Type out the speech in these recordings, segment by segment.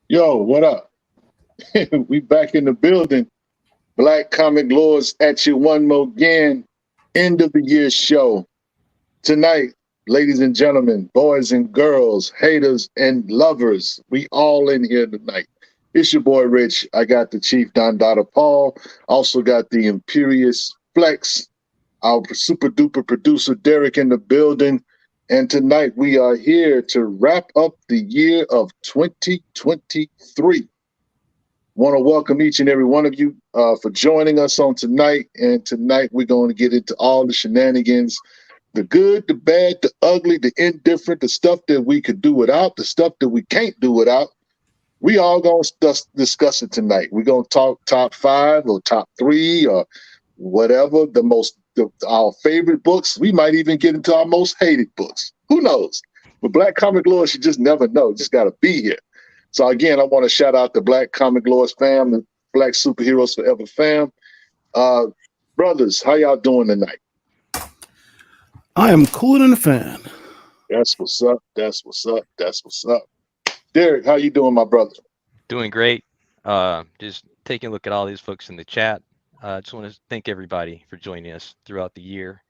Yo, what up? We back in the building. Black Comic Lords at you one more again. End of the year show. Tonight, ladies and gentlemen, boys and girls, haters and lovers, we all in here tonight. It's your boy Rich. I got the Chief Don Dada Paul. Also got the Imperious Flex, our super duper producer Derek in the building. And tonight we are here to wrap up the year of 2023. Want to welcome each and every one of you for joining us on tonight. And tonight we're going to get into all the shenanigans, the good, the bad, the ugly, the indifferent, the stuff that we could do without, the stuff that we can't do without. We all going to discuss it tonight. We're going to talk top 5 or top 3 or whatever, our favorite books. We might even get into our most hated books. Who knows? But Black Comic Lords, you just never know. Just got to be here. So again, I want to shout out the Black Comic Lords fam, the Black Superheroes Forever fam. Brothers, how y'all doing tonight? I am cooler than a fan. That's what's up. That's what's up. That's what's up. Derek, how you doing, my brother? Doing great. Just taking a look at all these folks in the chat. Just want to thank everybody for joining us throughout the year.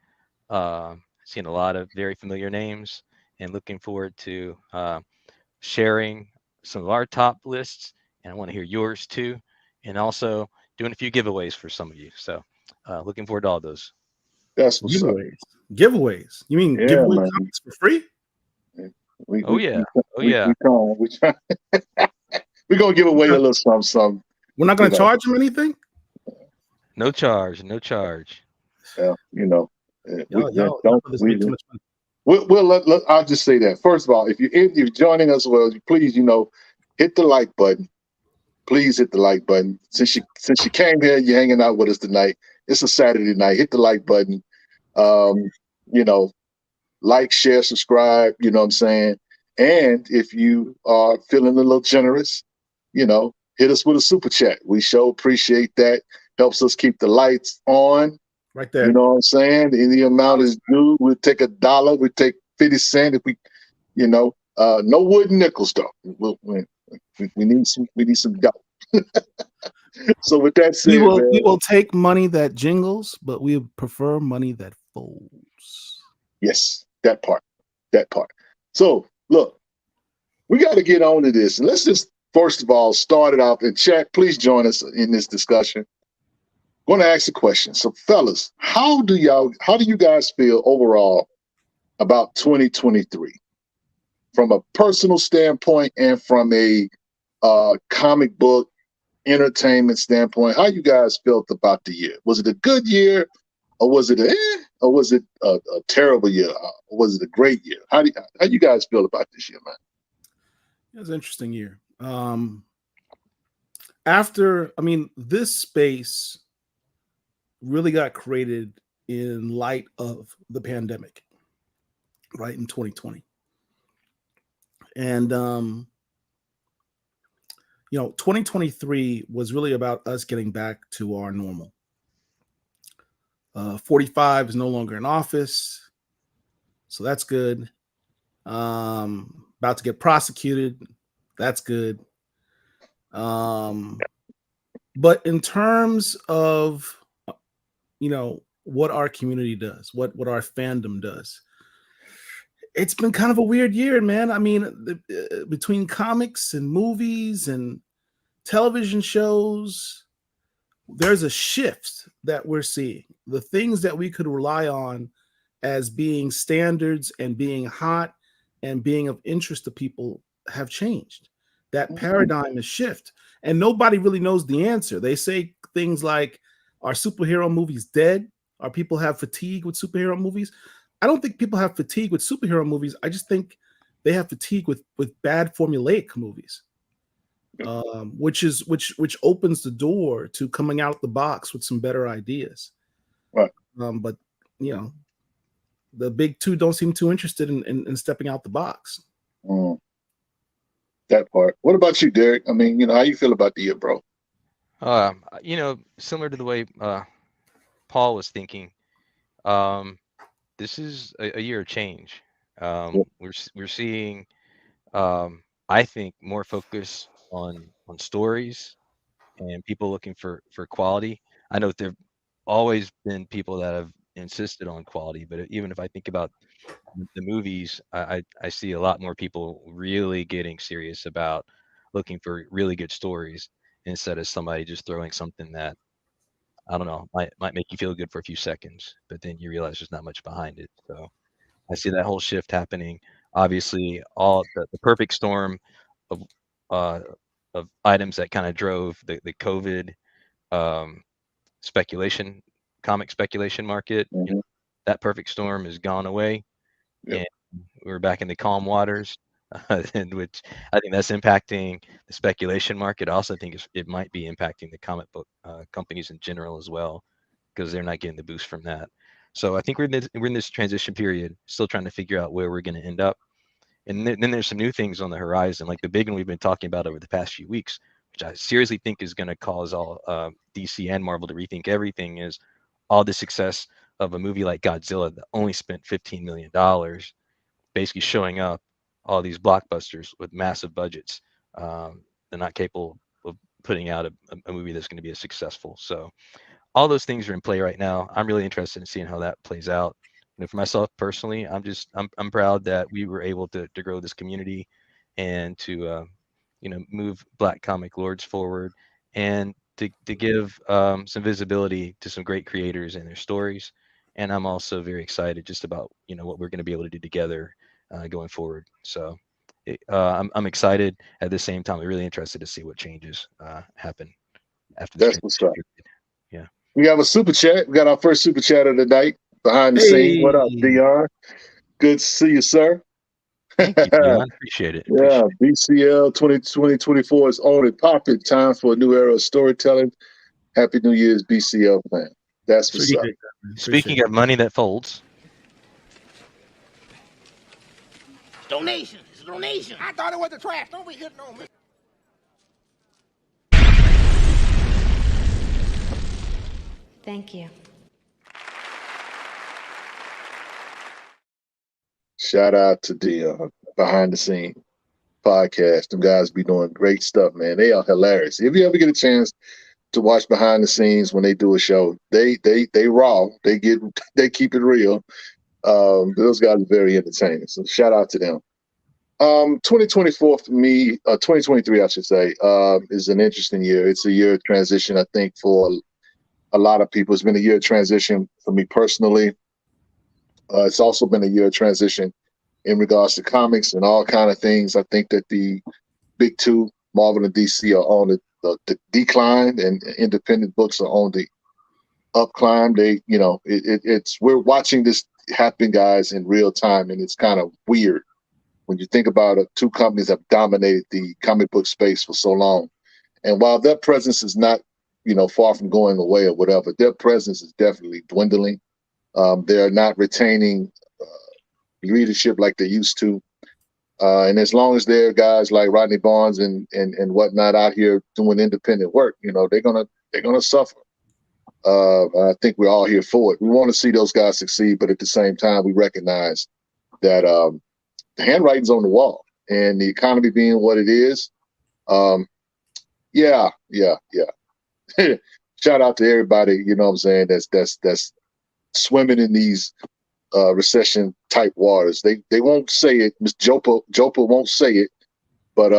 Seeing a lot of very familiar names and looking forward to sharing some of our top lists. And I want to hear yours too. And also doing a few giveaways for some of you. So looking forward to all those. That's what's giveaways. up. Giveaways. You mean giveaway comics for free? We're yeah. We're going to give away a little something. We're not going to charge them anything? No charge. No charge. Yeah, I'll just say that. First of all, if you're joining us, well, please, hit the like button. Please hit the like button. Since you came here, you're hanging out with us tonight. It's a Saturday night. Hit the like button. Like, share, subscribe. You know what I'm saying? And if you are feeling a little generous, hit us with a super chat. We sure appreciate that. Helps us keep the lights on. Right there. You know what I'm saying? Any amount is due. We'll take $1. We take 50 cents if we, no wooden nickels though. We need some dough. So with that said, we will take money that jingles, but we prefer money that folds. Yes, that part. So look, we got to get on to this. And let's just first of all start it off. And chat, please join us in this discussion. I'm going to ask a question. So, fellas, how do you guys feel overall about 2023 from a personal standpoint and from a comic book entertainment standpoint? How you guys felt about the year? Was it a good year, or was it or was it a terrible year? Or was it a great year? How you guys feel about this year, man? It was an interesting year. This space really got created in light of the pandemic, right, in 2020. And 2023 was really about us getting back to our normal. 45 is no longer in office, so that's good. About to get prosecuted, that's good. But in terms of what our community does, what our fandom does, it's been kind of a weird year, man. I mean, between comics and movies and television shows, there's a shift that we're seeing. The things that we could rely on as being standards and being hot and being of interest to people have changed. That paradigm is shift, and nobody really knows the answer. They say things like, are superhero movies dead? Are people have fatigue with superhero movies? I don't think people have fatigue with superhero movies. I just think they have fatigue with bad formulaic movies, which opens the door to coming out the box with some better ideas. Right. But the big two don't seem too interested in stepping out the box. That part. What about you, Derek? I mean, how you feel about the year, bro? Similar to the way Paul was thinking, this is a year of change. We're seeing, I think, more focus on stories and people looking for quality. I know there've always been people that have insisted on quality, but even if I think about the movies, I see a lot more people really getting serious about looking for really good stories instead of somebody just throwing something that, I don't know, might make you feel good for a few seconds, but then you realize there's not much behind it. So I see that whole shift happening. Obviously, all the perfect storm of items that kind of drove the COVID comic speculation market. Mm-hmm. That perfect storm has gone away, and we're back in the calm waters. And which I think that's impacting the speculation market. I also think it might be impacting the comic book companies in general as well, because they're not getting the boost from that. So I think we're in this transition period, still trying to figure out where we're going to end up. And then there's some new things on the horizon, like the big one we've been talking about over the past few weeks, which I seriously think is going to cause all DC and Marvel to rethink everything, is all the success of a movie like Godzilla that only spent $15 million, basically showing up all these blockbusters with massive budgets. They're not capable of putting out a movie that's going to be as successful. So all those things are in play right now. I'm really interested in seeing how that plays out. For myself personally, I'm proud that we were able to grow this community and to move Black Comic Lords forward, and to give some visibility to some great creators and their stories. And I'm also very excited just about what we're going to be able to do together going forward. So I'm excited. At the same time, I'm really interested to see what changes happen after this. That's what's up. Yeah. We have a super chat. We got our first super chat of the night. Behind the scenes. What up, Dion? Good to see you, sir. Thank you, Dion. Appreciate it. BCL 2024 is on it. Pop it. Time for a new era of storytelling. Happy New Year's, BCL fan. That's what's up. Speaking of money that folds. Donation. It's a donation. I thought it was the trash. Don't be hitting on me. Thank you. Shout out to Dion, behind the scene podcast. Them guys be doing great stuff, man. They are hilarious. If you ever get a chance to watch behind the scenes when they do a show, they raw. They keep it real. Those guys are very entertaining. So shout out to them. 2024 for me, 2023, I should say, is an interesting year. It's a year of transition, I think, for a lot of people. It's been a year of transition for me personally. It's also been a year of transition in regards to comics and all kind of things. I think that the big two, Marvel and DC, are on the decline, and independent books are on the upclimb. We're watching this happen, guys, in real time, and it's kind of weird when you think about it. Two companies have dominated the comic book space for so long, and while their presence is not, far from going away or whatever, their presence is definitely dwindling. They're not retaining leadership like they used to. And as long as there are guys like Rodney Barnes and whatnot out here doing independent work, they're gonna suffer. I think we're all here for it. We want to see those guys succeed, but at the same time, we recognize that the handwriting's on the wall, and the economy being what it is. Yeah. Shout out to everybody. You know what I'm saying? That's swimming in these recession type waters. They won't say it. Ms. Jopa won't say it, but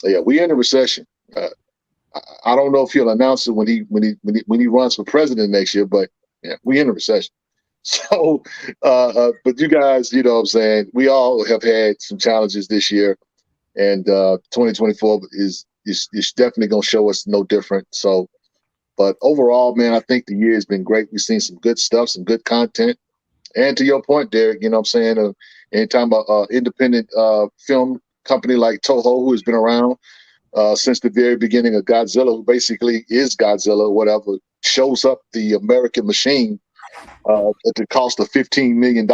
yeah, we in a recession. I don't know if he'll announce it when he runs for president next year, but yeah, we in a recession. So, but you guys, you know what I'm saying, we all have had some challenges this year, and 2024 is definitely gonna show us no different. So, but overall, man, I think the year has been great. We've seen some good stuff, some good content. And to your point, Derek, you know what I'm saying? Anytime an independent film company like Toho, who has been around since the very beginning of Godzilla, who basically is Godzilla or whatever, shows up the American machine at the cost of $15 million.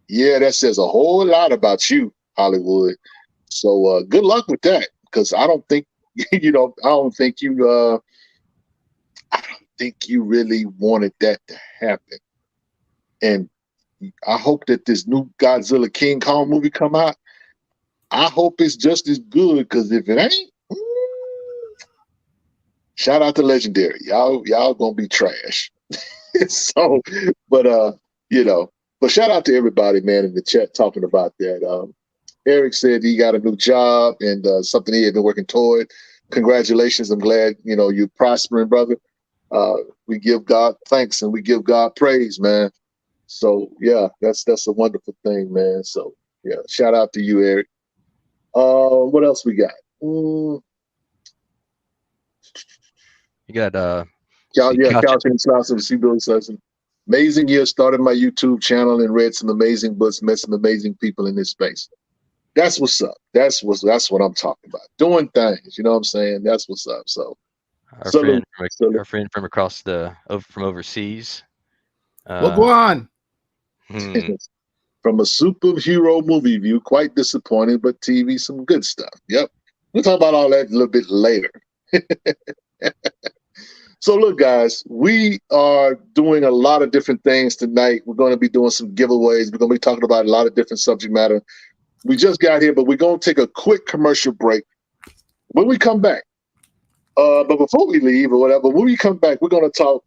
Yeah, that says a whole lot about you, Hollywood. So good luck with that, because I don't think, I don't think you really wanted that to happen. And I hope that this new Godzilla King Kong movie come out. I hope it's just as good, because if it ain't, shout out to Legendary. Y'all gonna be trash. So, but but shout out to everybody, man, in the chat talking about that. Eric said he got a new job and something he had been working toward. Congratulations. I'm glad, you're prospering, brother. We give God thanks and we give God praise, man. So yeah, that's a wonderful thing, man. So yeah, shout out to you, Eric. What else we got? You got Calvin Slauson, C. Billy Slauson. Amazing year. Started my YouTube channel and read some amazing books, met some amazing people in this space. That's what's up. That's what I'm talking about. Doing things, you know what I'm saying? That's what's up. So our friend from across from overseas. What go on? From a superhero movie view, quite disappointing, but TV, some good stuff. Yep. We'll talk about all that a little bit later. So look, guys, we are doing a lot of different things tonight. We're going to be doing some giveaways. We're going to be talking about a lot of different subject matter. We just got here, but we're going to take a quick commercial break. When we come back, but before we leave or whatever, when we come back, we're going to talk,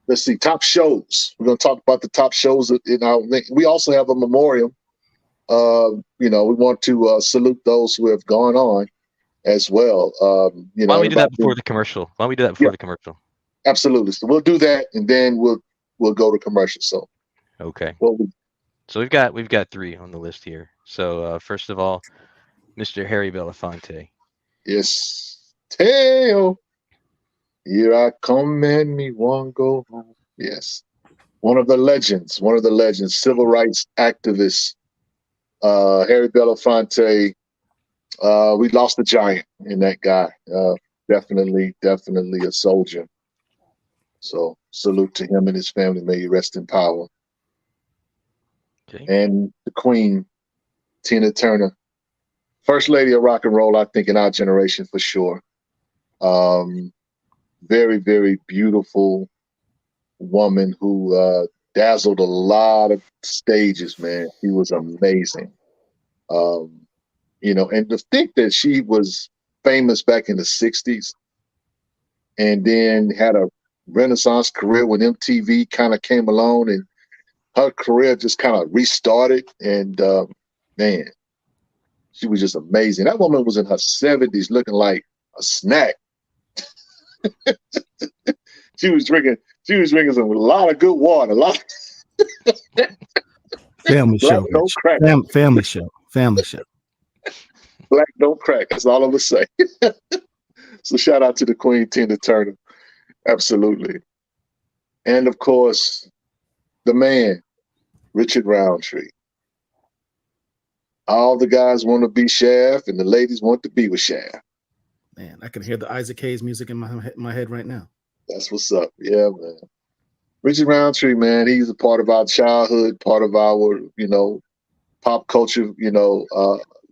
let's see, top shows. We're going to talk about the top shows in our link. We also have a memoriam. We want to salute those who have gone on as well. Why don't we do that before the commercial? Absolutely. So we'll do that, and then we'll go to commercial. So okay. So we've got three on the list here. So first of all, Mr. Harry Belafonte. Yes. Teo. Here I come and me won't go home. Yes. One of the legends, civil rights activist, Harry Belafonte. We lost a giant in that guy. Definitely a soldier. So salute to him and his family. May he rest in power. Okay. And the Queen, Tina Turner, First Lady of Rock and Roll, I think, in our generation for sure. Very, very beautiful woman who dazzled a lot of stages, man. She was amazing. And to think that she was famous back in the 60s and then had a Renaissance career when MTV kind of came along and her career just kind of restarted, and man, she was just amazing. That woman was in her 70s, looking like a snack. She was drinking some a lot of good water, a lot. Family show. Black don't crack. Family show. Family show. Black don't crack. That's all I'm gonna say. So shout out to the Queen Tina Turner, absolutely, and of course, the man, Richard Roundtree. All the guys want to be Shaft, and the ladies want to be with Shaft. Man, I can hear the Isaac Hayes music in my head right now. That's what's up. Yeah, man. Richard Roundtree, man, he's a part of our childhood, part of our, pop culture,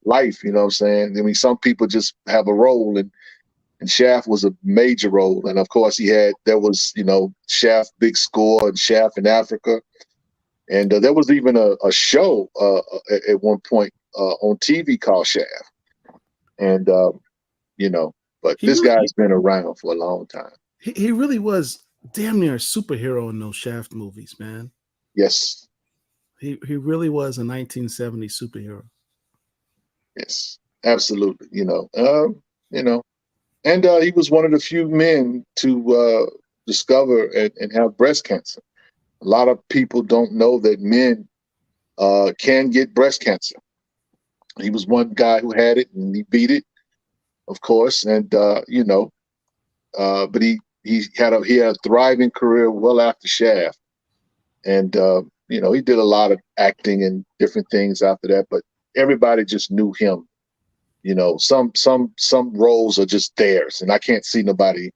life, you know what I'm saying? I mean, some people just have a role, and Shaft was a major role. And of course there was, Shaft Big Score and Shaft in Africa. And there was even a show at one point on TV called Shaft. And, but this guy's been around for a long time. He really was damn near a superhero in those Shaft movies, man. Yes. He really was a 1970s superhero. Yes, absolutely. And he was one of the few men to discover and have breast cancer. A lot of people don't know that men can get breast cancer. He was one guy who had it, and he beat it, of course. And but he had a thriving career well after Shaft, and he did a lot of acting and different things after that. But everybody just knew him. Some roles are just theirs, and I can't see nobody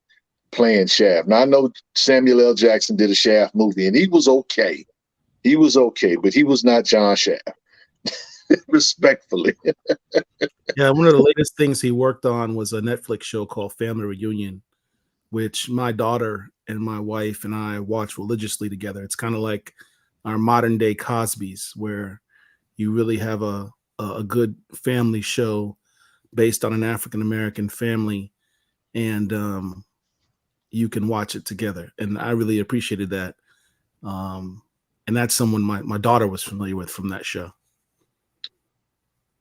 playing Shaft. Now I know Samuel L. Jackson did a Shaft movie, and he was okay. He was okay, but he was not John Shaft. Respectfully. Yeah, one of the latest things he worked on was a Netflix show called Family Reunion, which my daughter and my wife and I watch religiously together. It's kind of like our modern day Cosby's, where you really have a good family show based on an African-American family, and you can watch it together. And I really appreciated that. And that's someone my daughter was familiar with from that show.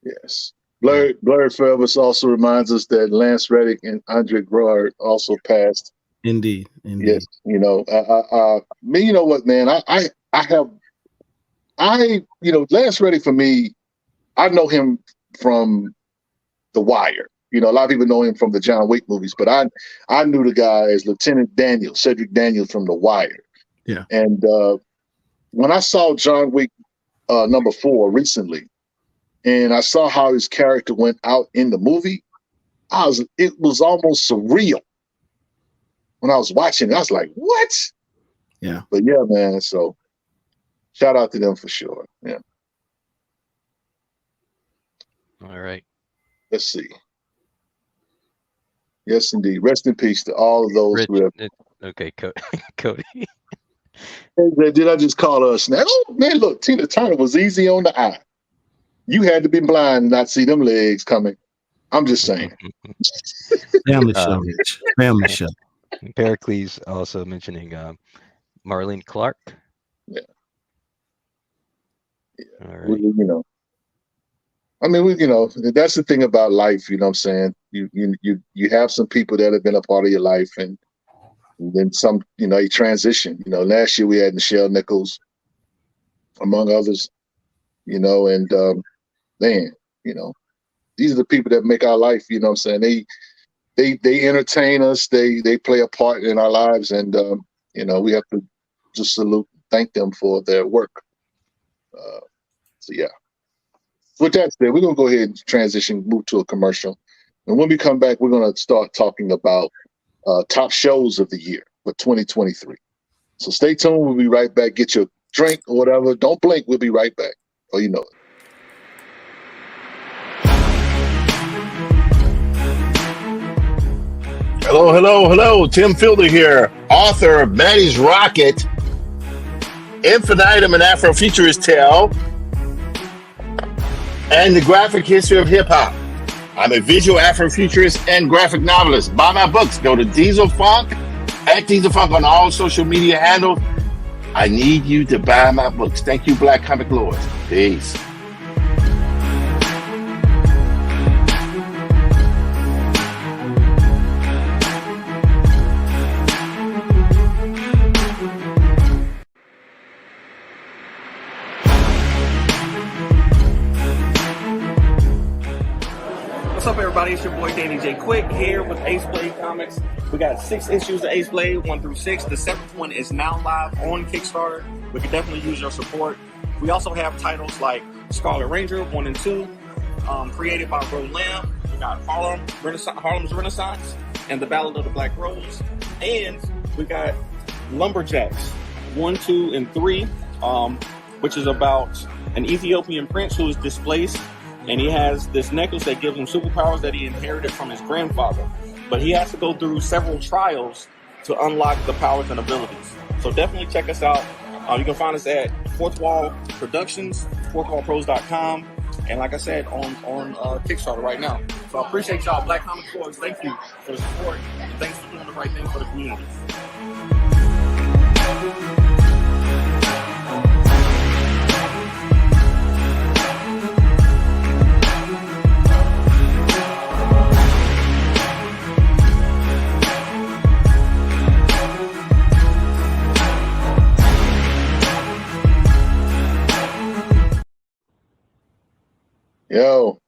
Yes. Blurred Forever also reminds us that Lance Reddick and Andre Grouard also passed. Indeed. Yes. You know what, man, Lance Reddick, for me, I know him from The Wire. A lot of people know him from the John Wick movies, but I knew the guy as Lieutenant Daniel, Cedric Daniels from The Wire. Yeah. And when I saw John Wick number 4 recently, and I saw how his character went out in the movie, it was almost surreal. When I was watching it, I was like, what? Yeah. But yeah, man, so shout out to them for sure. Yeah. All right. Let's see. Yes, indeed. Rest in peace to all of those who have. Okay, Cody. Did I just call her a snack? Oh, man, look, Tina Turner was easy on the eye. You had to be blind and not see them legs coming. I'm just saying. Family show, Rich. Family show. Pericles also mentioning Marlene Clark. Yeah. All right. That's the thing about life. You know what I'm saying? You have some people that have been a part of your life, and then some. You transition. Last year we had Nichelle Nichols, among others. And man, these are the people that make our life. You know what I'm saying? They entertain us. They play a part in our lives, and we have to just salute, thank them for their work. So yeah. With that said, we're gonna go ahead and transition, move to a commercial, and when we come back, we're gonna start talking about top shows of the year for 2023. So stay tuned. We'll be right back. Get your drink or whatever. Don't blink. We'll be right back. Oh, you know it. Hello. Tim Fielder here, author of Maddie's Rocket, Infinitum and Afrofuturist Tale, and the graphic history of hip hop. I'm a visual Afrofuturist and graphic novelist. Buy my books. Go to Diesel Funk, at Diesel Funk on all social media handles. I need you to buy my books. Thank you, Black Comic Lords. Peace. What's up, everybody? It's your boy Danny J. Quick here with Ace Blade Comics. We got 6 issues of Ace Blade, 1 through 6. The 7th one is now live on Kickstarter. We could definitely use your support. We also have titles like Scarlet Ranger 1 and 2, created by Roland. We got Harlem's Renaissance and The Ballad of the Black Rose. And we got Lumberjacks 1, 2, and 3, which is about an Ethiopian prince who is displaced. And he has this necklace that gives him superpowers that he inherited from his grandfather. But he has to go through several trials to unlock the powers and abilities. So definitely check us out. You can find us at Fourth Wall Productions, fourthwallpros.com. And like I said, on Kickstarter right now. So I appreciate y'all, Black Comic Lords. Thank you for the support. And thanks for doing the right thing for the community. Yo,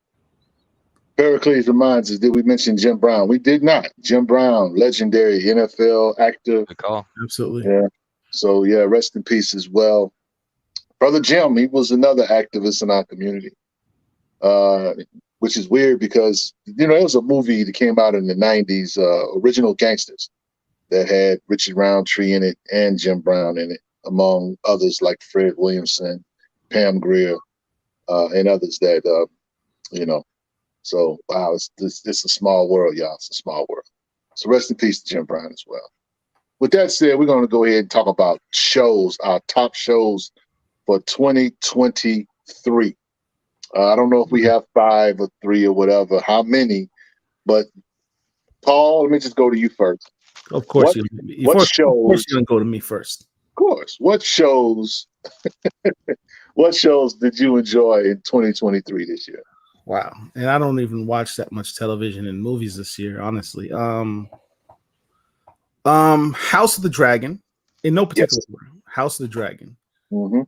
Pericles reminds us, did we mention Jim Brown? We did not. Jim Brown, legendary NFL actor. Good call. Absolutely. Yeah. So, yeah, rest in peace as well. Brother Jim, he was another activist in our community, which is weird because, you know, it was a movie that came out in the 90s, Original Gangsters, that had Richard Roundtree in it and Jim Brown in it, among others like Fred Williamson, Pam Grier, and others that, you know. So, wow, it's a small world, y'all. It's a small world. So rest in peace to Jim Brown as well. With that said, we're going to go ahead and talk about shows, our top shows for 2023. I don't know if we have 5 or 3 or whatever, how many, but Paul, let me just go to you first. Of course, what shows? Of course, you're gonna go to me first. Of course. What shows? What shows did you enjoy in 2023 this year? Wow, and I don't even watch that much television and movies this year, honestly. House of the Dragon, in no particular order. House of the Dragon. Mm-hmm.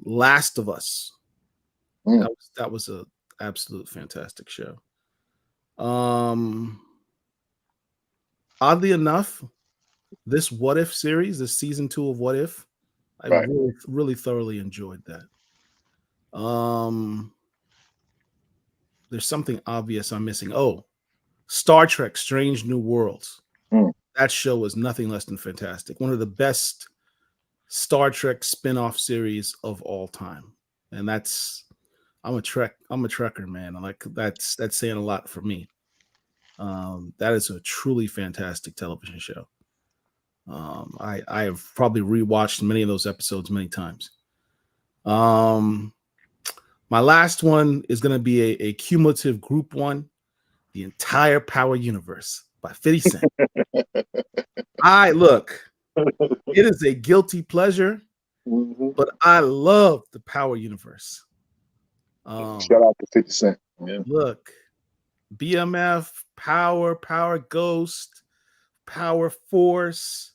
Last of Us. Mm. That was a absolute fantastic show. Oddly enough, this What If series, this season 2 of What If, I really thoroughly enjoyed that. There's something obvious I'm missing. Oh, Star Trek: Strange New Worlds. Mm. That show was nothing less than fantastic. One of the best Star Trek spin-off series of all time. And I'm a Trekker, man. That's saying a lot for me. That is a truly fantastic television show. I have probably rewatched many of those episodes many times. My last one is going to be a cumulative group one, The Entire Power Universe by 50 Cent. It is a guilty pleasure, but I love the Power Universe. Shout out to 50 Cent. Yeah. Look, BMF, Power Ghost, Power Force,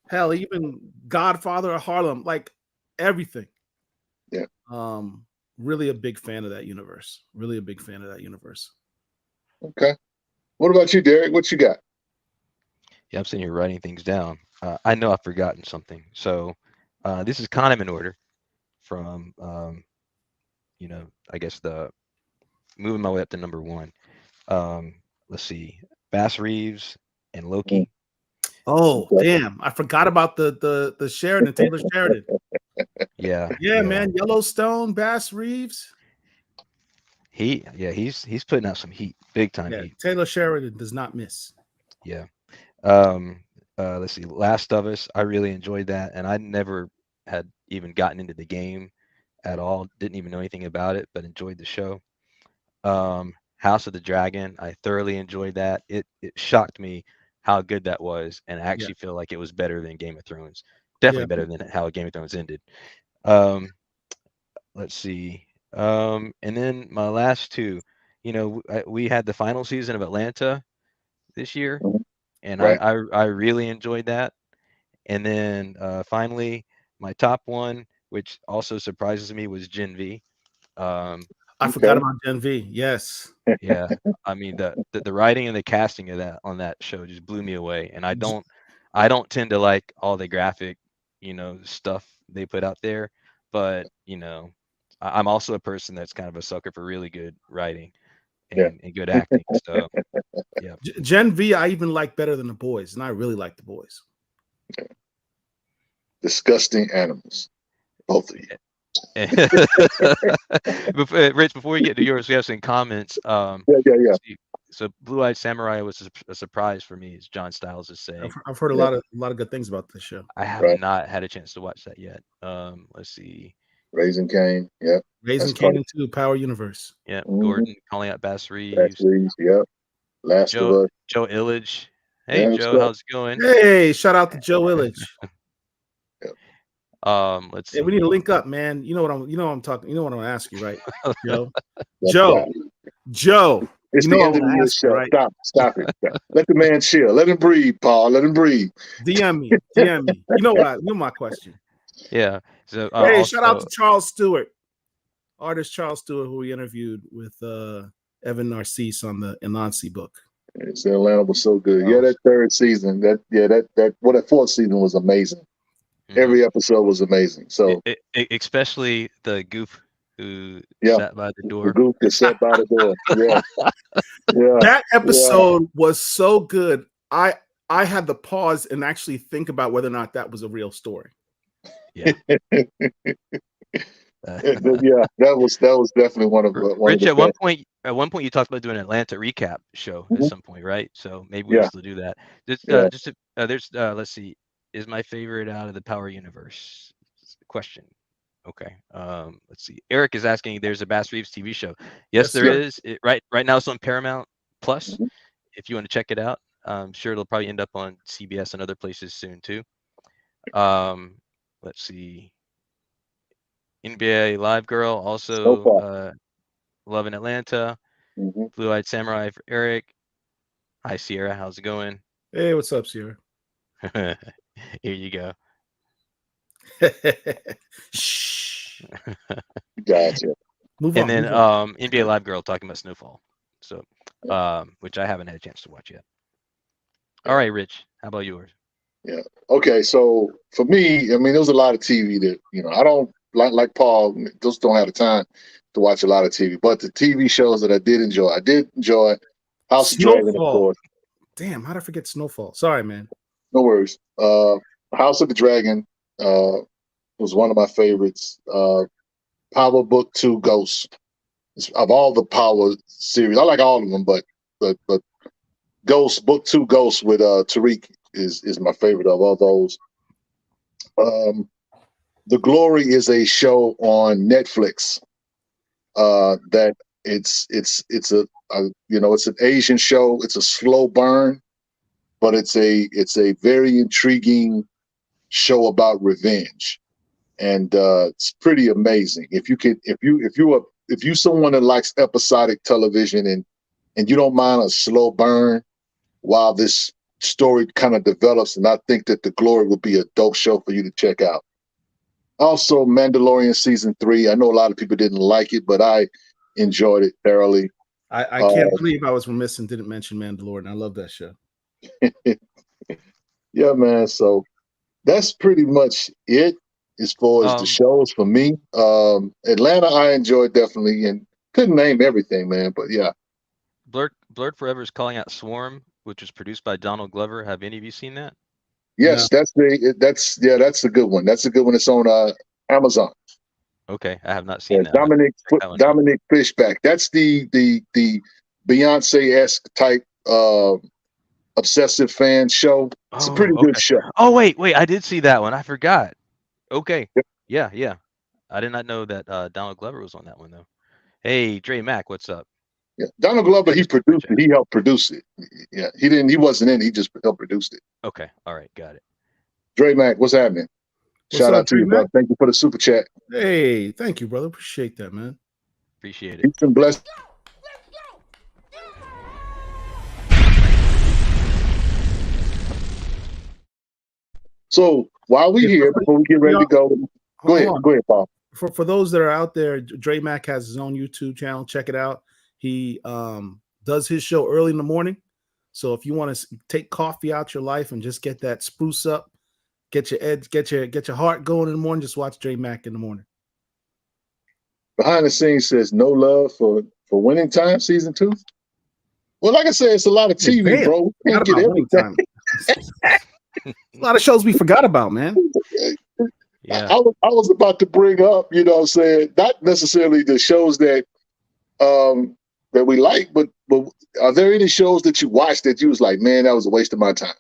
hell, even Godfather of Harlem, like everything. Yeah. Really a big fan of that universe. Okay. What about you, Derek? What you got? Yeah, I'm sitting here writing things down. I know I've forgotten something. So this is kind of in order from, I guess moving my way up to number 1. Let's see, Bass Reeves and Loki. Oh, damn. I forgot about the Sheridan, Taylor Sheridan. Yeah, man. Yellowstone, Bass Reeves. He's putting out some heat, big time heat. Taylor Sheridan does not miss. Yeah. Let's see, Last of Us. I really enjoyed that, and I never had even gotten into the game at all. Didn't even know anything about it, but enjoyed the show. House of the Dragon. I thoroughly enjoyed that. It shocked me how good that was, and I actually feel like it was better than Game of Thrones. Definitely better than how Game of Thrones ended. Let's see. And then my last two, we had the final season of Atlanta this year, and Right. I really enjoyed that. And then finally, my top one, which also surprises me, was Gen V. I forgot about Gen V. Yes. Yeah, I mean the writing and the casting of that on that show just blew me away. And I don't tend to like all the graphic, stuff they put out there, but I'm also a person that's kind of a sucker for really good writing and good acting. So yeah, Gen V I even like better than The Boys, and I really like The Boys. Disgusting animals, both of you. Rich, before we get to yours, we have some comments. Yeah. So Blue Eyed Samurai was a surprise for me, as John Styles is saying. I've heard a lot of good things about this show. I have not had a chance to watch that yet. Let's see. Raising Cane, yep. Raising Cane 2, Power Universe. Yeah, Gordon calling out Bass Reeves. Yep. Last of Us. Joe Illidge. Hey Joe, how's it going? Hey, shout out to Joe Illidge. Let's see. Hey, we need to link up, man. You know what I'm talking. You know what I'm gonna ask you, right, Joe? Joe. It's the end of the year show. Right? Stop it. Let the man chill. Let him breathe, Paul. Let him breathe. DM me. You know my question. Yeah. So hey, also, shout out to Charles Stewart, artist Charles Stewart, who we interviewed with Evan Narcisse on the Anansi book. It's Atlanta was so good. Yeah, that third season. That fourth season was amazing. Mm-hmm. Every episode was amazing. So especially the goof who sat by the door. The goof that sat by the door. Yeah. That episode was so good. I had to pause and actually think about whether or not that was a real story. Yeah. That was definitely one of Rich, the at one point you talked about doing an Atlanta recap show at some point, right? So maybe we'll still do that. Let's see, is my favorite out of the Power universe? Question. Okay. Let's see. Eric is asking, there's a Bass Reeves TV show. Yes, there is. Right now it's on Paramount Plus. If you want to check it out. I'm sure it'll probably end up on CBS and other places soon too. Let's see. NBA Live Girl, also Love in Atlanta. Blue Eyed Samurai for Eric. Hi Sierra, how's it going? Hey, what's up, Sierra? Here you go. Shh. Gotcha. Move on. And then NBA Live Girl talking about Snowfall. So which I haven't had a chance to watch yet. All right, Rich, how about yours? Yeah. Okay, so for me, I mean, there's a lot of TV that, I don't like Paul, just don't have the time to watch a lot of TV. But the TV shows that I did enjoy House of Dragon, of course. Damn, how did I forget Snowfall? Sorry, man. No worries. House of the Dragon was one of my favorites. Power Book 2 Ghost. Of all the Power series, I like all of them, but Ghost, Book 2 Ghost with Tariq is my favorite of all those. The Glory is a show on Netflix that it's an Asian show. It's a slow burn, but it's a very intriguing show about revenge, and it's pretty amazing. If you're someone that likes episodic television and you don't mind a slow burn while this story kind of develops, and I think that The Glory would be a dope show for you to check out. Also, Mandalorian season 3. I know a lot of people didn't like it, but I enjoyed it thoroughly. I can't believe I was remiss and didn't mention Mandalorian. I love that show. Yeah, man. So that's pretty much it as far as the shows for me. Atlanta, I enjoyed definitely, and couldn't name everything, man. But yeah. Blurred Forever is calling out Swarm, which was produced by Donald Glover. Have any of you seen that? Yes, that's a good one. That's a good one. It's on Amazon. Okay, I have not seen that. Dominic Fishback. That's the Beyonce-esque type obsessive fan show. It's a pretty good show. Oh wait, I did see that one. I forgot. Okay. Yep. Yeah. I did not know that Donald Glover was on that one though. Hey, Dre Mack, what's up? Yeah, Donald Glover, he produced it. He helped produce it. Yeah, he wasn't in it. He just helped produce it. Okay, all right, got it. Dre Mack, what's happening? Shout out to you, brother. Thank you for the super chat. Hey, thank you, brother. Appreciate that, man. Appreciate it. Peace and blessings. So while we here, before we get ready to go ahead, Paul. For those that are out there, Dre Mack has his own YouTube channel. Check it out. He does his show early in the morning. So if you want to take coffee out your life and just get that spruce up, get your edge, get your heart going in the morning, just watch Dre Mack in the morning. Behind the scenes says no love for Winning Time season 2. Well, like I said, it's a lot of TV, bro. We can't get everything. A lot of shows we forgot about, man. Yeah. I was about to bring up, you know what I'm saying, not necessarily the shows that that we like, but are there any shows that you watched that you was like, man, that was a waste of my time?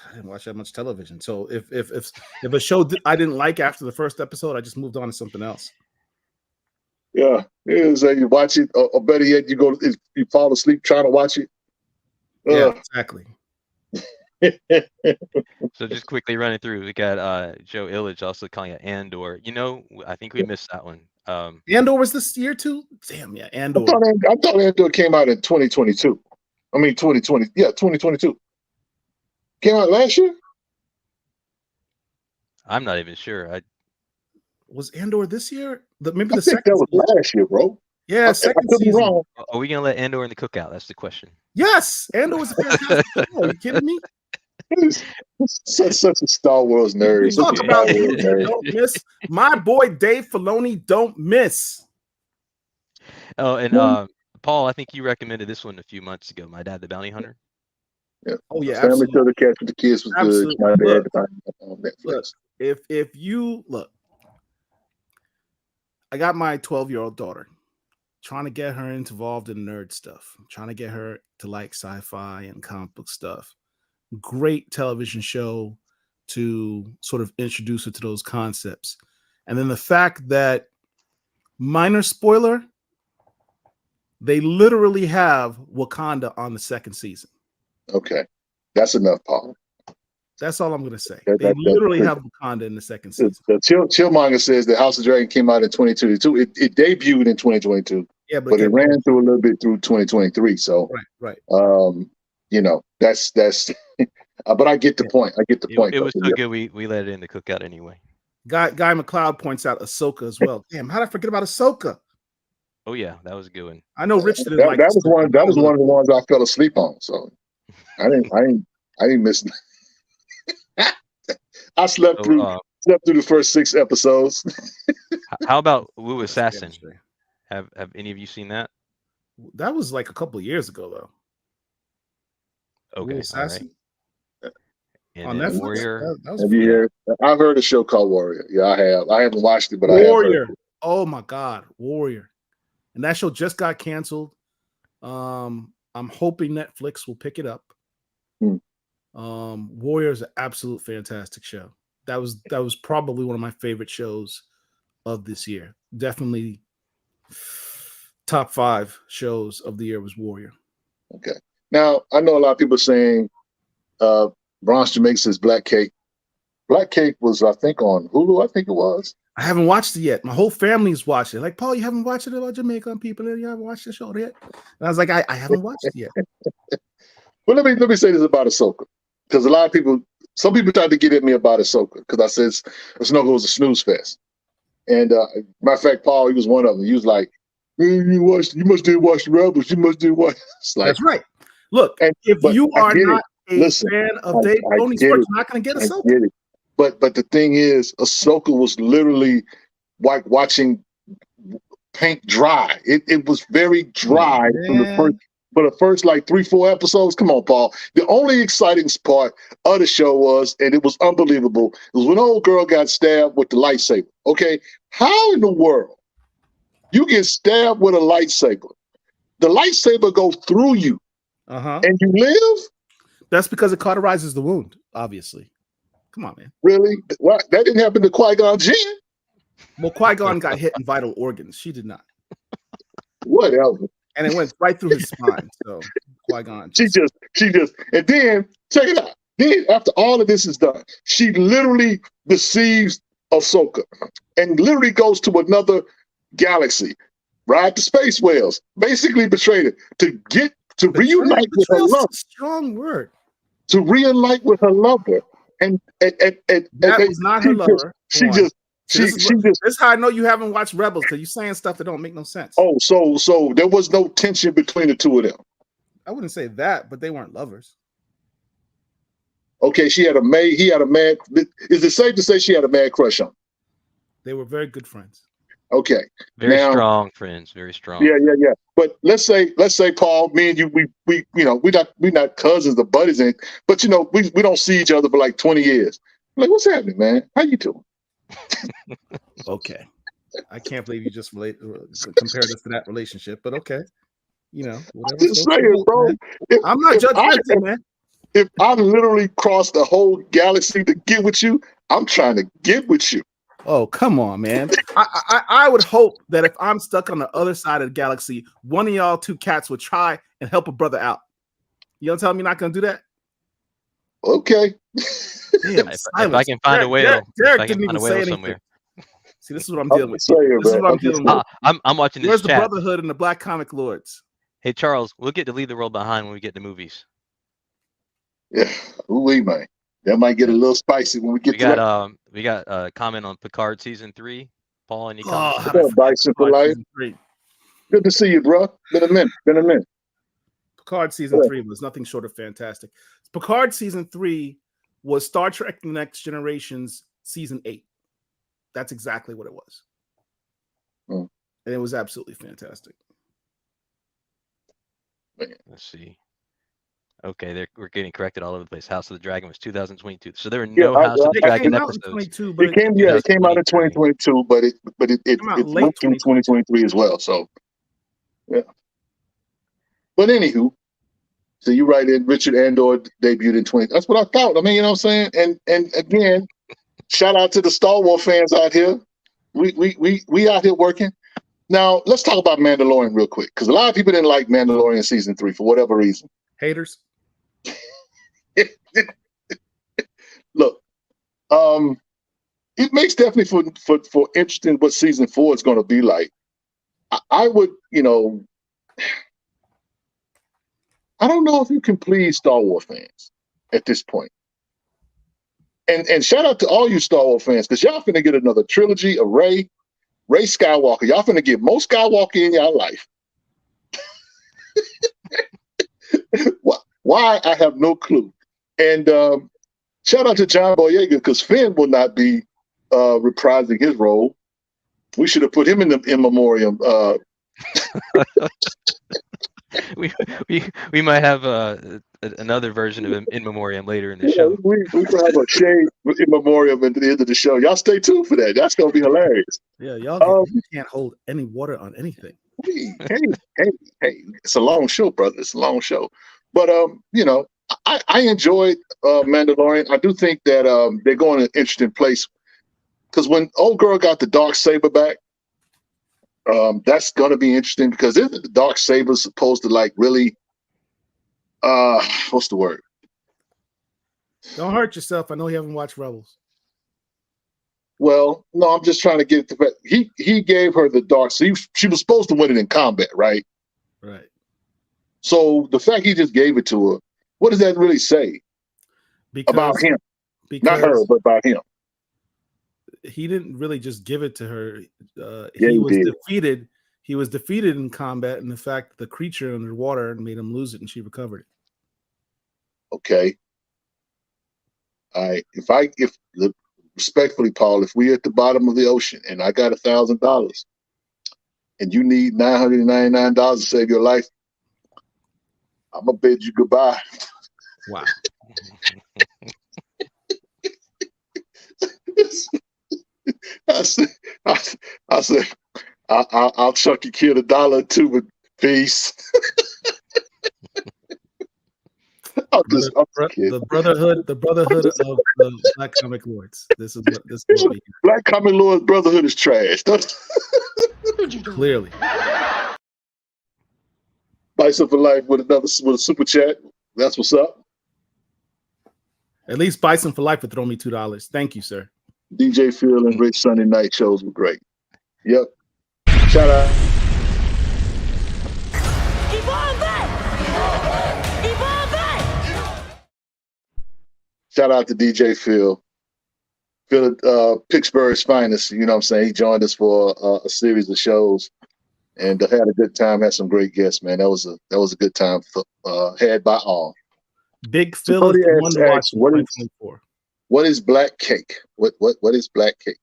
I didn't watch that much television. So if a show I didn't like after the first episode, I just moved on to something else. Yeah, it is. You watch it, or better yet, you fall asleep trying to watch it. Yeah, exactly. So just quickly running through, we got Joe Illich also calling it Andor. You know, I think we missed that one. Andor was this year too? Damn, yeah, Andor. I thought Andor came out in 2022. I mean 2020. Yeah, 2022. Came out last year? I'm not even sure. Was Andor this year? Maybe I the think second. That was last year, bro. Yeah, second season. Wrong. Are we gonna let Andor in the cookout? That's the question. Yes, Andor was a fantastic show. Are you kidding me? Such a Star Wars nerd. We talk about don't miss. My boy Dave Filoni don't miss. Oh, and Paul, I think you recommended this one a few months ago. My Dad, the Bounty Hunter. Yeah. Oh yeah, Family absolutely. Show to Catch with the Kids was Absolutely. good. My Dad on Netflix. Look, if you look, I got my 12-year-old daughter, trying to get her involved in nerd stuff. I'm trying to get her to like sci-fi and comic book stuff. Great television show to sort of introduce her to those concepts. And then the fact that, minor spoiler, they literally have Wakanda on the second season. Okay. That's enough, Paul. They That- literally that- have Wakanda in the second season. The Chillmonger says that House of Dragon came out in 2022. It debuted in 2022, Yeah, but it ran through a little bit through 2023. So, right. you know, that's. But I get the point. I get the point. It was so good. We let it in the cookout anyway. Guy McLeod points out Ahsoka as well. Damn, how did I forget about Ahsoka? Oh yeah, that was a good one. I know Rich didn't That like was one. Ahsoka. That was one of the ones I fell asleep on. So I didn't miss. I slept through the first 6 episodes. How about Wu Assassin? Have any of you seen that? That was like a couple of years ago, though. Okay, Wu Assassin? all right. And On then Netflix? Warrior. That was Have you heard? I've heard a show called Warrior. Yeah, I have. I haven't watched it, but Warrior. I have heard it. Oh my God, Warrior. And that show just got canceled. I'm hoping Netflix will pick it up. Warrior is an absolute fantastic show. That was probably one of my favorite shows of this year. Definitely top 5 shows of the year was Warrior. Okay. Now I know a lot of people saying Bronx Jamaica says Black Cake. Black Cake was, I think, on Hulu. I think it was. I haven't watched it yet. My whole family's watched it. Like, Paul, you haven't watched it about Jamaican people? You haven't watched the show yet? And I was like, I haven't watched it yet. Well, let me say this about Ahsoka, because a lot of people, some people tried to get at me about Ahsoka because I said Ahsoka was a snooze fest. And matter of fact, Paul, he was one of them. He was like, you must did watch the Rebels. You must did watch. It's like, that's right. Look, if you are not a fan of Dave Filoni's work, you're not going to get Ahsoka. Get it. But the thing is, Ahsoka was literally like watching paint dry. It was very dry for the first like 3-4 episodes. Come on, Paul. The only exciting part of the show was, and it was unbelievable, was when old girl got stabbed with the lightsaber. Okay, how in the world you get stabbed with a lightsaber? The lightsaber goes through you, and you live. That's because it cauterizes the wound, obviously. Come on, man. Really? What? That didn't happen to Qui-Gon Jinn? Well, Qui-Gon got hit in vital organs. She did not. Whatever. And it went right through his spine. So Qui-Gon. She just, and then check it out. Then after all of this is done, she literally deceives Ahsoka and literally goes to another galaxy, ride the space whales, basically betrayed it to reunite with her Betrayal's lover, a strong word. to reunite with her lover, and That was not her lover. She One. just This is how I know you haven't watched Rebels, because you're saying stuff that don't make no sense. oh, so there was no tension between the two of them. I wouldn't say that, but they weren't lovers. Okay, he had a mad. Is it safe to say she had a mad crush on him? They were very good friends. Okay, Very now, strong friends. Very strong. Yeah. But let's say, Paul, me and you, we we're not cousins or buddies, but we don't see each other for like 20 years. Like, what's happening, man? How you doing? Okay, I can't believe you just compared us to that relationship, but okay, whatever. Just saying, bro. I'm not judgmental, man. If I literally crossed the whole galaxy to get with you, I'm trying to get with you. Oh, come on, man. I would hope that if I'm stuck on the other side of the galaxy, one of y'all two cats would try and help a brother out. You don't tell me you're not gonna do that? Okay. Damn, if I can find a whale, Derek didn't even say anything. somewhere. See, this is what I'm dealing with. Saying, This is what I'm dealing with. I'm watching this Where's chat. the Brotherhood and the Black Comic Lords? Hey Charles, we'll get to leave the world behind when we get to movies. Yeah, ooh, man. That might get a little spicy when we get to that. We got a comment on Picard season 3. Paul, any Oh, comments? how the Bison for life. season 3. Good to see you, bro. Been a minute. Picard season 3 was nothing short of fantastic. Picard season 3 was Star Trek: The Next Generation's season 8. That's exactly what it was, and it was absolutely fantastic. Let's see. Okay, we're getting corrected all over the place. House of the Dragon was 2022, so there were no House of the Dragon episodes. It came out in 2022, but it went through 2023 as well. So, yeah. But anywho, so you're right. Richard Andor debuted in 20. That's what I thought. I mean, you know what I'm saying? And again, shout out to the Star Wars fans out here. We out here working. Now let's talk about Mandalorian real quick, because a lot of people didn't like Mandalorian season 3 for whatever reason. Haters. Look, it makes definitely for interesting what season 4 is going to be like. I would, I don't know if you can please Star Wars fans at this point. And shout out to all you Star Wars fans, because y'all finna get another trilogy of Rey Skywalker. Y'all finna get more Skywalker in y'all life. Why? I have no clue. And shout out to John Boyega, because Finn will not be reprising his role. We should have put him in the in memoriam. We might have another version of In Memoriam later in the show. We could have a shade in memoriam at the end of the show. Y'all stay tuned for that. That's gonna be hilarious. Yeah, y'all can't hold any water on anything. Hey, it's a long show, brother. It's a long show. But I enjoyed Mandalorian. I do think that they're going to an interesting place, because when old girl got the Darksaber back, that's going to be interesting, because isn't the Darksaber supposed to like really what's the word? Don't hurt yourself. I know you haven't watched Rebels. Well, no, I'm just trying to get the he gave her the dark. So she was supposed to win it in combat, right? Right. So the fact he just gave it to her, what does that really say about him? Not her, but about him. He didn't really just give it to her. He was did. defeated. He was defeated in combat, and the fact that the creature underwater made him lose it, and she recovered it. Okay. If respectfully, Paul, if we're at the bottom of the ocean and I got $1,000 and you need $999 to save your life, I'm gonna bid you goodbye. Wow. I said, I'll chuck your kid $1 or $2, but peace. The brotherhood of the Black Comic Lords. This is what we Black Comic Lords Brotherhood is trash. clearly. Bison for life with a super chat. That's what's up. At least Bison for Life would throw me $2. Thank you, sir. DJ Phil and Rich Sunday night shows were great. Yep. Shout out. Shout out to DJ Phil. Phil, Pittsburgh's finest. You know what I'm saying? He joined us for a series of shows and had a good time. Had some great guests, man. That was a good time had by all. Big Phil is the one to watch in 2024. What is Black Cake? What is Black Cake?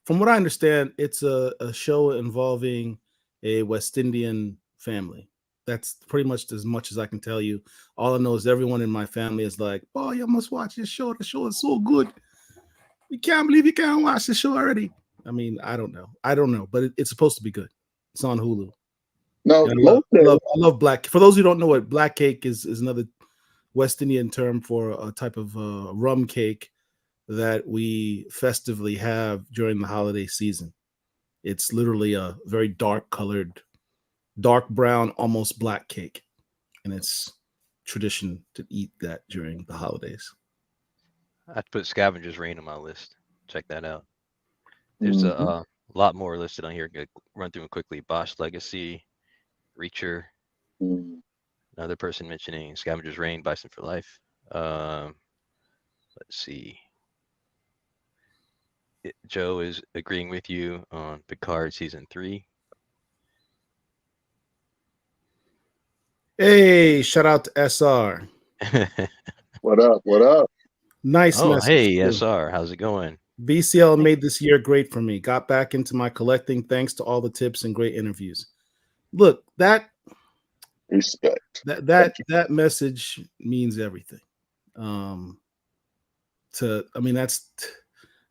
From what I understand, it's a show involving a West Indian family. That's pretty much as I can tell you. All I know is everyone in my family is like, "Oh, you must watch this show. The show is so good. You can't believe you can't watch the show already." I mean, I don't know, but it's supposed to be good. It's on Hulu. No, I love black. For those who don't know what black cake is another West Indian term for a type of rum cake that we festively have during the holiday season. It's literally a very dark brown, almost black cake, and it's tradition to eat that during the holidays. I put Scavenger's Reign on my list. Check that out. There's a lot more listed on here. Gonna run through them quickly. Bosch Legacy, Reacher. Another person mentioning Scavenger's Reign, Bison for Life. Let's see. Joe is agreeing with you on Picard season 3. Hey, shout out to SR. What up? What up? Nice. Oh, message hey, too. SR. How's it going? BCL made this year great for me. Got back into my collecting thanks to all the tips and great interviews. Look, that respect. That message means everything.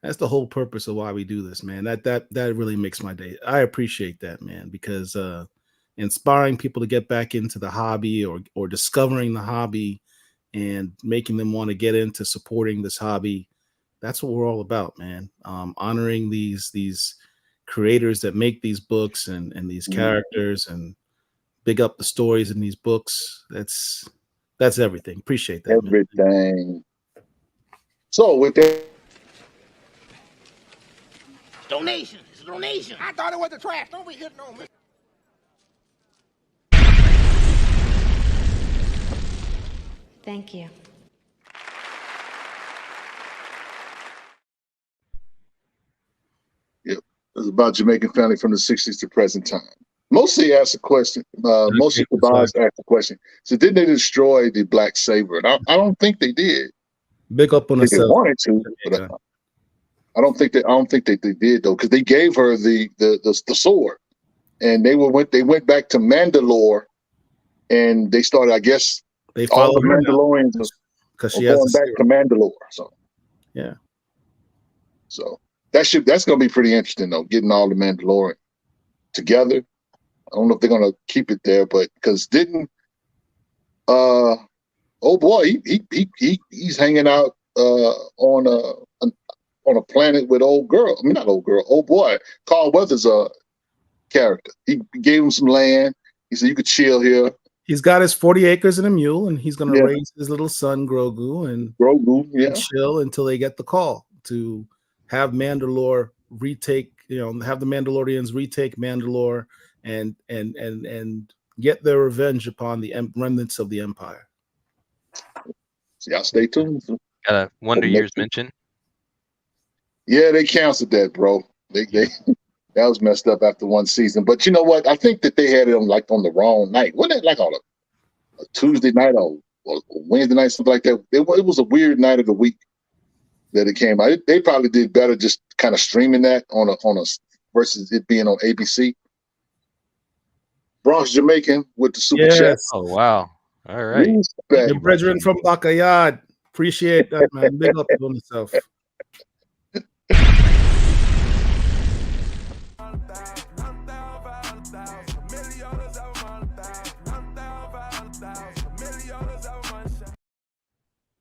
That's the whole purpose of why we do this, man. That really makes my day. I appreciate that, man, because inspiring people to get back into the hobby or discovering the hobby and making them want to get into supporting this hobby. That's what we're all about, man. Honoring these creators that make these books and these characters and big up the stories in these books. That's everything. Appreciate that. Everything. Man. So with that. Donation. It's a donation. I thought it was the trash. Don't be hitting on me. Thank you. Yep. It's about Jamaican family from the 60s to present time. Mostly asked a question. Mostly Kabaz asked the question. So didn't they destroy the Black Saber? And I don't think they did. Big up on they themselves. Wanted to, but I don't think they did though, because they gave her the sword, and they went back to Mandalore, and they started. I guess they all the Mandalorians because she going back to Mandalore. So yeah. So that's going to be pretty interesting though, getting all the Mandalorian together. I don't know if they're going to keep it there, but because didn't oh boy, he's hanging out on a planet with old boy. Carl Weathers' character. He gave him some land. He said you could chill here. He's got his 40 acres and a mule, and he's going to raise his little son Grogu and chill until they get the call to have Mandalore retake. Have the Mandalorians retake Mandalore and get their revenge upon the remnants of the Empire. So y'all stay tuned. Got a Wonder Years mention. Yeah, they canceled that, bro. They that was messed up after one season. But you know what? I think that they had it on the wrong night. Wasn't it like on a Tuesday night or Wednesday night, something like that? It was a weird night of the week that it came out. They probably did better just kind of streaming that on a versus it being on ABC. Bronx Jamaican with the super chat. Oh wow! All right, the brethren from Bacayard. Appreciate that, man. Big up on yourself.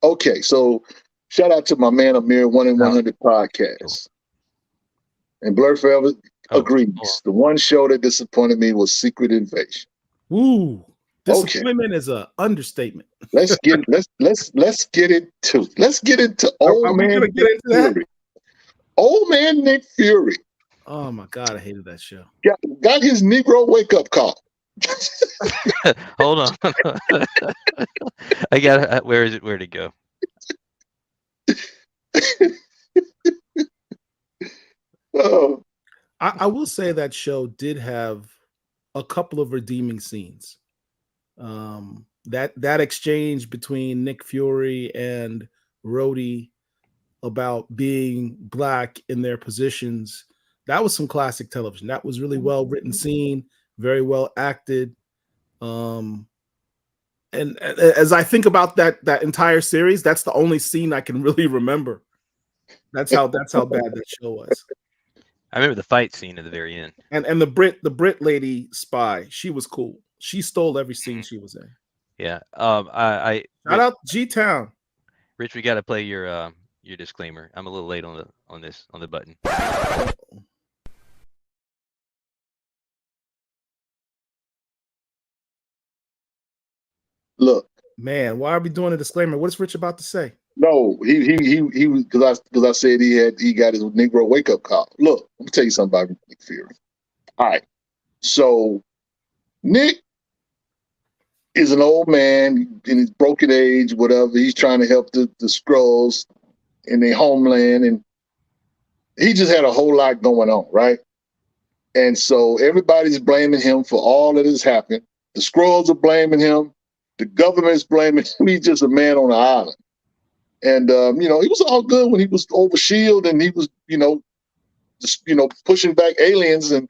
Okay, so shout out to my man Amir, 1 in 100 podcast. And Blur Forever agrees. The one show that disappointed me was Secret Invasion. Ooh. Okay. Disappointment is an understatement. Let's get into old Are we man gonna get into that? Fury. Old man Nick Fury Oh my god, I hated that show. got his Negro wake up call. Hold on. I got where is it? Where'd it go? Oh, I will say that show did have a couple of redeeming scenes. That exchange between Nick Fury and Rhodey about being black in their positions, that was some classic television. That was really well written scene, very well acted. And as I think about that entire series, that's the only scene I can really remember. That's how bad that show was. I remember the fight scene at the very end. And the Brit lady spy, she was cool. She stole every scene she was in. Yeah. I Shout out G-Town. Rich, we got to play your disclaimer. I'm a little late on the button. look, Man, why are we doing a disclaimer? What's Rich about to say? no, he was because I said he got his Negro wake up call. Look, let me tell you something about Nick Fury. All right, so Nick is an old man in his broken age, whatever. He's trying to help the Skrulls in their homeland, and he just had a whole lot going on, right? And so everybody's blaming him for all that has happened. The Skrulls are blaming him. The government's blaming him. He's just a man on an island. And, he was all good when he was over S.H.I.E.L.D. and he was, just, pushing back aliens and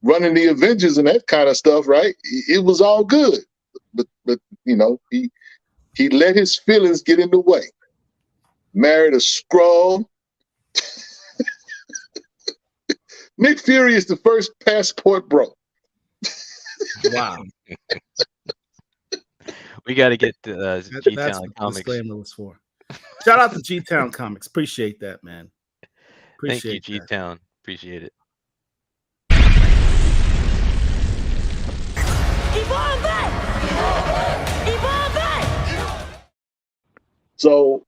running the Avengers and that kind of stuff, right? It was all good. But he let his feelings get in the way. Married a Skrull. Nick Fury is the first passport bro. Wow. We got to get to That's G-Town what the Comics. disclaimer was for. Shout out to G-Town Comics. Appreciate that, man. Thank you, Appreciate that. G-Town. Appreciate it. So,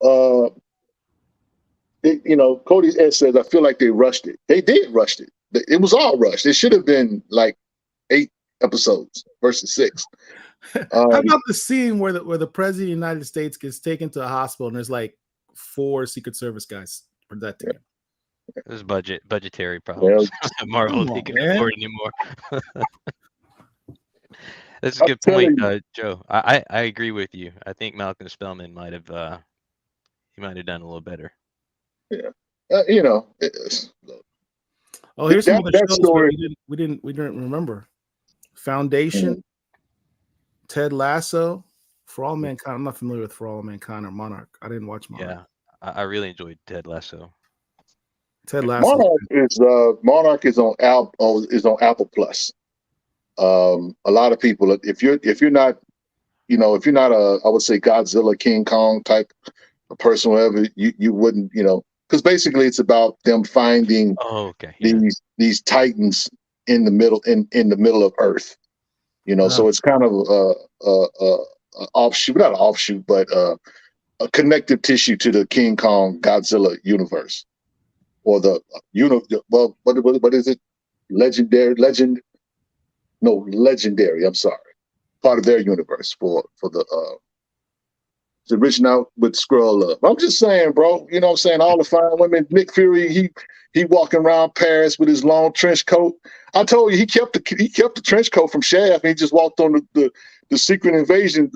Cody S says, I feel like they rushed it. They did rush it. It was all rushed. It should have been like 8 episodes versus 6. How about the scene where the president of the United States gets taken to a hospital and there's like 4 Secret Service guys protecting him? There's budgetary problems. Marvel come they on, can man. afford anymore. That's a good point, Joe. I agree with you. I think Malcolm Spellman might have done a little better. Yeah, Oh, here's some of the that shows story. we didn't remember. Foundation, Ted Lasso, For All Mankind. I'm not familiar with For All Mankind or Monarch. I didn't watch Monarch. Yeah, I really enjoyed Ted Lasso. Ted Lasso. Monarch is on Apple Plus. A lot of people, if you're not a, I would say, Godzilla, King Kong type of person, whatever, you wouldn't, because basically it's about them finding these titans in the middle of Earth. So it's kind of a offshoot, not an offshoot, but a connective tissue to the King Kong Godzilla universe, or what is it? Legendary. I'm sorry, part of their universe for the reaching out with Skrull love. I'm just saying, bro. You know what I'm saying? All the fine women. Nick Fury, he walking around Paris with his long trench coat. I told you he kept the trench coat from Shaft. And he just walked on the Secret Invasion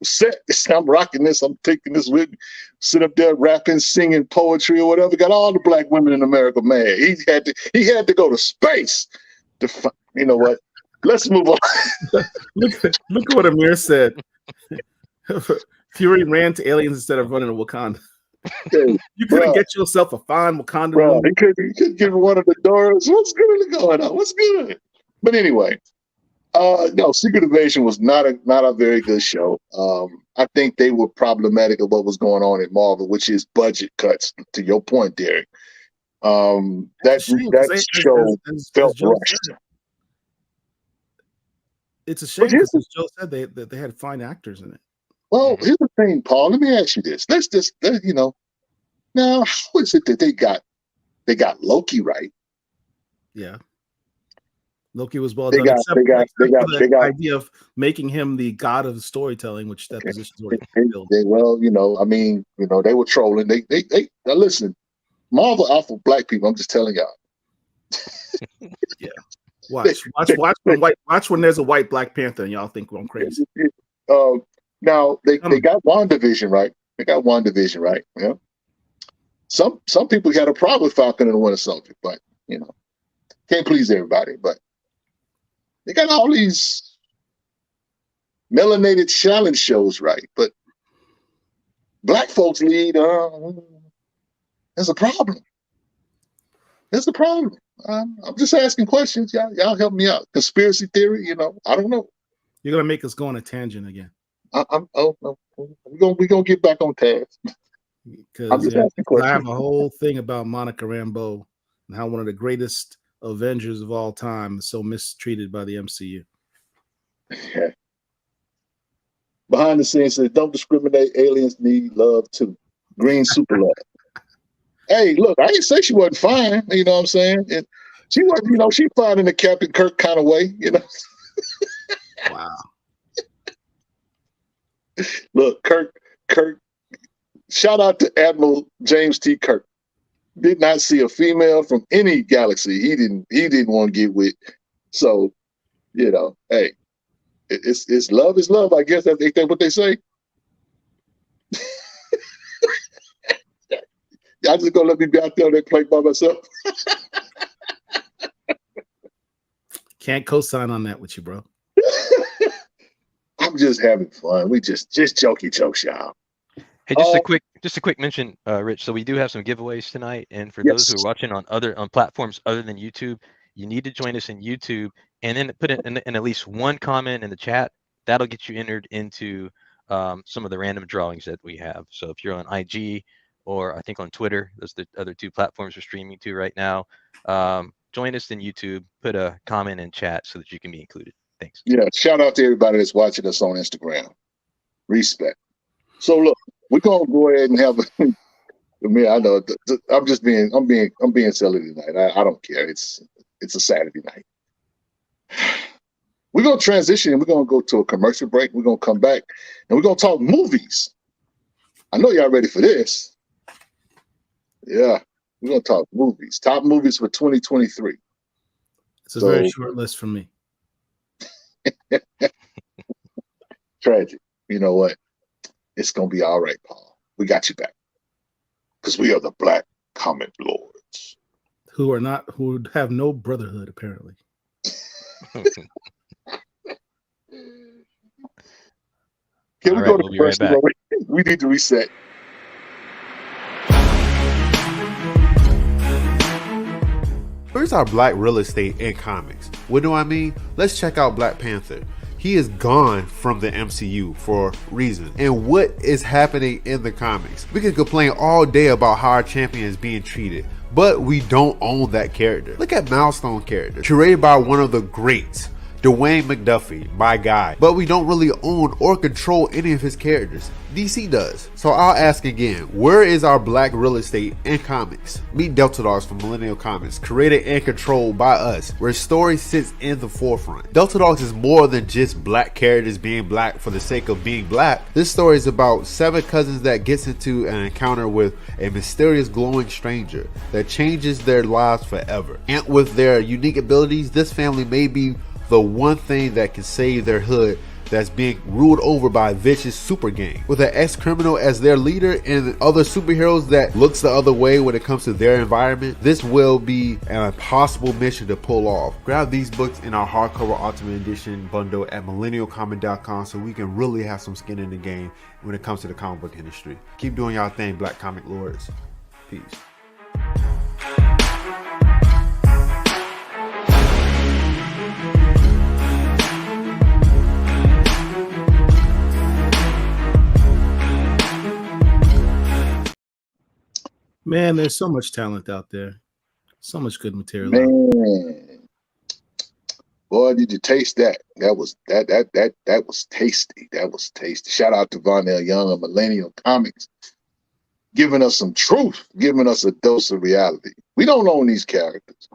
set. I'm rocking this. I'm taking this with me. Sit up there rapping, singing poetry or whatever. Got all the black women in America mad. He had to go to space to find. You know what? Let's move on. Look at what Amir said. Fury ran to aliens instead of running to Wakanda. You couldn't get yourself a fine Wakanda. Bro, he could give one of the doors. What's really going on? What's good? But anyway, no, Secret Invasion was not a very good show. I think they were problematic of what was going on at Marvel, which is budget cuts. To your point, Derek, that show felt rushed. it's a shame here's because Joe said that they had fine actors in it. Well, here's the thing, Paul. Let me ask you this. Let's just, now how is it that they got Loki right? Yeah. Loki was well They done. got- Except, they got- except they for got- the they got- idea of making him the god of storytelling, which that position's already filled. Well, I mean, they were trolling. They now listen, Marvel out for black people. I'm just telling y'all. Watch when there's a white Black Panther and y'all think I'm crazy. Now they got WandaVision right. They got WandaVision right. Yeah. Some people got a problem with Falcon and the Winter Soldier, but can't please everybody. But they got all these melanated challenge shows right, but black folks lead. There's a problem. There's a problem. I'm just asking questions. Y'all help me out. Conspiracy theory, I don't know. You're gonna make us go on a tangent again. No. We're gonna get back on task. Because I have a whole thing about Monica Rambeau and how one of the greatest Avengers of all time is so mistreated by the MCU. Yeah. Behind the scenes says, "Don't discriminate. Aliens need love too." Green super love. Hey, look, I didn't say she wasn't fine. You know what I'm saying? And she wasn't. She fine in the Captain Kirk kind of way. Wow. Look, Kirk. Shout out to Admiral James T. Kirk. Did not see a female from any galaxy he didn't want to get with. So, hey, it's love is love. I guess that's what they say. Y'all just gonna let me be out there on that plate by myself? Can't co-sign on that with you, bro. I'm just having fun. We just jokey jokes, y'all. Hey, just a quick mention, Rich. So we do have some giveaways tonight, and for those who are watching on platforms other than YouTube, you need to join us in YouTube and then put in at least one comment in the chat. That'll get you entered into some of the random drawings that we have. So if you're on IG or I think on Twitter, those are the other two platforms we're streaming to right now. Join us in YouTube, put a comment in chat so that you can be included. Thanks. Yeah, shout out to everybody that's watching us on Instagram. Respect. So look, we're gonna go ahead and have. I know. I'm being silly tonight. I don't care. It's a Saturday night. We're gonna transition and we're gonna go to a commercial break. We're gonna come back and we're gonna talk movies. I know y'all ready for this. Yeah, we're gonna talk movies. Top movies for 2023. It's a very short list for me. Tragic. You know what? It's gonna be all right, Paul. We got you back. Because we are the Black Comic Lords. Who have no brotherhood, apparently. Can we go to the first one? We need to reset. Here's our black real estate in comics. What do I mean? Let's check out Black Panther. He is gone from the MCU for reasons. And what is happening in the comics? We can complain all day about how our champion is being treated, but we don't own that character. Look at Milestone character, curated by one of the greats, Dwayne McDuffie, my guy, but we don't really own or control any of his characters. DC does. So I'll ask again, where is our black real estate in comics? Meet Delta Dogs from Millennial Comics, created and controlled by us, where story sits in the forefront. Delta Dogs is more than just black characters being black for the sake of being black. This story is about 7 cousins that gets into an encounter with a mysterious glowing stranger that changes their lives forever. And with their unique abilities, this family may be the one thing that can save their hood that's being ruled over by a vicious super gang. With an ex-criminal as their leader and other superheroes that looks the other way when it comes to their environment, this will be an impossible mission to pull off. Grab these books in our hardcover Ultimate Edition bundle at millennialcomic.com so we can really have some skin in the game when it comes to the comic book industry. Keep doing y'all thing, Black Comic Lords. Peace. Man, there's so much talent out there. So much good material. Man. Boy, did you taste that? That was tasty. That was tasty. Shout out to Vonnell Young of Millennial Comics, giving us some truth, giving us a dose of reality. We don't own these characters.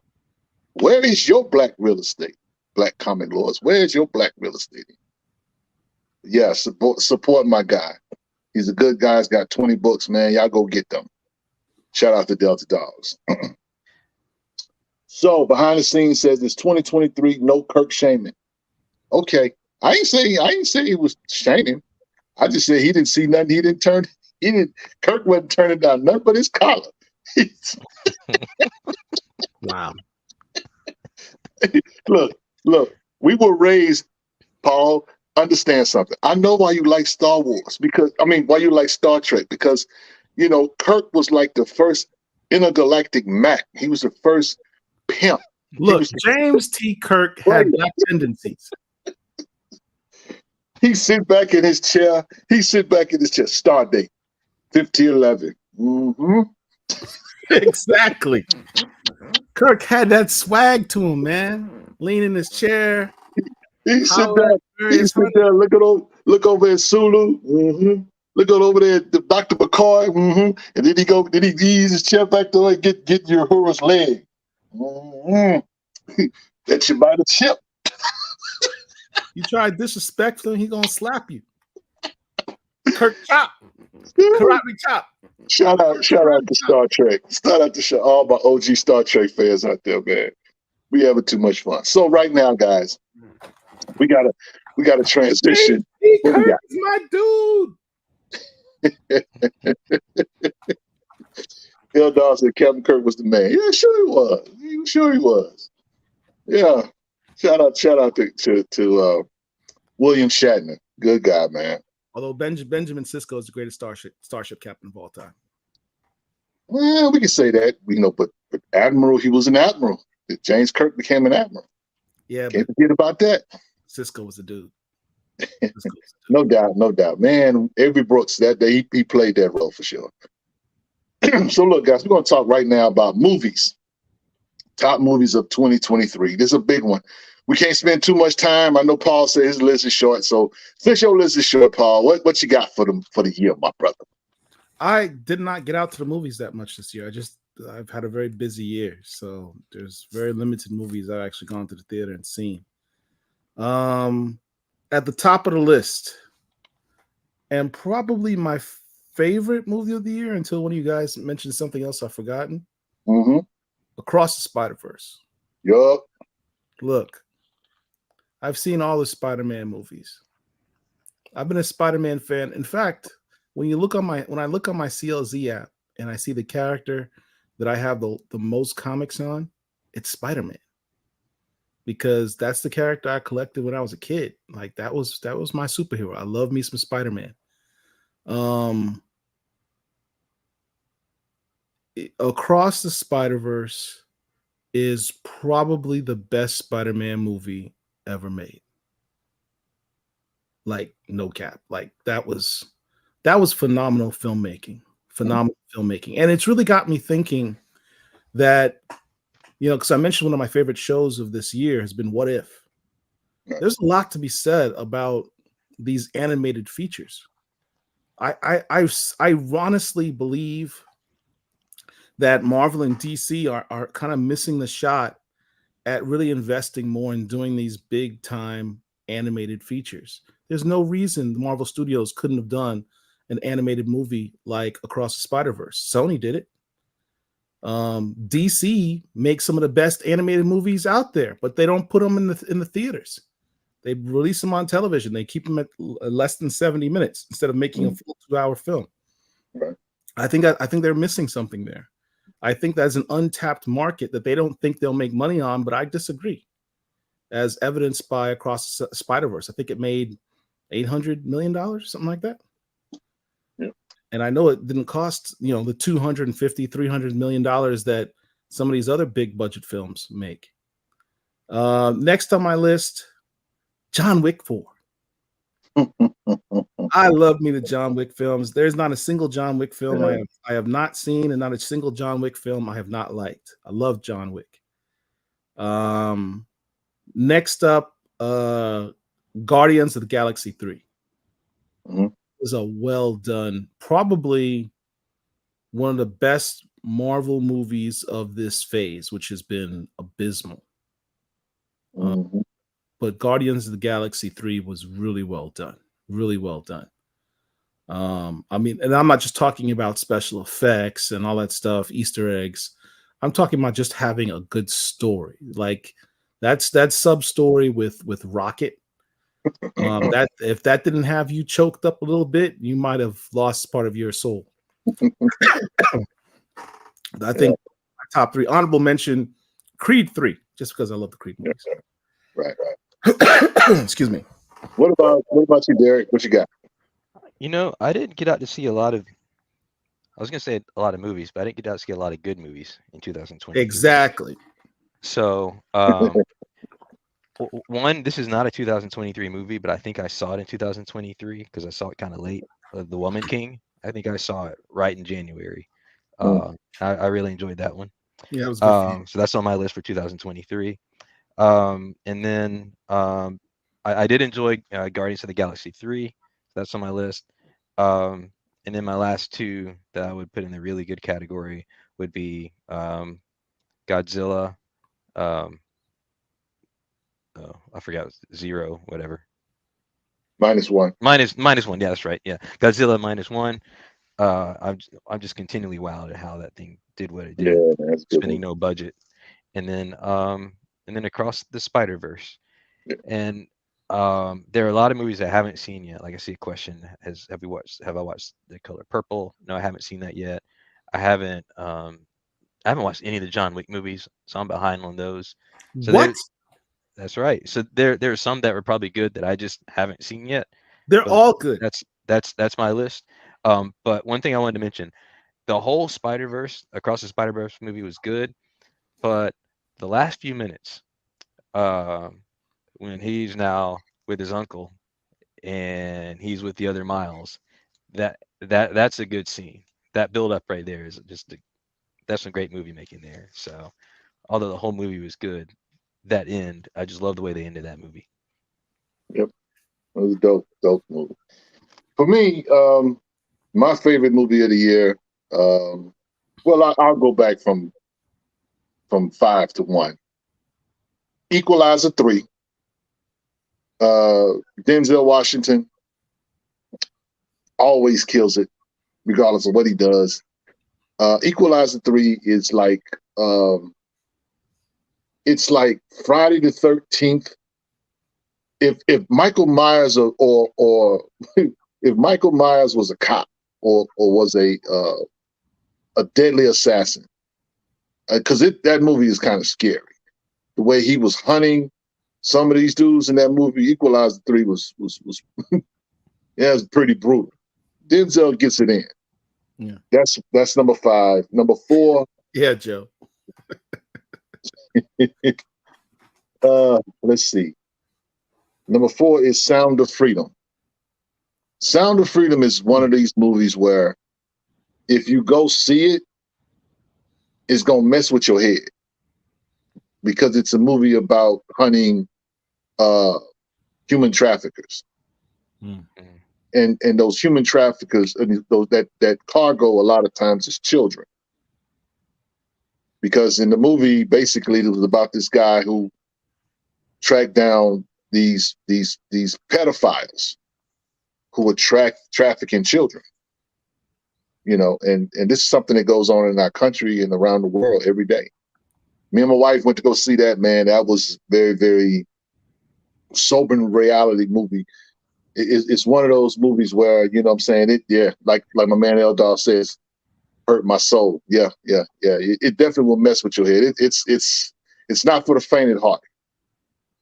Where is your black real estate, Black Comic Lords? Where is your black real estate? Yeah, support my guy. He's a good guy. He's got 20 books, man. Y'all go get them. Shout out to Delta Dogs. So behind the scenes says it's 2023, no Kirk shaming. Okay. I ain't say he was shaming. I just said he didn't see nothing. Kirk wasn't turning down nothing but his collar. Wow. Look, we were raised, Paul, understand something. I know why you like Star Wars why you like Star Trek, because, Kirk was like the first intergalactic Mac. He was the first pimp. Look, James T. Kirk had black tendencies. He sit back in his chair. Stardate, 5011. Mm-hmm. Exactly. Kirk had that swag to him, man. Lean in his chair. He sit there, look over at Sulu. Mm-hmm. Look over there at Dr. McCoy. Mm-hmm. And then he ease his chair back there and get Uhura's leg. Mm-hmm. That you by the chip. You try disrespecting him, he gonna slap you. Kirk chop. Karate chop. Shout out to Star Trek. Shout out to all my OG Star Trek fans out there, man. We having too much fun. So right now, guys, we gotta transition. Kirk is my dude. Dawg said Captain Kirk was the man. Yeah, sure he was. Sure he was. Yeah. Shout out to William Shatner. Good guy, man. Although Benjamin Sisko is the greatest starship captain of all time. Well, we can say that, but Admiral, he was an admiral. James Kirk became an admiral. Yeah, can't forget about that. Sisko was a dude. No doubt, man. Avery Brooks, that day he played that role for sure. So look, guys, we're going to talk right now about movies. Top movies of 2023. This is a big one. We can't spend too much time. I know Paul said his list is short, so since your list is short, Paul, what you got for the year, my brother? I did not get out to the movies that much this year. I've had a very busy year, so there's very limited movies I've actually gone to the theater and seen. At the top of the list, and probably my favorite movie of the year until one of you guys mentioned something else I've forgotten. Mm-hmm. Across the Spider-Verse. Yup. Look, I've seen all the Spider-Man movies. I've been a Spider-Man fan. In fact, when I look on my CLZ app and I see the character that I have the most comics on, it's Spider-Man. Because that's the character I collected when I was a kid. Like that was my superhero. I love me some Spider-Man. Across the Spider-Verse is probably the best Spider-Man movie ever made. Like no cap. Like that was phenomenal filmmaking. And it's really got me thinking that, because I mentioned one of my favorite shows of this year has been What If. There's a lot to be said about these animated features. I honestly believe that Marvel and DC are kind of missing the shot at really investing more in doing these big time animated features. There's no reason the Marvel Studios couldn't have done an animated movie like Across the Spider-Verse. Sony did it. DC makes some of the best animated movies out there, but they don't put them in the theaters. They release them on television. They keep them at less than 70 minutes instead of making a full 2-hour film. Right. I think they're missing something there. I think that's an untapped market that they don't think they'll make money on, but I disagree. As evidenced by Across the Spider-Verse, I think it made $800 million, something like that. Yeah. And I know it didn't cost, the $250, $300 million that some of these other big budget films make. Next on my list, John Wick 4. I love me the John Wick films. There's not a single John Wick film I have not seen, and not a single John Wick film I have not liked. I love John Wick. Next up, Guardians of the Galaxy 3. Mhm. Is a well done, probably one of the best Marvel movies of this phase, which has been abysmal. Mhm. But Guardians of the Galaxy 3 was really well done. Really well done. I mean, and I'm not just talking about special effects and all that stuff, Easter eggs. I'm talking about just having a good story. Like that's that sub story with Rocket. That if that didn't have you choked up a little bit, you might have lost part of your soul. I think my top 3 honorable mention, Creed 3, just because I love the Creed movies. Right. Excuse me. What about you, Derek? What you got? You know, I didn't get out to see a lot of. I was gonna say a lot of movies, but I didn't get out to see a lot of good movies in 2020. Exactly. So, one, this is not a 2023 movie, but I think I saw it in 2023 because I saw it kind of late. The Woman King. I think I saw it right in January. I really enjoyed that one. Yeah, it was good. So that's on my list for 2023. And then I did enjoy Guardians of the Galaxy 3. That's on my list. And then my last 2 that I would put in the really good category would be Godzilla. I forgot, Zero, whatever. -1. Minus one. Yeah, that's right. Yeah, Godzilla -1. I'm just continually wowed at how that thing did what it did. Yeah, that's good. Spending no budget, and then Across the Spider-Verse, and there are a lot of movies I haven't seen yet. Like I see a question: have I watched The Color Purple? No, I haven't seen that yet. I haven't watched any of the John Wick movies, so I'm behind on those. So What? That's right. So there are some that were probably good that I just haven't seen yet. They're all good. That's my list. But one thing I wanted to mention, the whole Across the Spider-Verse movie was good, but the last few minutes, when he's now with his uncle and he's with the other Miles, that's a good scene. That build up right there is that's some great movie making there. So although the whole movie was good, that end, I just love the way they ended that movie. Yep, it was a dope movie. For me, my favorite movie of the year. Well, I'll go back from 5 to 1. Equalizer 3. Denzel Washington always kills it, regardless of what he does. Equalizer 3 is like it's like Friday the 13th. If Michael Myers or if Michael Myers was a cop or was a deadly assassin, because that movie is kind of scary. The way he was hunting some of these dudes in that movie, Equalizer 3 was yeah, it was pretty brutal. Denzel gets it in. Yeah. That's number 5. Number 4. Yeah, Joe. Let's see. Number 4 is Sound of Freedom. Sound of Freedom is one of these movies where if you go see it, it's gonna mess with your head because it's a movie about hunting human traffickers. Mm-hmm. And those human traffickers, that cargo a lot of times is children. Because in the movie, basically, it was about this guy who tracked down these pedophiles who would trafficking children. You know, and this is something that goes on in our country and around the world every day. Me and my wife went to go see that, man. That was very, very sobering reality movie. It's one of those movies where, you know what I'm saying, like my man Eldar says, hurt my soul. Yeah. It definitely will mess with your head. It's not for the faint at heart.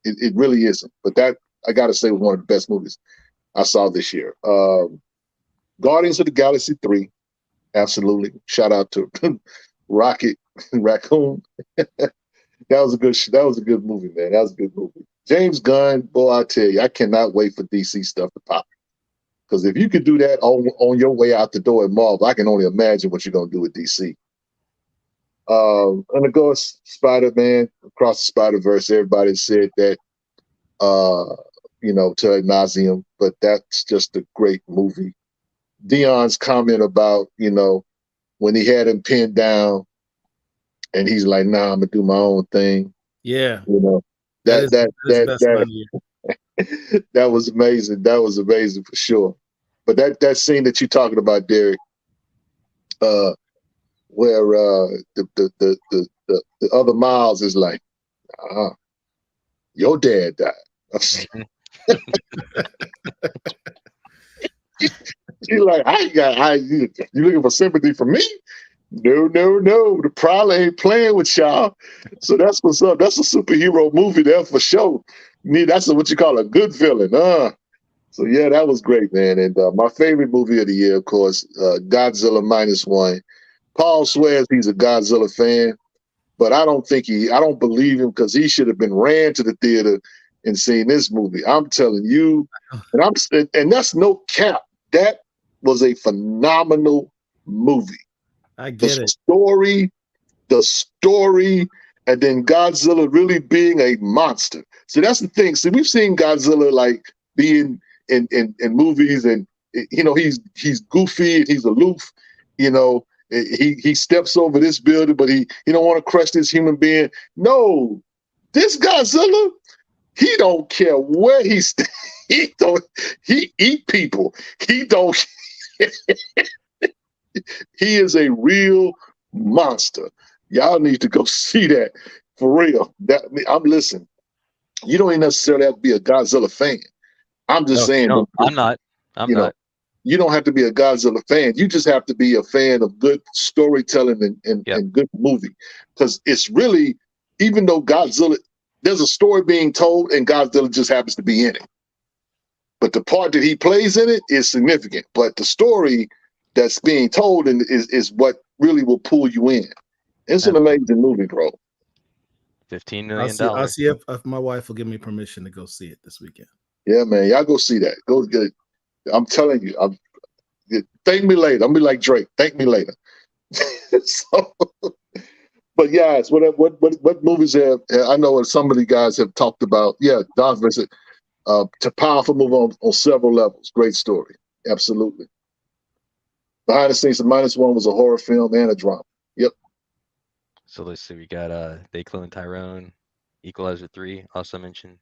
It really isn't. But that, I got to say, was one of the best movies I saw this year. Guardians of the Galaxy 3, absolutely. Shout out to Rocket Raccoon. That was a good movie, man. That was a good movie. James Gunn, boy, I tell you, I cannot wait for DC stuff to pop. Because if you could do that on your way out the door at Marvel, I can only imagine what you're gonna do with DC. And of course, Spider-Man, Across the Spider-Verse, everybody said that, to ad nauseum, but that's just a great movie. Dion's comment about, when he had him pinned down and he's like, nah, I'm gonna do my own thing. Yeah. That best line of the year. that was amazing. That was amazing for sure. But that scene that you're talking about, Derek, where the other Miles is like, your dad died. You're like, you looking for sympathy from me? No. The Prowler ain't playing with y'all. So that's what's up. That's a superhero movie there for sure. That's what you call a good villain. So yeah, that was great, man. And my favorite movie of the year, of course, Godzilla -1. Paul swears he's a Godzilla fan, but I don't believe him, because he should have been ran to the theater and seen this movie. I'm telling you, and that's no cap. That was a phenomenal movie. I get it. The story, and then Godzilla really being a monster. So that's the thing. So we've seen Godzilla like being in movies, and he's goofy and he's aloof. He steps over this building, but he don't want to crush this human being. No, this Godzilla, he don't care where he stands. He eat people. He don't. He is a real monster. Y'all need to go see that for real. I'm listening. You don't even necessarily have to be a Godzilla fan. I'm just saying. No, I'm not. I'm not. You don't have to be a Godzilla fan. You just have to be a fan of good storytelling and good movie. Because it's really, even though Godzilla, there's a story being told and Godzilla just happens to be in it. But the part that he plays in it is significant. But the story that's being told is what really will pull you in. It's an amazing movie, bro. $15 million. I'll see if my wife will give me permission to go see it this weekend. Yeah, man. Y'all go see that. Go get it. I'm telling you. Thank me later. I'm gonna be like Drake. Thank me later. But yes, what movies have I know some of the guys have talked about? Yeah, Don Vincent. It's a powerful movie on several levels. Great story. Absolutely. Behind the Scenes of -1 was a horror film and a drama. Yep. So let's see. We got They Clone Tyrone, Equalizer 3, also mentioned.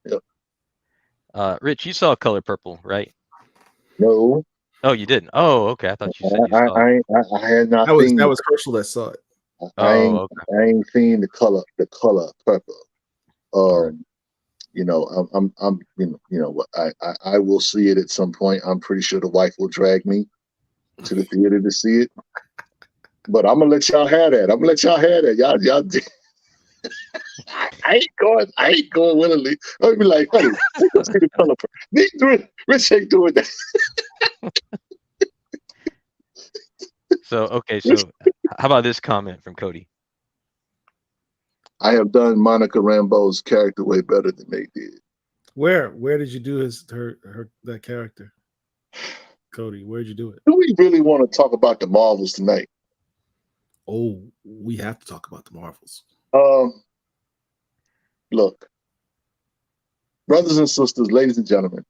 Yep. Rich, you saw Color Purple, right? No. Oh, you didn't. Oh, okay. I thought you said you saw it. I had not. That was Herschel that saw it. I ain't seen the color purple. I will see it at some point. I'm pretty sure the wife will drag me to the theater to see it. But I'm gonna let y'all have that. Y'all. I ain't going willingly. I'll be like, honey, let's see the color purple. Rich ain't doing that. So how about this comment from Cody? I have done Monica Rambeau's character way better than they did. Where did you do that character? Cody, where'd you do it? Do we really want to talk about the Marvels tonight? Oh, we have to talk about the Marvels. Look, brothers and sisters, ladies and gentlemen,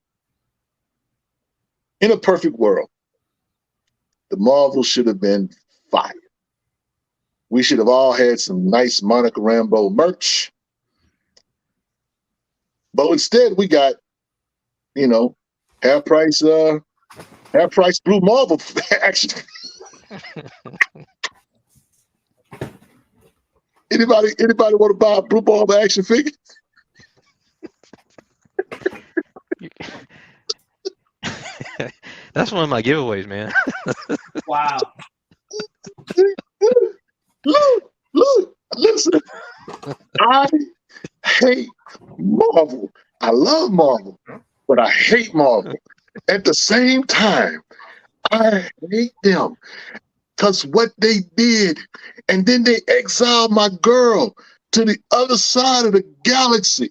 in a perfect world, the Marvels should have been fire. We should have all had some nice Monica Rambeau merch. But instead we got, half price Blue Marvel action. Anybody want to buy a Blue Marvel action figure? That's one of my giveaways, man. Wow. Look, listen. I hate Marvel. I love Marvel, but I hate Marvel. At the same time, I hate them because what they did, and then they exiled my girl to the other side of the galaxy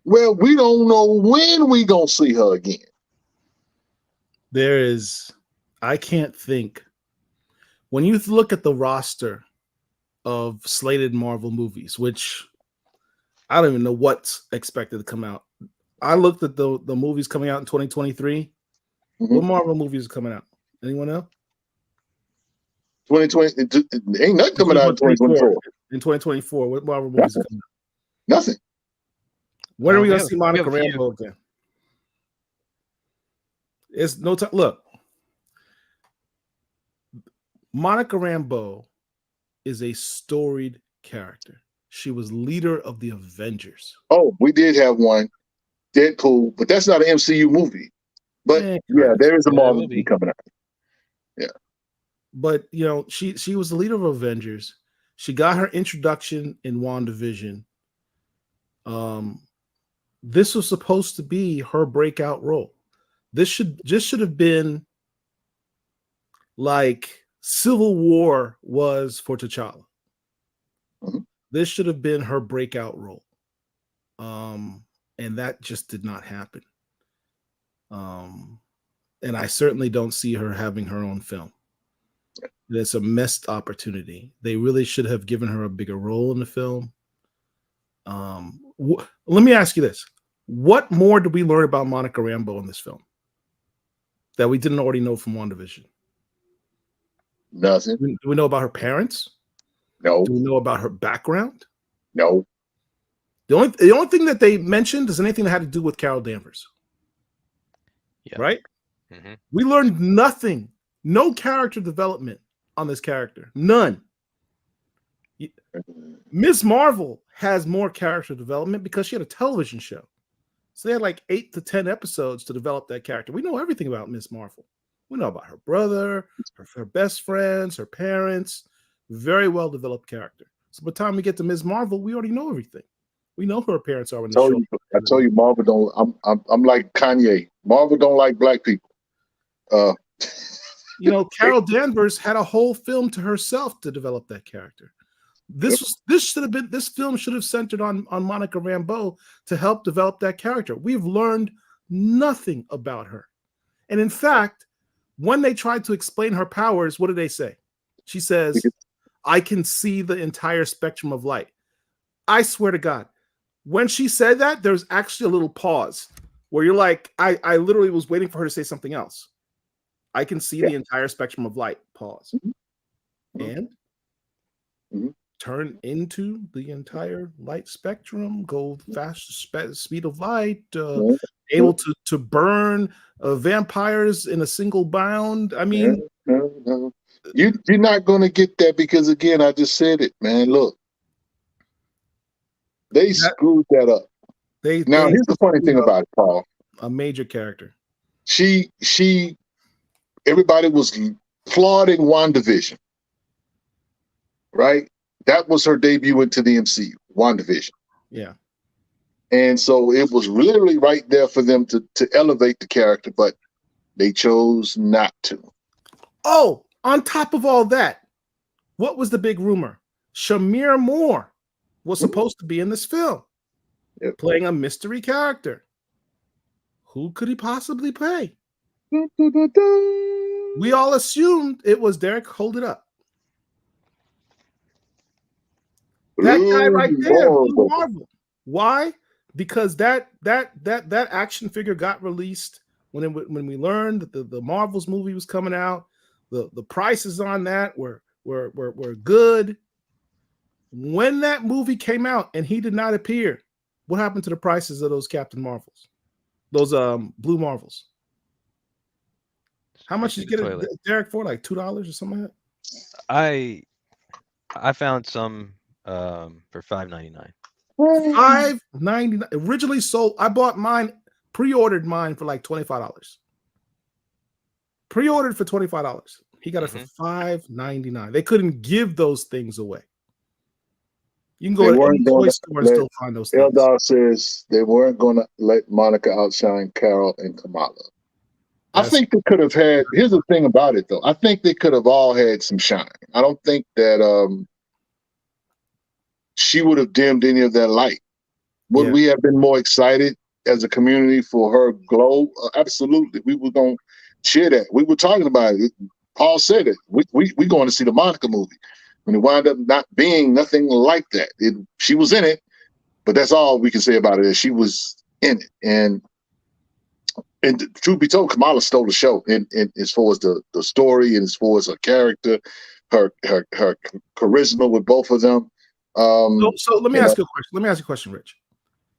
where we don't know when we gonna see her again. I can't think when you look at the roster of slated Marvel movies, which I don't even know what's expected to come out. I looked at the movies coming out in 2023. Mhm. What Marvel movies are coming out? Anyone know? 2020 ain't nothing coming out in 2024. In 2024, what Marvel movies are coming out? Nothing. When are we We going to have- see we have Monica a few. Rambeau again? It's no time. Look, Monica Rambeau is a storied character. She was leader of the Avengers. Oh, we did have one, Deadpool, but that's not an MCU movie. But Eh, yeah, correct. there is a Yeah, Marvel it will movie be. coming out. But you know, she was the leader of Avengers. She got her introduction in WandaVision. This was supposed to be her breakout role. This should have been like Civil War was for T'Challa. Mhm. This should have been her breakout role. And that just did not happen. And I certainly don't see her having her own film. It's a missed opportunity. They really should have given her a bigger role in the film. Let me ask you this. What more did we learn about Monica Rambeau in this film that we didn't already know from WandaVision? Nothing. Do we know about her parents? No. Do we know about her background? No. The only thing that they mentioned is anything that had to do with Carol Danvers. Yeah. Right? Mhm. We learned nothing. No character development on this character. None. Ms. Marvel has more character development because she had a television show. So they had like 8 to 10 episodes to develop that character. We know everything about Ms. Marvel. We know about her brother, her best friends, her parents. Very well developed character. So by the time we get to Ms. Marvel, we already know everything. We know who her parents are in the show. I told you, Marvel don't. I'm like Kanye. Marvel don't like black people. You know, Carol Danvers had a whole film to herself to develop that character. This film should have centered on Monica Rambeau to help develop that character. We've learned nothing about her. And in fact, when they tried to explain her powers, what did they say? She says, I can see the entire spectrum of light. I swear to God, when she said that, there's actually a little pause where you're like, I literally was waiting for her to say something else. I can see the entire spectrum of light. Pause. And turn into the entire light spectrum, go fast speed of light, able to burn vampires in a single bound. I mean, no. You're not going to get that because, again, I just said it, man. Look, they screwed that up. Here's the funny thing about it, Paul. A major character. Everybody was applauding WandaVision, right? That was her debut into the MCU, WandaVision. Yeah. And so it was literally right there for them to elevate the character, but they chose not to. Oh, on top of all that, what was the big rumor? Shamir Moore was supposed to be in this film, playing a mystery character. Who could he possibly play? We all assumed it was Derek. Hold it up. That guy right there, Blue Marvel. Why? Because that action figure got released when we learned that the Marvels movie was coming out. The prices on that were good. When that movie came out and he did not appear, what happened to the prices of those Captain Marvels? Those Blue Marvels? How much did you get it, Derek, for? Like $2 or something like that? I found some for $5.99. $5.99. Originally sold. I bought mine, pre-ordered mine for like $25. Pre-ordered for $25. He got it for $5.99. They couldn't give those things away. You can go to any toy store and still find those things. Eldar says they weren't going to let Monica outshine Carol and Kamala. I think they could have had. Here's the thing about it, though. I think they could have all had some shine. I don't think that she would have dimmed any of that light. Would we have been more excited as a community for her glow? Absolutely. We were going to cheer that. We were talking about it. Paul said it. We going to see the Monica movie. When it wound up not being nothing like that. She was in it, but that's all we can say about it. Is she was in it. And truth be told, Kamala stole the show in as far as the story and as far as her character, her charisma with both of them. So let me ask you a question. Let me ask you a question, Rich.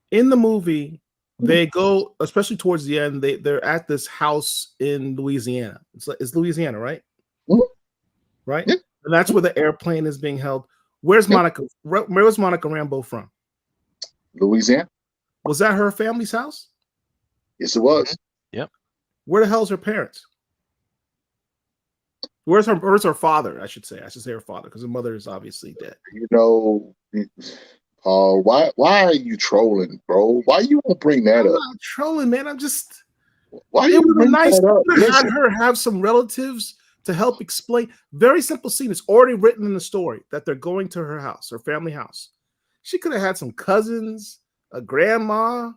In the movie, they go, especially towards the end, they're at this house in Louisiana. It's Louisiana, right? Mhm. Right? Yeah. And that's where the airplane is being held. Where's Monica? Where was Monica Rambeau from? Louisiana. Was that her family's house? Yes, it was. Yep. Where the hell's her parents? Where's her father? I should say her father, because her mother is obviously dead. You know, Paul, why are you trolling, bro? Why you won't bring that I'm up? not trolling, man. I'm just. Why It you would have bring been nice that up? to have Listen, her have some relatives to help explain. Very simple scene. It's already written in the story that they're going to her house, her family house. She could have had some cousins, a grandma,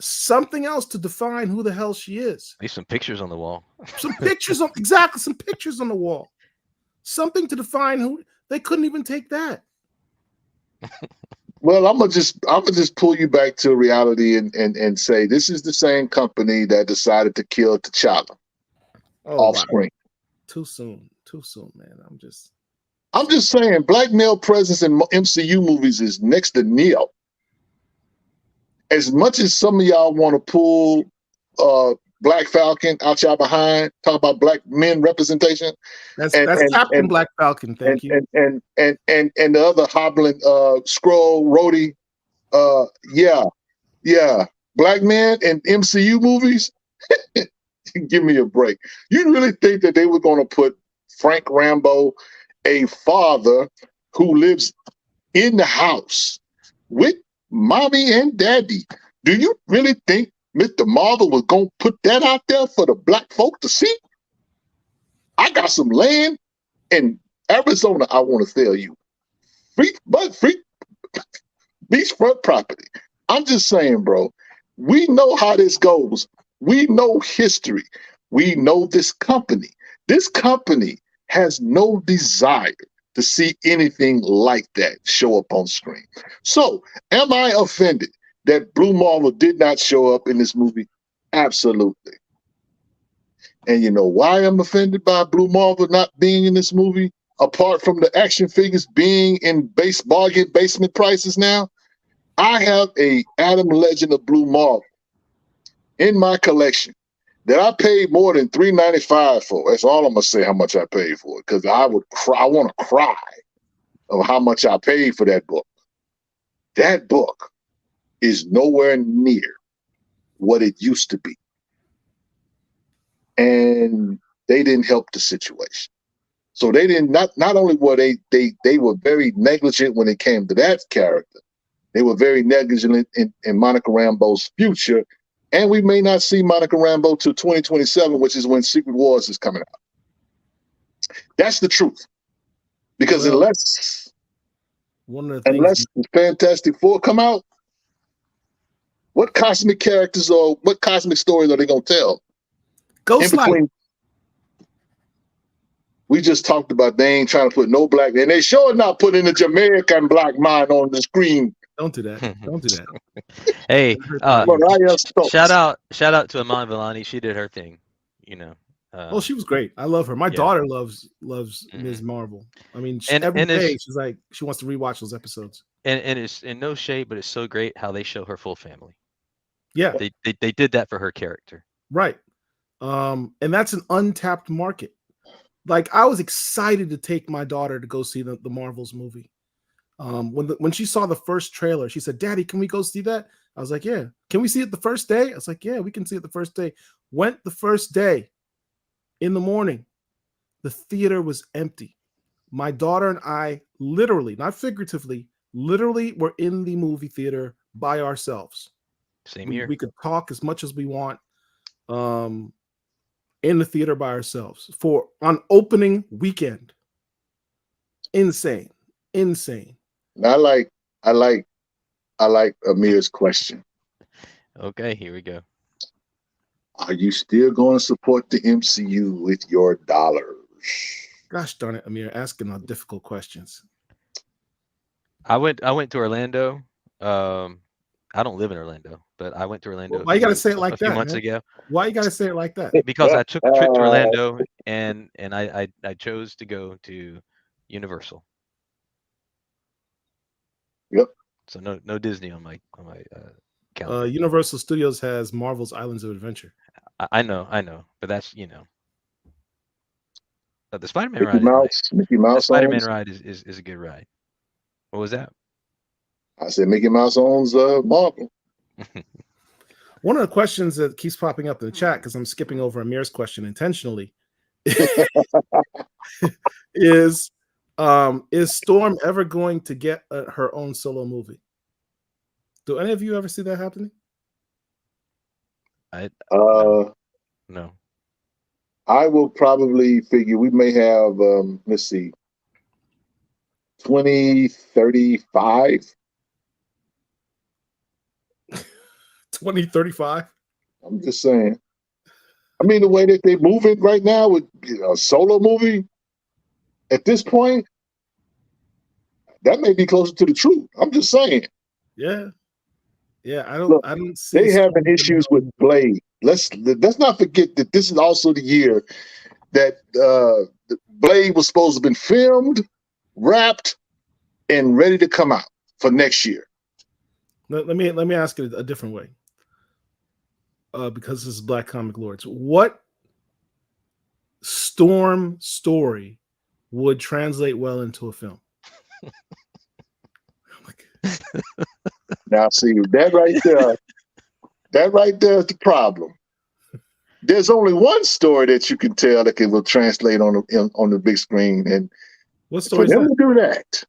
something else to define who the hell she is. Leave some pictures on the wall. Some pictures on some pictures on the wall. Something to define who. They couldn't even take that. well, I'm gonna just pull you back to reality and say this is the same company that decided to kill T'Challa off wow. screen. Too soon, man. I'm just saying, black male presence in MCU movies is next to nil. As much as some of y'all want to pull Black Falcon out y'all behind, talk about black men representation. That's Captain Black Falcon. Thank you. And the other hobbling scroll Rhodey. Yeah. Black men in MCU movies. Give me a break. You really think that they were going to put Frank Rambeau, a father who lives in the house with mommy and daddy? Do you really think Mr. Marvel was going to put that out there for the black folk to see? I got some land in Arizona I want to sell you. Free beachfront property. I'm just saying, bro, we know how this goes. We know history. We know this company. This company has no desire to see anything like that show up on screen. So, am I offended that Blue Marvel did not show up in this movie? Absolutely. And you know why I'm offended by Blue Marvel not being in this movie? Apart from the action figures being in bargain basement prices now, I have a Adam Legend of Blue Marvel in my collection that I paid more than $3.95 for. That's all I'm gonna say how much I paid for it, because I want to cry of how much I paid for that book. That book is nowhere near what it used to be. And they didn't help the situation. So they didn't not only were they were very negligent when it came to that character, they were very negligent in Monica Rambeau's future. And we may not see Monica Rambeau till 2027, which is when Secret Wars is coming out. That's the truth. Because unless the Fantastic Four come out, what cosmic characters or what cosmic stories are they going to tell? Ghostlight. We just talked about they ain't trying to put no black, and they sure not putting the Jamaican black man on the screen. Don't do that. Don't do that. Hey, Mariah Stokes. shout out to Iman Vellani. She did her thing, you know. Oh, she was great. I love her. My daughter loves Ms. Marvel. I mean, every day she's like, she wants to rewatch those episodes. And it's in no shade, but it's so great how they show her full family. Yeah, they did that for her character. Right. And that's an untapped market. Like, I was excited to take my daughter to go see the Marvels movie. When she saw the first trailer, she said, "Daddy, can we go see that?" I was like, "Yeah." "Can we see it the first day?" I was like, "Yeah, we can see it the first day." Went the first day in the morning. The theater was empty. My daughter and I literally, not figuratively, literally were in the movie theater by ourselves. Same here. We could talk as much as we want in the theater by ourselves on opening weekend. Insane. I like Amir's question. Okay, here we go. Are you still going to support the MCU with your dollars? Gosh darn it, Amir, asking all difficult questions. I went to Orlando. I don't live in Orlando, but I went to Orlando. Why you gotta say it like a few that, months man? ago Why you gotta say it like that? because I took a trip to Orlando and I chose to go to Universal. Yep. So no Disney on my calendar. Universal Studios has Marvel's Islands of Adventure. I know, but that's the Spider-Man Mickey ride. Mouse, Mickey The Mouse Spider-Man owns. ride is a good ride. What was that? I said Mickey Mouse owns Marvel. One of the questions that keeps popping up in the chat, because I'm skipping over Amir's question intentionally, is Storm ever going to get her own solo movie? Do any of you ever see that happening? No. I will probably figure we may have let's see, 2035. 2035. I'm just saying. I mean, the way that they move it right now with a solo movie, at this point, that may be closer to the truth. I'm just saying. Yeah. I Look, don't see. They having issues with Blade. Let's not forget that this is also the year that Blade was supposed to have been filmed, wrapped, and ready to come out for next year. Let me ask it a different way. Because this is Black Comic Lords. What Storm story would translate well into a film? Now, see, that right there is the problem. There's only one story that you can tell that will translate on the big screen, and what story for is them that? to do that,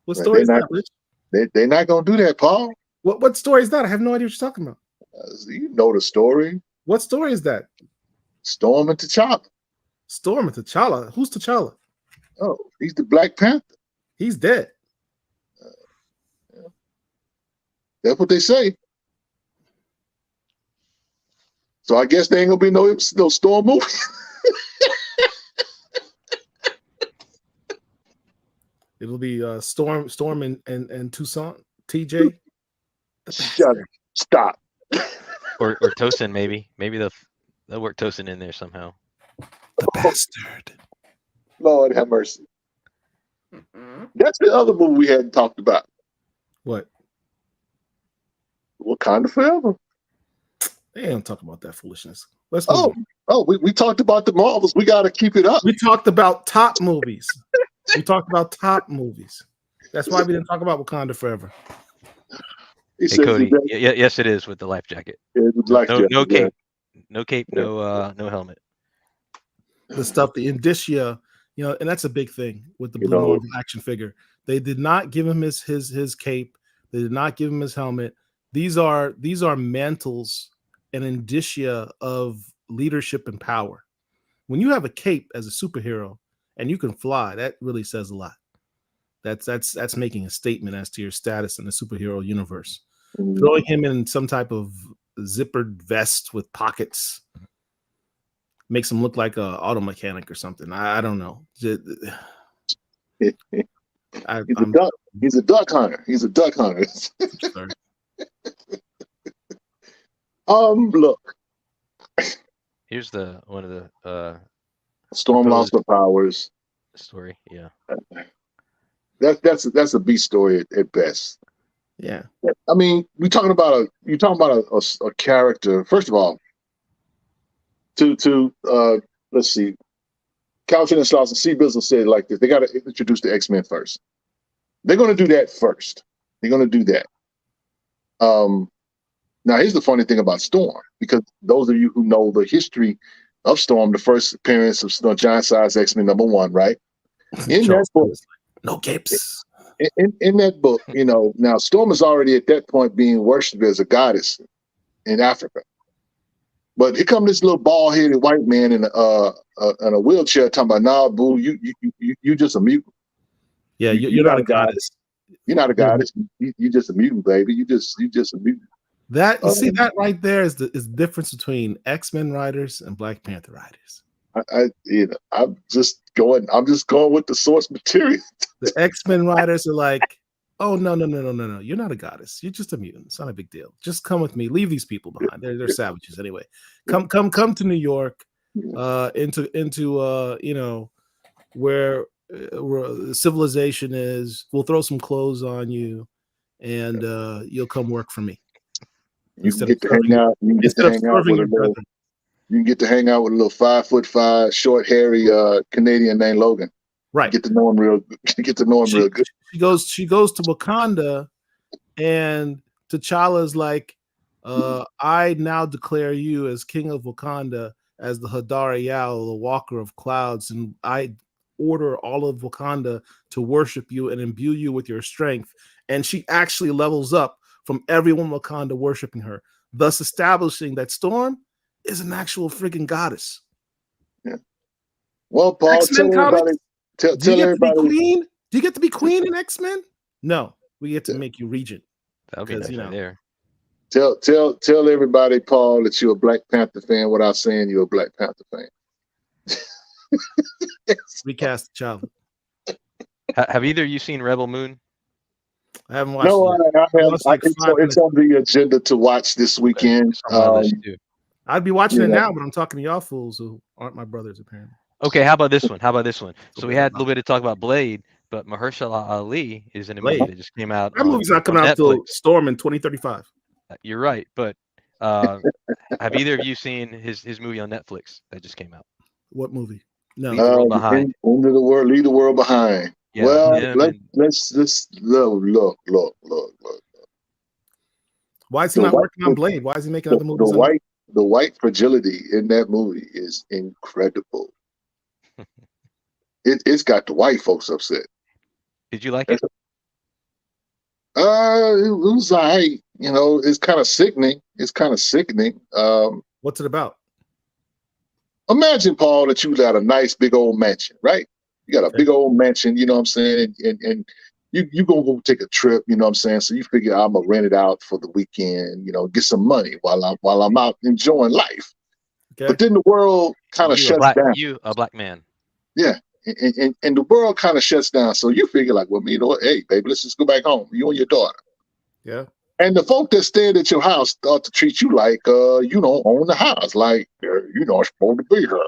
What story is that, Rich? They're not going to do that, Paul. What story is that? I have no idea what you're talking about. You know the story. What story is that? Storm and T'Challa. Storm and T'Challa. Who's T'Challa? Oh, he's the Black Panther. He's dead. That's what they say. So I guess there ain't gonna be no Storm movie. It'll be Storm and Toussaint, TJ. Shut up. Stop. Or Tosin, maybe they'll work Tosin in there somehow. The bastard. Lord have mercy. That's the other movie we hadn't talked about. What? Wakanda Forever. They don't talk about that foolishness. Let's move on. We talked about the Marvels. We got to keep it up. We talked about top movies. That's why we didn't talk about Wakanda Forever. He Hey says Cody, yes it is with the life jacket. No cape, no helmet. The stuff, the indicia, and that's a big thing with the Blue Marvel action figure. They did not give him his cape. They did not give him his helmet. These are mantles and indicia of leadership and power. When you have a cape as a superhero and you can fly, that really says a lot. That's making a statement as to your status in the superhero universe. Mm-hmm. Throwing him in some type of zippered vest with pockets makes him look like a auto mechanic or something. I don't know. He's a duck hunter. Look. Here's one of the Storm lost her powers. Story, yeah. That's a B story at best. Yeah. I mean, you're talking about a character. First of all, let's see. Calvin and Slauson C Business said like this: they got to introduce the X-Men first. They're going to do that first. They're going to do that. Now, here's the funny thing about Storm, because those of you who know the history of Storm, the first appearance of Giant Size X-Men #1, right? In that book, no capes. In that book, now Storm is already at that point being worshipped as a goddess in Africa. But here come this little bald-headed white man in a wheelchair talking about, "Nah, boo, you just a mutant." Yeah, you're not a goddess. You're not a goddess. You just a mutant, baby. You just a mutant. That right there is the difference between X-Men writers and Black Panther writers. I'm just going with the source material. The X-Men writers are like, oh no, you're not a goddess. You're just a mutant. It's not a big deal. Just come with me. Leave these people behind. They're savages anyway. Come to New York, into where civilization is. We'll throw some clothes on you, and you'll come work for me. You can get to hang out. You can get to hang out with a little. You can get to hang out with a little 5'5", short, hairy Canadian named Logan. Right. Get to know him real. Get to know him real good. She goes to Wakanda, and T'Challa's like, I now declare you as king of Wakanda, as the Hadar Yao, the Walker of Clouds, and I order all of Wakanda to worship you and imbue you with your strength. And she actually levels up from everyone Wakanda worshiping her, thus establishing that Storm is an actual freaking goddess. Yeah. Well, Paul, X-Men tell everybody. comics? Tell everybody. Queen? Do you get to be queen in X-Men? No, we get to make you regent. That would be nice right there. Tell everybody, Paul, that you're a Black Panther fan without saying you're a Black Panther fan. Recast T'Challa. Have either of you seen Rebel Moon? I haven't watched No, it. I have. Like It's on the agenda to watch this weekend. I'd be watching it now, but I'm talking to y'all fools who aren't my brothers, apparently. Okay, how about this one? So we had a little bit to talk about Blade, but Mahershala Ali is in a movie that just came out. That movie's not coming out till Storm in 2035. You're right, but have either of you seen his movie on Netflix that just came out? What movie? No. Leave the World Behind. Leave the World behind. Yeah, well, let's look. Why is he not working on Blade? Why is he making other movies? The white fragility in that movie is incredible. It's got the white folks upset. Did you like it? It was alright. It's kind of sickening. What's it about? Imagine, Paul, that you got a nice big old mansion, right? You got a big old mansion, you know what I'm saying? And you gonna go take a trip, you know what I'm saying? So you figure I'm gonna rent it out for the weekend, get some money while I'm out enjoying life. Okay. But then the world kind of shuts down. You, a black man. Yeah. And the world kind of shuts down. So you figure like, well, hey, baby, let's just go back home. You and your daughter. Yeah. And the folk that stayed at your house start to treat you like you don't own the house, like you're not supposed to be here.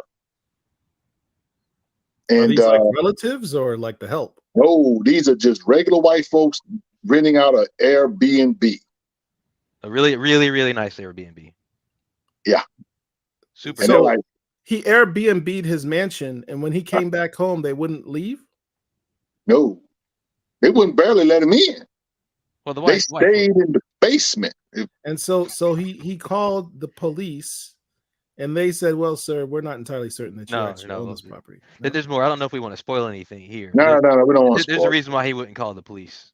And are these like relatives or like the help? No, these are just regular white folks renting out an Airbnb. A really, really, really nice Airbnb. Yeah. Super. So like, he Airbnb'd his mansion, and when he came back home, they wouldn't leave? No. They wouldn't barely let him in. Well, they stayed in the basement. And so he called the police, and they said, well, sir, we're not entirely certain that you actually own this property. No? There's more. I don't know if we want to spoil anything here. No, we don't want to spoil. There's a reason why he wouldn't call the police.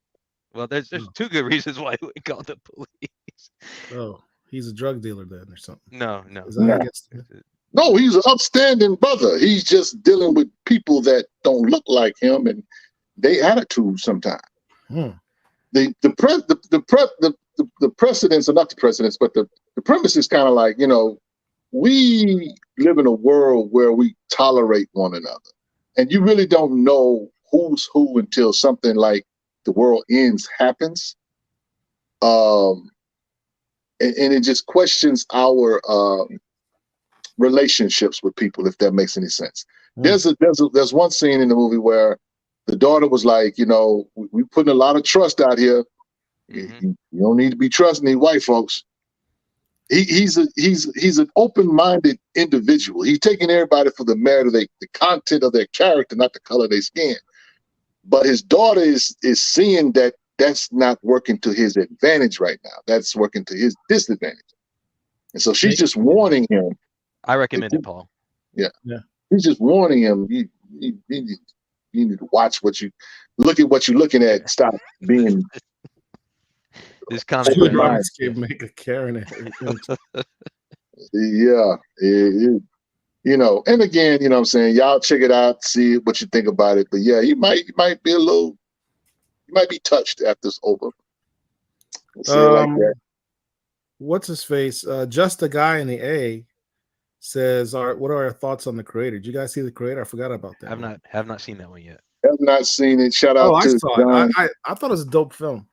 Well, there's two good reasons why he wouldn't call the police. Oh, he's a drug dealer then or something. No. No, he's an upstanding brother. He's just dealing with people that don't look like him and they attitude sometimes. The precedents are not the precedents, but the premise is kind of like, we live in a world where we tolerate one another, and you really don't know who's who until something like the world ends happens. And it just questions our relationships with people, if that makes any sense. There's one scene in the movie where the daughter was like, we putting a lot of trust out here. You don't need to be trusting these white folks. He's an open-minded individual. He's taking everybody for the merit of the content of their character, not the color of their skin. But his daughter is seeing that that's not working to his advantage right now. That's working to his disadvantage. And so she's just warning him. I recommend it, Paul. Yeah. He's just warning him. You need to watch look at what you're looking at. Stop being. This comic make a Karen. Yeah. And again, what I'm saying, y'all check it out, see what you think about it. But yeah, you might be you might be touched after it's over. What's his face? Just a Guy in the A says, "All right, what are our thoughts on The Creator? Did you guys see The Creator? I forgot about that. Have not seen that one yet. Have not seen it. Shout Oh, out I to saw John. it. I thought it was a dope film.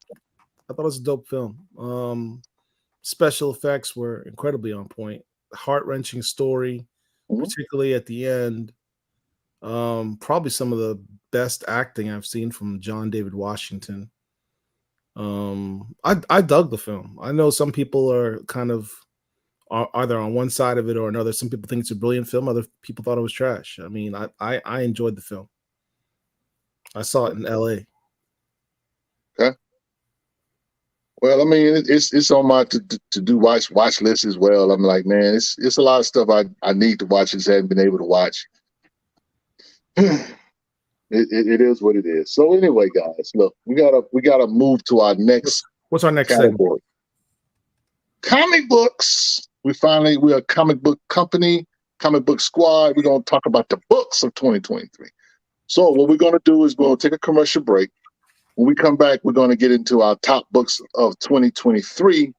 Special effects were incredibly on point. Heart-wrenching story, Mhm. particularly at the end. Probably some of the best acting I've seen from John David Washington. I dug the film. I know some people are kind of either on one side of it or another. Some people think it's a brilliant film. Other people thought it was trash. I mean, I enjoyed the film. I saw it in LA. Okay. Well, I mean, it's on my to do watch list as well. I'm like, man, it's a lot of stuff I need to watch. Just haven't been able to watch. It is what it is. So anyway, guys, look, we gotta move to our next What's our next segment? category. Comic books. We're a comic book company, comic book squad. We're gonna talk about the books of 2023. So what we're gonna do is we're gonna take a commercial break. When we come back, we're gonna get into our top books of 2023.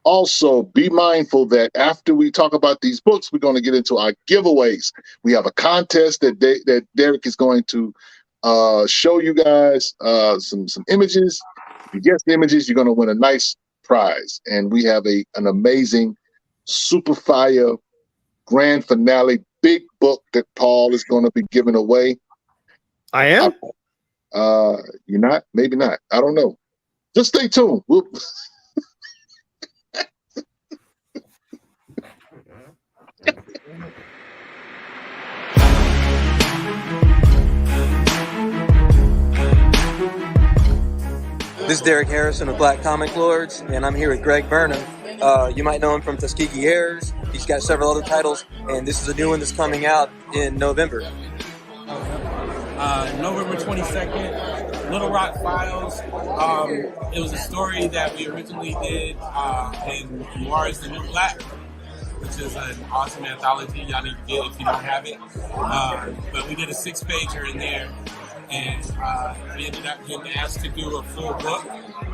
Also, be mindful that after we talk about these books, we're going to get into our giveaways. We have a contest that Derek is going to show you guys some images. If you guess the images, you're going to win a nice prize. And we have an amazing super fire grand finale big book that Paul is going to be giving away. I am. You're not? Maybe not. I don't know. Just stay tuned. This is Derek Harrison of Black Comic Lords, and I'm here with Greg Burnham. You might know him from Tuskegee Airs. He's got several other titles, and this is a new one that's coming out in November. November 22nd, Little Rock Files. It was a story that we originally did in Noir is the New Black, which is an awesome anthology y'all need to get if you don't have it. But we did a 6-pager in there, and we ended up getting asked to do a full book.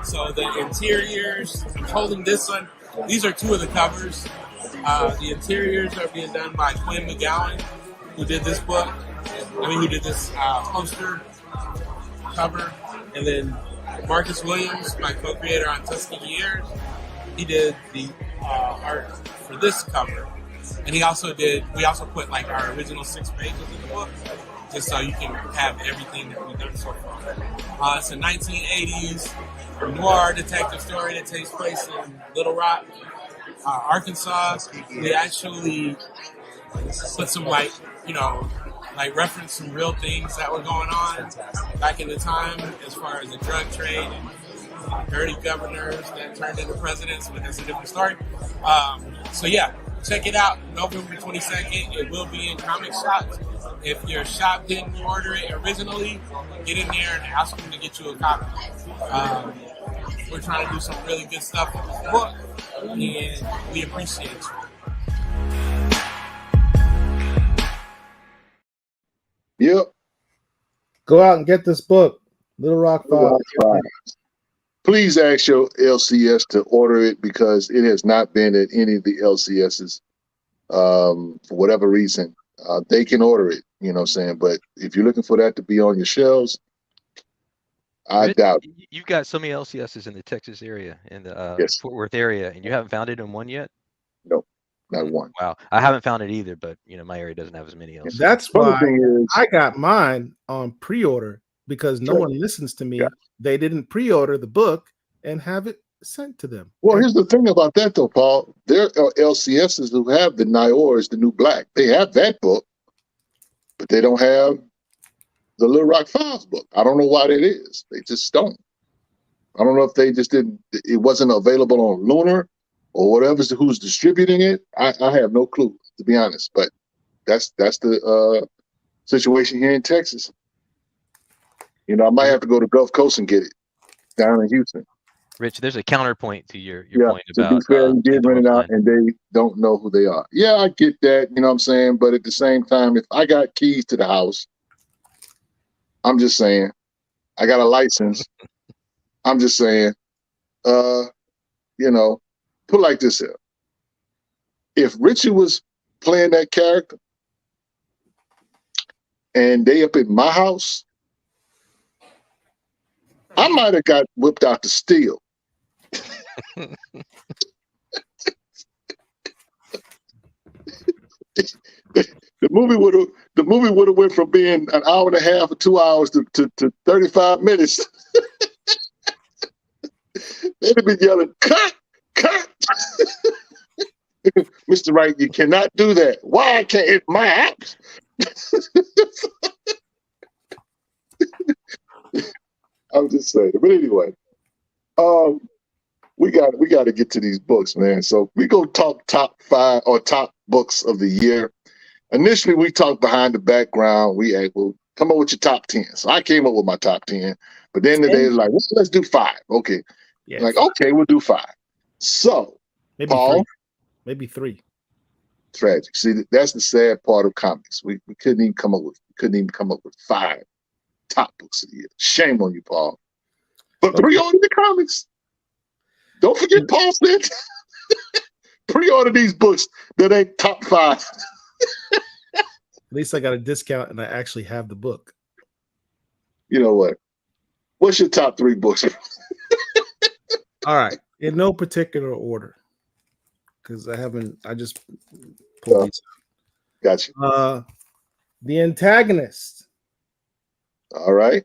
So the interiors, I'm holding this one. These are 2 of the covers. The interiors are being done by Quinn McGowan, who did this book. Who did this poster cover. And then Marcus Williams, my co-creator on Tuskegee Airs, he did the art for this cover. And we also put like our original 6 pages in the book, just so you can have everything that we've done so far. It's a 1980s noir detective story that takes place in Little Rock, Arkansas. We actually put some reference some real things that were going on back in the time as far as the drug trade and dirty governors that turned into presidents, but that's a different story. So yeah, check it out, November 22nd. It will be in comic shops. If your shop didn't order it originally, get in there and ask them to get you a copy. We're trying to do some really good stuff with this book, and we appreciate you. Yep. Go out and get this book, Little Rock Files. Please ask your LCS to order it because it has not been at any of the LCSs for whatever reason. They can order it, you know what I'm saying? But if you're looking for that to be on your shelves, I doubt it. You've got so many LCSs in the Texas area, in the Yes. Fort Worth area, and you haven't found it in one yet? No, not one. Wow. I haven't found it either, but my area doesn't have as many LCSs. That's Funny why thing is, I got mine on pre-order because no one listens to me. Yeah. They didn't pre-order the book and have it sent to them. well, here's the thing about that though, Paul. There are LCSs who have the Noir is the New Black. They have that book, but they don't have the Little Rock Files book. I don't know why that is. They just don't. I don't know if they just didn't. It wasn't available on Lunar or whatever. Who's distributing it? I have no clue, to be honest. But that's the situation here in Texas. I might have to go to Gulf Coast and get it down in Houston. Rich, there's a counterpoint to your point to about. be fair, you did rent it out, Brooklyn. and they don't know who they are. Yeah, I get that. You know what I'm saying? But at the same time, if I got keys to the house, I'm just saying, I got a license. I'm just saying, put like this here. If Richard was playing that character, and they up at my house, I might have got whipped out to steal. The movie would have went from being an hour and a half or 2 hours to 35 minutes. They'd have been yelling, cut, cut. Mr. Wright, you cannot do that. Why can't it my house? I'm just saying. But anyway, we got to get to these books, man. So we go talk top 5 or top books of the year. Initially, we talked behind the background. We will come up with your top 10. So I came up with my top 10. But then the day is like, let's do 5. Okay. Yeah. Like, okay, we'll do 5. So, Maybe Paul, 3. Maybe 3. Tragic. See, that's the sad part of comics. We couldn't even come up with 5 top books of the year. Shame on you, Paul. But pre-order the comics. Don't forget Paul said pre-order these books that ain't top 5. At least I got a discount and I actually have the book. You know what? What's your top 3 books? All right. In no particular order. Because I just pulled these out. Gotcha. The Antagonist. All right.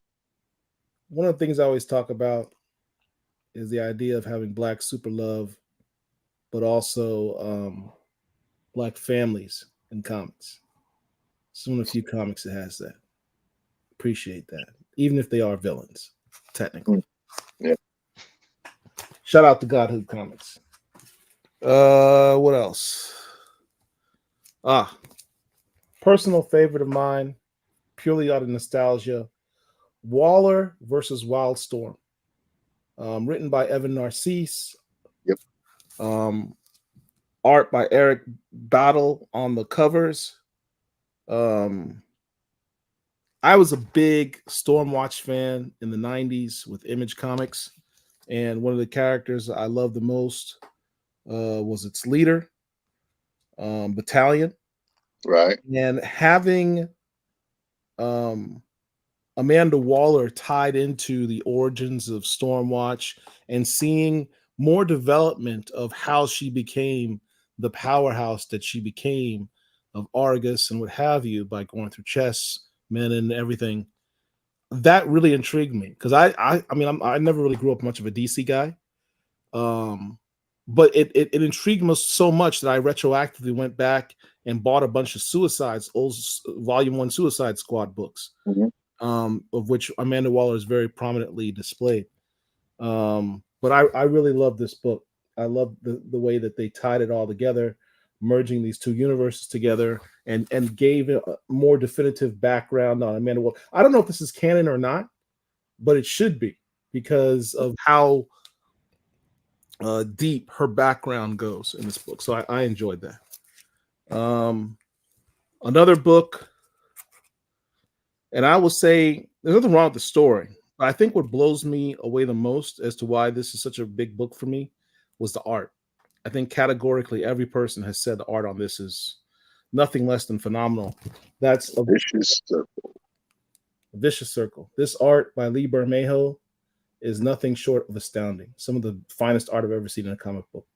One of the things I always talk about is the idea of having Black super love, but also Black families in comics. It's one of the few comics that has that. Appreciate that. Even if they are villains, technically. Yeah. Shout out to Godhood Comics. What else? Personal favorite of mine, purely out of nostalgia, Waller versus Wildstorm. Written by Evan Narcisse. Yep. Art by Eric Battle on the covers. I was a big Stormwatch fan in the 90s with Image Comics, and one of the characters I loved the most was its leader, Battalion. Right. And having Amanda Waller tied into the origins of Stormwatch and seeing more development of how she became the powerhouse that she became of Argus and what have you by going through chess, men, and everything, that really intrigued me because I never really grew up much of a DC guy, but it intrigued me so much that I retroactively went back and bought a bunch of old Volume 1 Suicide Squad books, of which Amanda Waller is very prominently displayed. But I really love this book. I love the way that they tied it all together, merging these two universes together and gave a more definitive background on Amanda Waller. I don't know if this is canon or not, but it should be because of how deep her background goes in this book. So I enjoyed that. Another book, and I will say there's nothing wrong with the story, but I think what blows me away the most as to why this is such a big book for me was the art. I think categorically every person has said the art on this is nothing less than phenomenal. That's a Vicious Circle. Vicious Circle. This art by Lee Bermejo is nothing short of astounding. Some of the finest art I've ever seen in a comic book.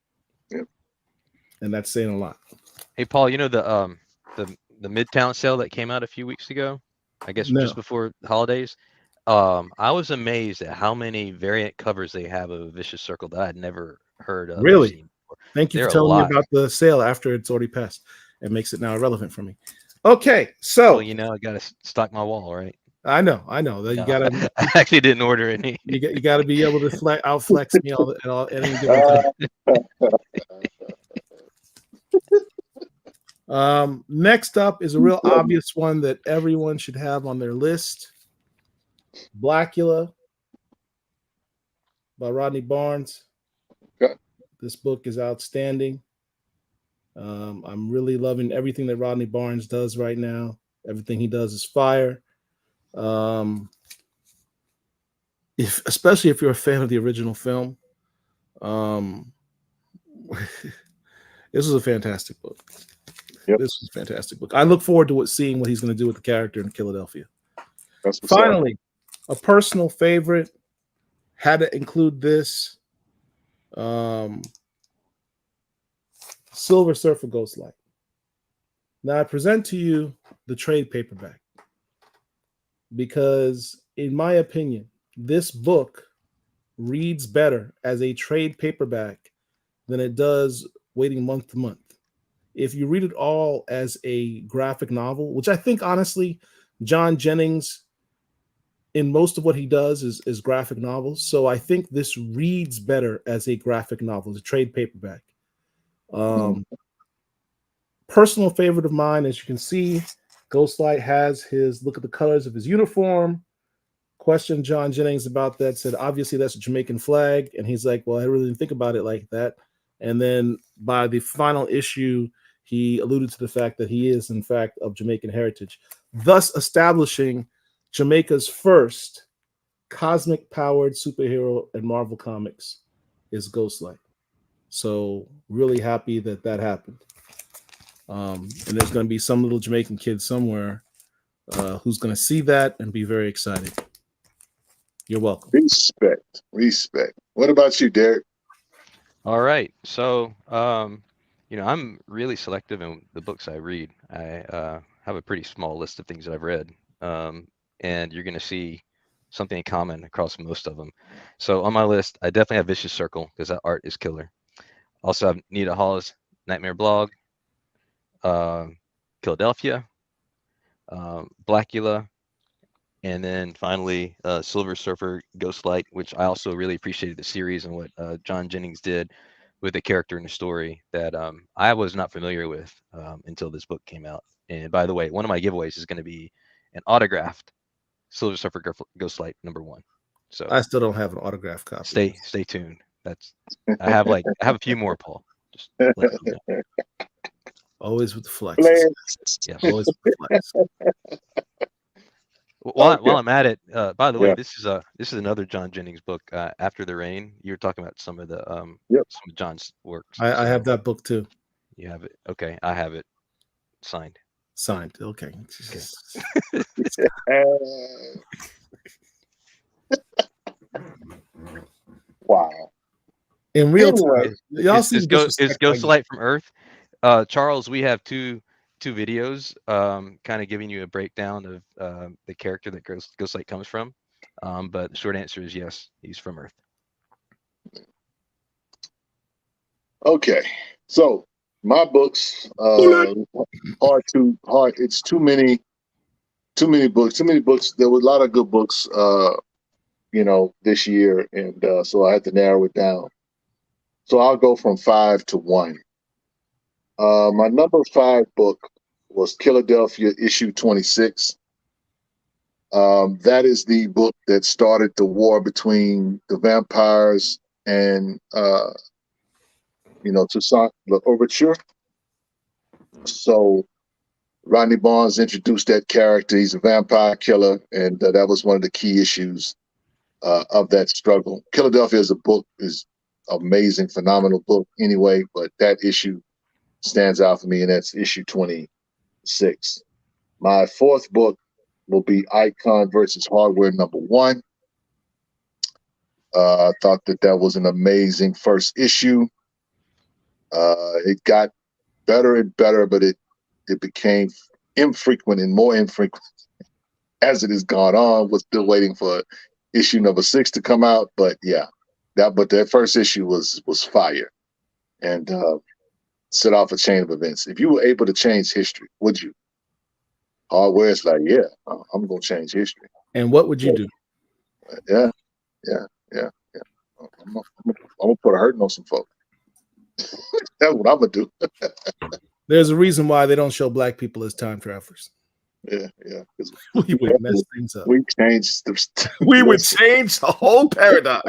Yep. And that's saying a lot. Hey, Paul, you know the Midtown sale that came out a few weeks ago? I guess just before the holidays. I was amazed at how many variant covers they have of Vicious Circle that I had never heard of. Really? Thank you There for are a telling me lot. about the sale after it's already passed. It makes it now irrelevant for me. Okay, so Well, you know, I got to stock my wall, right? I know that you gotta. I actually didn't order any. You got to be able to outflex me at any given time. Next up is a real obvious one that everyone should have on their list. Blackula by Rodney Barnes. Okay. This book is outstanding. I'm really loving everything that Rodney Barnes does right now. Everything he does is fire. Especially if you're a fan of the original film. This is a fantastic book. Yep. This was a fantastic book. I look forward to seeing what he's going to do with the character in Philadelphia. That's what's up. Finally, a personal favorite, had to include this. Silver Surfer Ghostlight. Now I present to you the trade paperback because, in my opinion, this book reads better as a trade paperback than it does waiting month to month. If you read it all as a graphic novel, which I think honestly, John Jennings, in most of what he does is graphic novels. So I think this reads better as a graphic novel, as a trade paperback. Personal favorite of mine, as you can see, Ghostlight has his look at the colors of his uniform. Questioned John Jennings about that, said obviously that's a Jamaican flag, and he's like, well, I really didn't think about it like that. And then by the final issue, he alluded to the fact that he is in fact of Jamaican heritage, thus establishing Jamaica's first cosmic powered superhero in Marvel Comics is Ghostlight. So really happy that that happened. And there's going to be some little Jamaican kid somewhere who's going to see that and be very excited. You're welcome. Respect. What about you, Derek? All right. So, I'm really selective in the books I read. I have a pretty small list of things that I've read. And you're going to see something in common across most of them. So on my list, I definitely have Vicious Circle because that art is killer. Also have Nita Hall's Nightmare Blog, Philadelphia, Blackula, and then finally Silver Surfer Ghostlight, which I also really appreciated the series and what John Jennings did with the character in the story that I was not familiar with until this book came out. And by the way, one of my giveaways is going to be an autographed Silver Surfer Ghostlight #1. So I still don't have an autographed copy. Stay tuned. I have a few more, Paul. Just let you know. Always with the flex. Yeah, always with the flex. While I'm at it, by the way, this is another John Jennings book. After the Rain, you were talking about some of the some of John's works. I have that book too. You have it? Okay, I have it signed. Signed. Okay. Wow. In real time, y'all see is Ghostlight from Earth. Charles, we have two videos kind of giving you a breakdown of the character that Ghostlight comes from. But the short answer is yes, he's from Earth. Okay. So my books hard. It's too many books. There were a lot of good books this year, and so I had to narrow it down. So I'll go from 5 to 1. My number 5 book was Philadelphia issue 26. That is the book that started the war between the vampires and Toussaint Louverture. So Rodney Barnes introduced that character. He's a vampire killer, and that was one of the key issues of that struggle. Philadelphia as a book is amazing, phenomenal book anyway, but that issue stands out for me, and that's issue 26. My 4th book will be Icon versus Hardware #1. I thought that was an amazing first issue. It got better and better, but it became more infrequent as it has gone on. We're still waiting for issue number 6 to come out, but yeah, that first issue was fire, and set off a chain of events. If you were able to change history, would you? Hardware is like, yeah, I'm gonna change history. And what would you do? Yeah. I'm gonna put a hurting on some folks. That's what I'm gonna do. There's a reason why they don't show black people as time travelers. Yeah. We would mess things up. We would change the whole paradigm.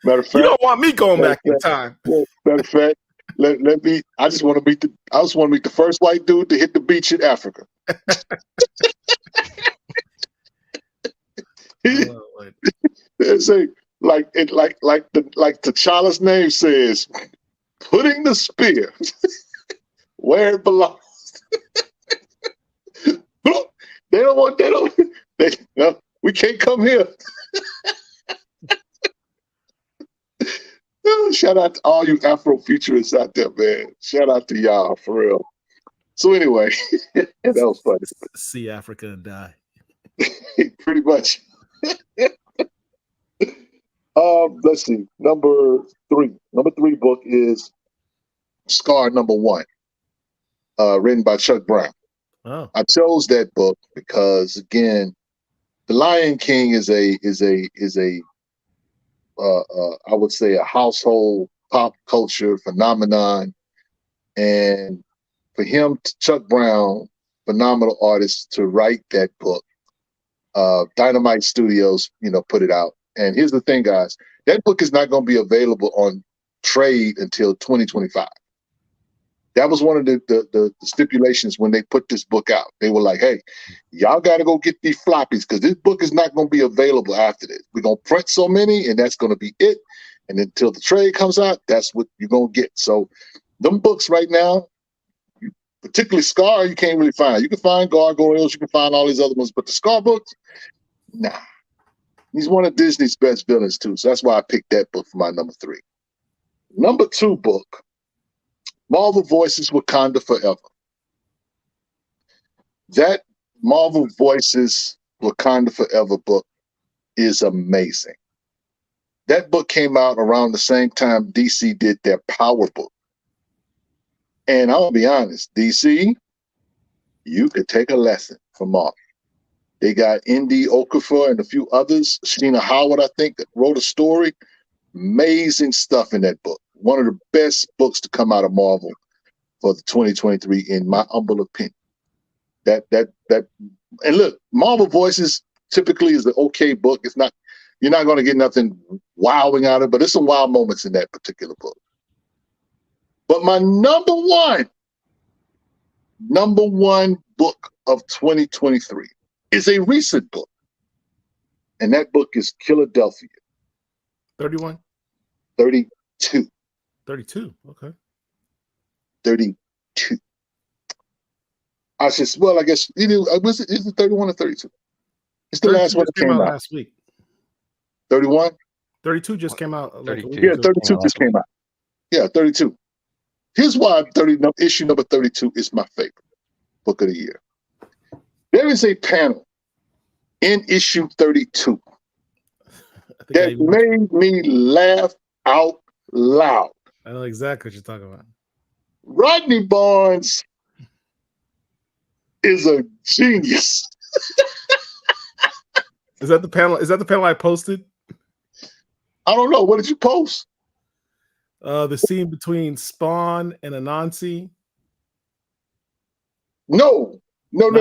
Matter of fact, you don't want me going back in time. Matter of fact, let me. I just want to meet the first white dude to hit the beach in Africa. Say like T'Challa's name says, putting the spear where it belongs. No, we can't come here. Shout out to all you Afrofuturists out there, man. Shout out to y'all, for real. So anyway, that was funny. See Africa and die. Pretty much. Let's see. Number three book is Scar #1, written by Chuck Brown. Oh. I chose that book because, again, The Lion King is a I would say a household pop culture phenomenon, and for him, Chuck Brown, phenomenal artist, to write that book. Dynamite Studios, put it out. And here's the thing, guys, that book is not going to be available on trade until 2025. That was one of the stipulations when they put this book out. They were like, hey, y'all got to go get these floppies because this book is not going to be available after this. We're going to print so many, and that's going to be it. And until the trade comes out, that's what you're going to get. So them books right now, particularly Scar, you can't really find. You can find Gargoyles, you can find all these other ones, but the Scar books, nah. He's one of Disney's best villains, too. So that's why I picked that book for my number 3. Number 2 book, Marvel Voices Wakanda Forever. That Marvel Voices Wakanda Forever book is amazing. That book came out around the same time DC did their Power book. And I'll be honest, DC, you could take a lesson from Marvel. They got Indy Okafor and a few others. Sheena Howard, I think, that wrote a story. Amazing stuff in that book. One of the best books to come out of Marvel for the 2023, in my humble opinion. And look, Marvel Voices typically is an okay book. It's not, you're not going to get nothing wowing out of it, but there's some wow moments in that particular book. But my number one book of 2023 is a recent book. And that book is Philadelphia. 31? 32. 32, okay. 32. I guess, is it 31 or 32? It's the last one that came out last week. 31? 32 just came out. 32. Yeah, 32 just came out. Yeah, 32. Here's why issue number 32 is my favorite book of the year. There is a panel in issue 32 that made me laugh out loud. I know exactly what you're talking about. Rodney Barnes is a genius. Is that the panel I posted? I don't know. What did you post? The scene between Spawn and Anansi. No. Let me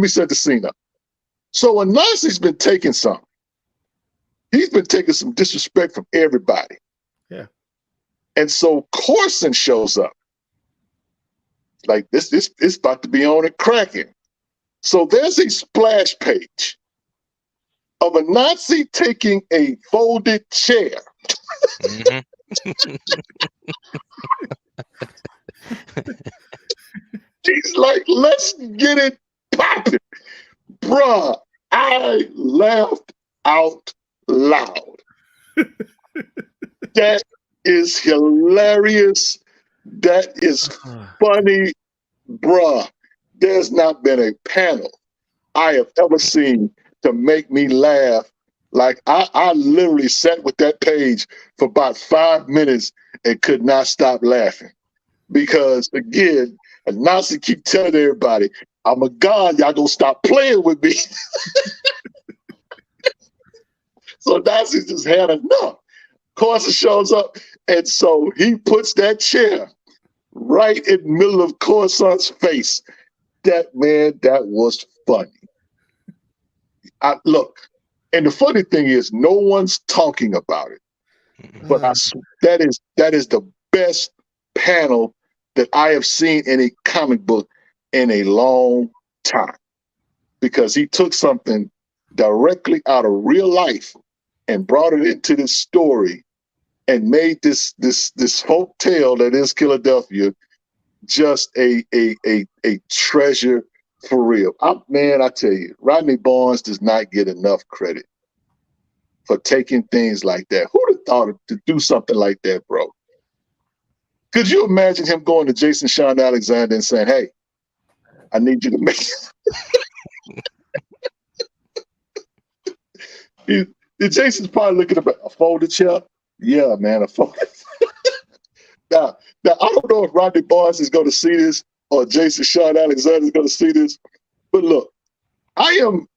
set the scene up. So Anansi's been taking some. He's been taking some disrespect from everybody. Yeah. And so Corson shows up. Like this is about to be on and cracking. So there's a splash page of Anansi taking a folded chair. Mm-hmm. He's like, let's get it popping. Bruh, I laughed out loud. That is hilarious. That is funny. Bruh, there's not been a panel I have ever seen to make me laugh. Like I literally sat with that page for about 5 minutes and could not stop laughing. Because again, Anansi keep telling everybody, I'm a god, y'all gonna stop playing with me. So Anansi just had enough. Corson shows up, and so he puts that chair right in the middle of Corson's face. That was funny. Look, and the funny thing is, no one's talking about it. But that is the best panel that I have seen in a comic book in a long time, because he took something directly out of real life and brought it into this story and made this folk tale that is Philadelphia just a treasure for real. Man, I tell you, Rodney Barnes does not get enough credit for taking things like that. Who'd have thought to do something like that, bro? Could you imagine him going to Jason Sean Alexander and saying, "Hey, I need you to make it." Jason's probably looking at a folded chair. Yeah, man, a folded. Now, I don't know if Rodney Barnes is going to see this or Jason Sean Alexander is going to see this, but look, I am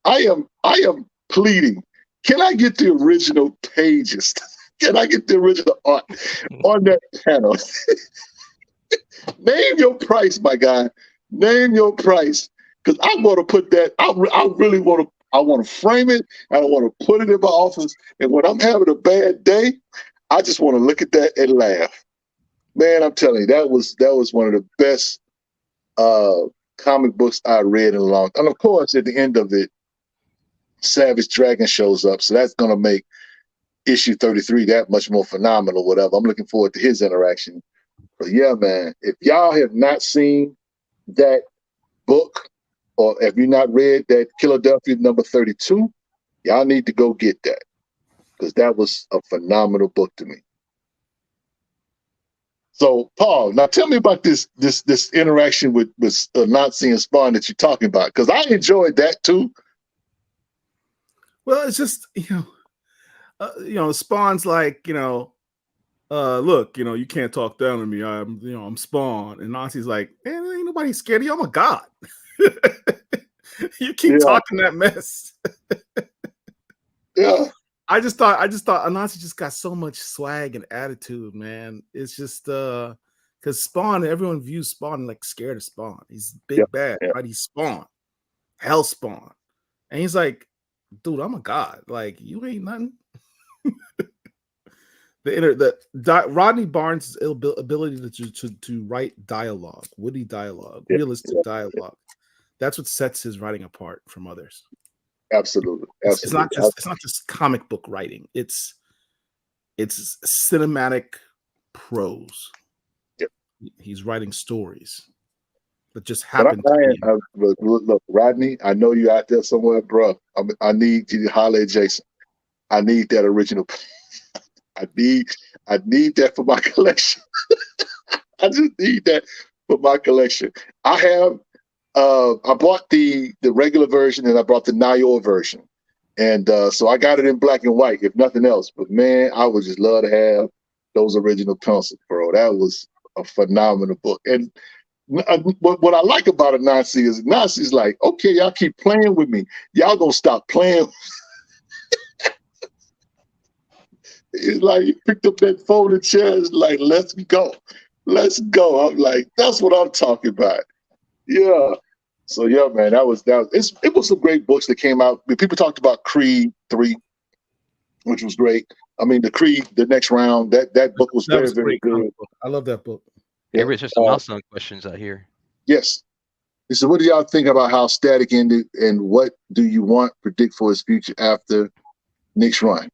pleading. Can I get the original pages? Can I get the original art on that panel? Name your price, my guy. Name your price, because I'm going to put that. I really want to. I want to frame it, and I want to put it in my office. And when I'm having a bad day, I just want to look at that and laugh. Man, I'm telling you, that was one of the best comic books I read in a long time. And of course, at the end of it, Savage Dragon shows up, so that's going to make issue 33 that much more phenomenal. Whatever. I'm looking forward to his interaction. But yeah, man, if y'all have not seen that book, or if you not read that Philadelphia number 32, y'all need to go get that, because that was a phenomenal book to me. So, Paul, now tell me about this interaction with Nazi and Spawn that you're talking about, because I enjoyed that too. Well, it's just Spawn's like, look, you can't talk down to me. I'm Spawn, and Nazi's like, man, ain't nobody scared of you. I'm a god. You keep talking that mess. Yeah. I just thought Anansi just got so much swag and attitude, man. It's just because Spawn, everyone views Spawn like scared of Spawn. He's big bad, right? He's Spawn, Hell Spawn, and he's like, dude, I'm a god. Like, you ain't nothing. Rodney Barnes' ability to write dialogue, witty dialogue, realistic dialogue. That's what sets his writing apart from others. Absolutely. It's not just comic book writing. It's cinematic prose. Yep. He's writing stories that just happen. Look, Rodney, I know you're out there somewhere, bro. I need you to holler at Jason. I need that original. I need that for my collection. I just need that for my collection. I bought the regular version and I bought the Nayor version. And so I got it in black and white, if nothing else. But man, I would just love to have those original pencils, bro. That was a phenomenal book. And what I like about a Nazi is Nazi's like, okay, y'all keep playing with me. Y'all gonna stop playing. It's like he picked up that folded chair. It's like, let's go. Let's go. I'm like, that's what I'm talking about. Yeah. So yeah, man, it was some great books that came out. People talked about Creed 3, which was great. I mean, the next round, that book was very, very good. I love that book. Yeah, there's some milestone questions out here. Yes. So what do y'all think about how Static ended, and what do you predict for his future after Nick's run?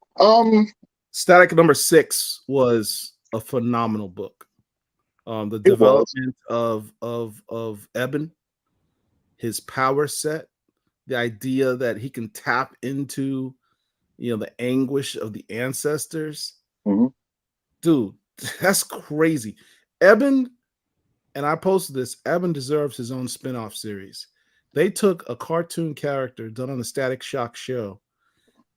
Static number 6 was a phenomenal book. The development of Eben, his power set, the idea that he can tap into, the anguish of the ancestors. Mm-hmm. Dude, that's crazy. Eben, and I posted this, Eben deserves his own spin-off series. They took a cartoon character done on the Static Shock show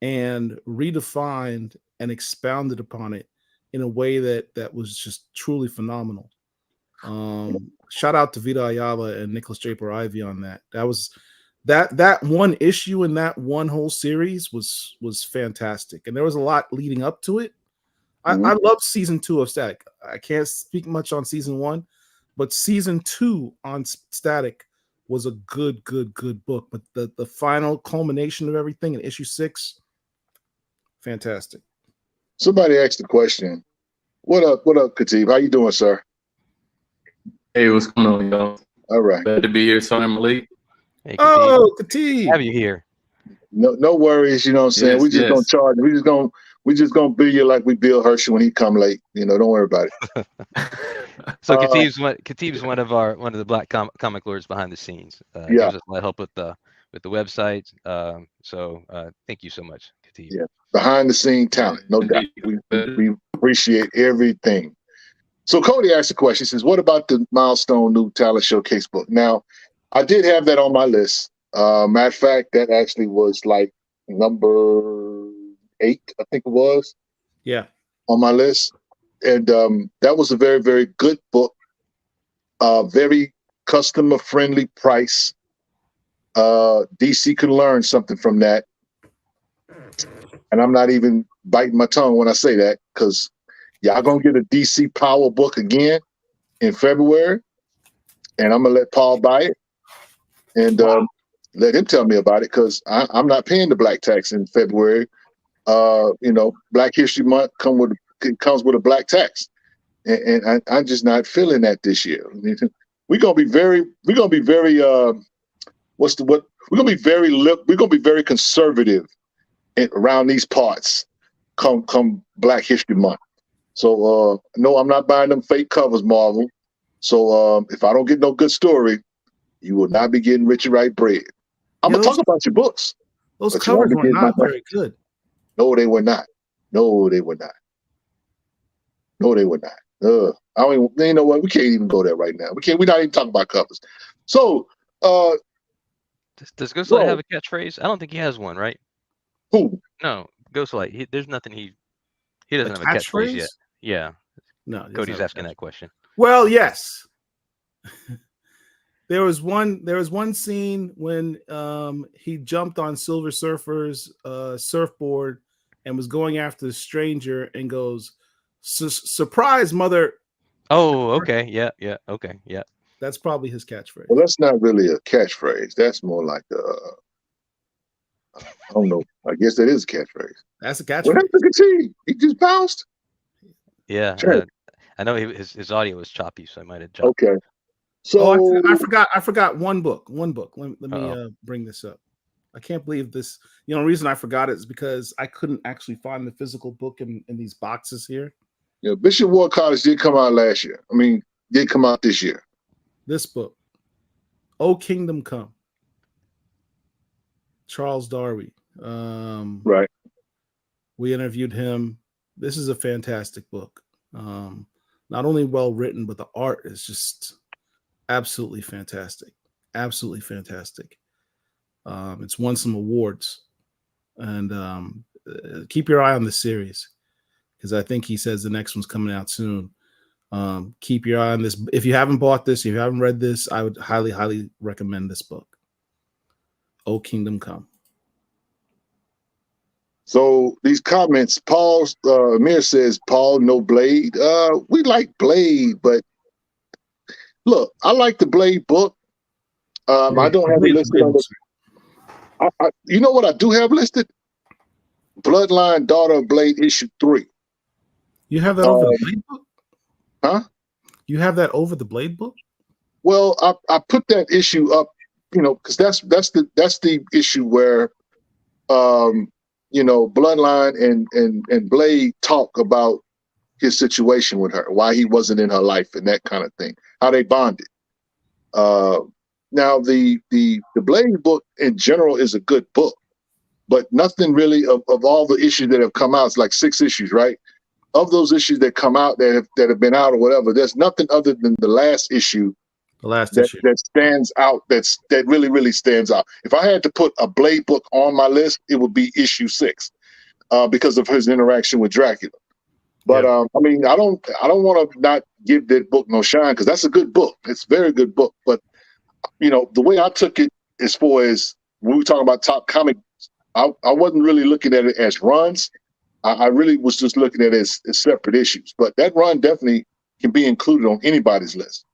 and redefined and expounded upon it in a way that was just truly phenomenal. Shout out to Vita Ayala and Nicholas Draper Ivy on that. That was that one issue in that one whole series was fantastic, and there was a lot leading up to it. I love season 2 of Static. I can't speak much on season 1, but season 2 on Static was a good book. But the final culmination of everything in issue 6, fantastic. Somebody asked the question. What up, Khatib? How you doing, sir? Hey, what's going on, y'all? All right. Glad to be here, Sonny Malik. Hey, Khatib. have you here? No worries. You know what I'm saying? Yes, We just gonna yes. charge. We just gonna bill you like we bill Hershey when he come late. You know, don't worry about it. So Khatib's one of the Black Comic Lords behind the scenes. Yeah. Gives us a lot of help with the website. So thank you so much, Khatib. Yeah, behind the scene talent, no doubt. We appreciate everything. So Cody asked a question. He says, "What about the Milestone New Talent Showcase book?" Now, I did have that on my list. Matter of fact, that actually was like number 8, I think it was. Yeah, on my list, and that was a very, very good book. Very customer friendly price. DC can learn something from that. And I'm not even biting my tongue when I say that, because y'all gonna get a DC Power book again in February, and I'm gonna let Paul buy it and let him tell me about it, because I'm not paying the black tax in February. Black History Month comes with a black tax, and I'm just not feeling that this year. We're gonna be very conservative around these parts come Black History Month. So no, I'm not buying them fake covers, Marvel. So if I don't get no good story, you will not be getting Richard Wright bread. I'm gonna talk about your books. Those covers were not very good. No, they were not. No, they were not. No, they were not. I don't even, you know what? We can't even go there right now. We're not even talking about covers. So does Ghostlight have a catchphrase? I don't think he has one, right? Who? No, Ghostlight. There's nothing he doesn't have a catchphrase yet. Yeah. No, Cody's asking that question. Well, yes. There was one scene when he jumped on Silver Surfer's surfboard and was going after the stranger and goes, "Surprise, mother!" Oh, okay, yeah, okay, yeah. That's probably his catchphrase. Well, that's not really a catchphrase. That's more like I don't know. I guess that is a catchphrase. That's a catchphrase. What happened to T? He just bounced. Yeah, I know his audio was choppy, so I might have jumped. Okay. So I forgot one book. Let me bring this up. I can't believe this. The only reason I forgot it is because I couldn't actually find the physical book in these boxes here. Yeah, Bishop Ward College did come out last year. I mean, did come out this year. This book, "O Kingdom Come," Charles Darby. Right. We interviewed him. This is a fantastic book. Not only well written, but the art is just absolutely fantastic. Absolutely fantastic. It's won some awards, and keep your eye on the series, because I think he says the next one's coming out soon. Keep your eye on this. If you haven't bought this, if you haven't read this, I would highly, highly recommend this book. "O Kingdom Come." So these comments, Amir says, Paul, no Blade. We like Blade, but look, I like the Blade book. I don't have it listed on the. You know what I do have listed? Bloodline, Daughter of Blade, issue 3. You have that over the Blade book? Huh? You have that over the Blade book? Well, I put that issue up, because that's the issue where, Bloodline and Blade talk about his situation with her, why he wasn't in her life, and that kind of thing, how they bonded. Now, the Blade book in general is a good book, but nothing really of all the issues that have come out. It's like 6 issues, right? Of those issues that come out that have been out or whatever, there's nothing other than the last issue. That stands out. That really, really stands out. If I had to put a Blade book on my list, it would be issue 6, because of his interaction with Dracula. But I mean, I don't want to not give that book no shine, because that's a good book. It's a very good book. But the way I took it, as far as when we were talking about top comic, I wasn't really looking at it as runs. I really was just looking at it as separate issues. But that run definitely can be included on anybody's list.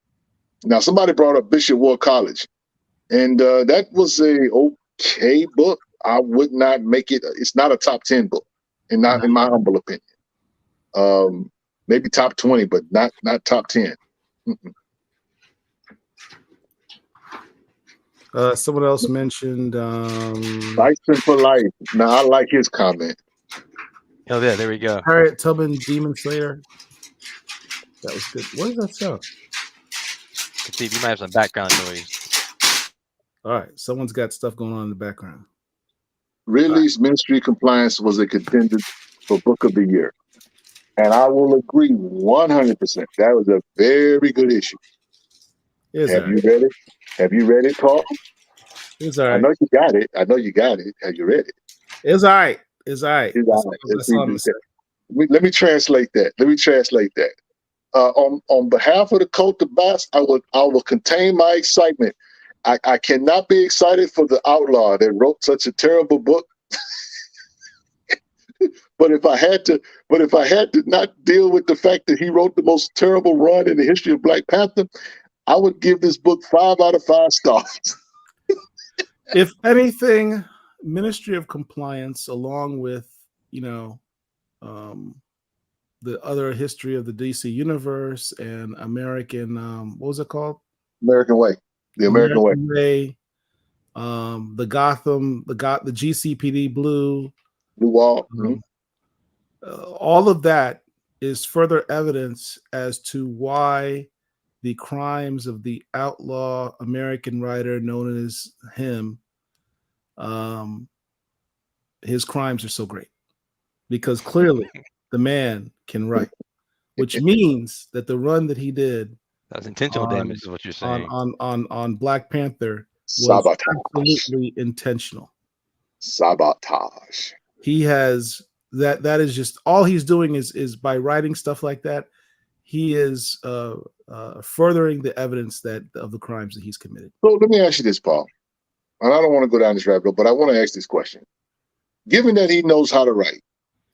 Now, somebody brought up Bishop Ward College, and that was a okay book. I would not make it. It's not a top 10 book, and not in my humble opinion. Maybe top 20, but not top 10. Someone else mentioned Tyson for life. Now I like his comment. Oh yeah, there we go. Harriet Tubman, Demon Slayer. That was good. What does that sound? Steve, you might have some background noise. All right, someone's got stuff going on in the background. Ridley's Ministry of Compliance was a contender for Book of the Year. And I will agree 100%. That was a very good issue. Have you read it? Have you read it, Paul? It's all right. I know you got it. I know you got it. Have you read it? It's all right. It's all right. Let me translate that. On behalf of the cult of Bass, I will contain my excitement. I cannot be excited for the outlaw that wrote such a terrible book. But if I had to not deal with the fact that he wrote the most terrible run in the history of Black Panther, I would give this book 5 out of 5 stars. If anything, Ministry of Compliance, along with the other history of the DC universe and American, what was it called? American Way. The American Way. The Gotham, the GCPD Blue Wall. All of that is further evidence as to why the crimes of the outlaw American writer known as him, his crimes are so great, because clearly the man can write, which means that the run that he did, that's intentional damage, is what you're saying. On Black Panther was absolutely intentional. Sabotage. He has that is just all he's doing is by writing stuff like that, he is furthering the evidence of the crimes that he's committed. So let me ask you this, Paul. And I don't want to go down this rabbit hole, but I want to ask this question. Given that he knows how to write,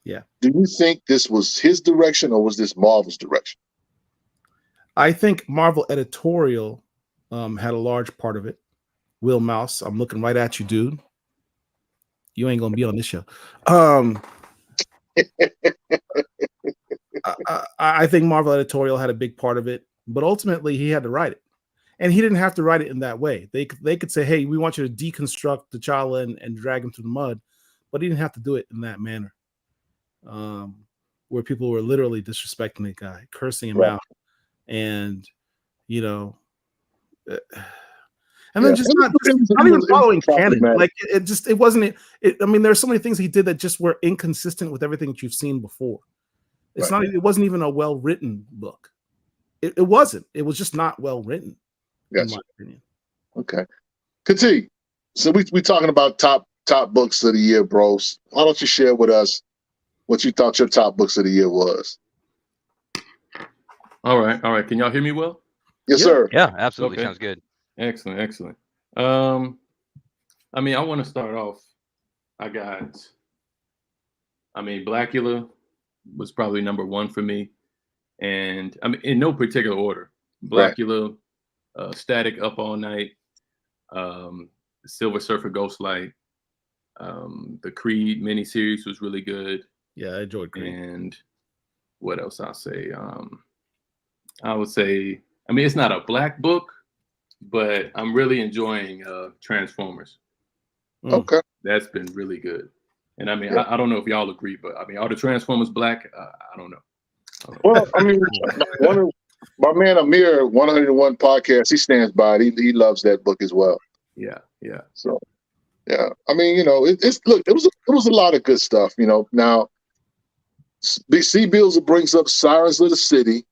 yeah, do you think this was his direction or was this Marvel's direction? I think Marvel editorial had a large part of it. Will Mouse, I'm looking right at you, dude. You ain't gonna be on this show. I think Marvel editorial had a big part of it, but ultimately he had to write it, and he didn't have to write it in that way. They could say, "Hey, we want you to deconstruct T'Challa and drag him through the mud," but he didn't have to do it in that manner, where people were literally disrespecting the guy, cursing him out, and and then just not even following canon. Like it wasn't. I mean, there's so many things he did that just were inconsistent with everything that you've seen before. It's not. It wasn't even a well-written book. It wasn't. It was just not well written, in my opinion. Okay, continue. So we talking about top books of the year, bros. Why don't you share with us what you thought your top books of the year was? All right. Can y'all hear me well? Yes, sir. Yeah, absolutely. Okay. Sounds good. Excellent. I mean, I want to start off. Blackula was probably number 1 for me, and I mean, in no particular order. Blackula, Static Up All Night, Silver Surfer Ghostlight, the Creed miniseries was really good. Yeah, I enjoyed Creed. And what else I'll say? I would say, I mean, it's not a black book, but I'm really enjoying Transformers. Okay. That's been really good. And I mean, I don't know if y'all agree, but I mean, are the Transformers black? I don't know. Well, I mean, my man Amir, 101 podcast, he stands by it. He loves that book as well. Yeah. So, yeah, I mean, it was a lot of good stuff. Now, C. Bills brings up Sirens of the City.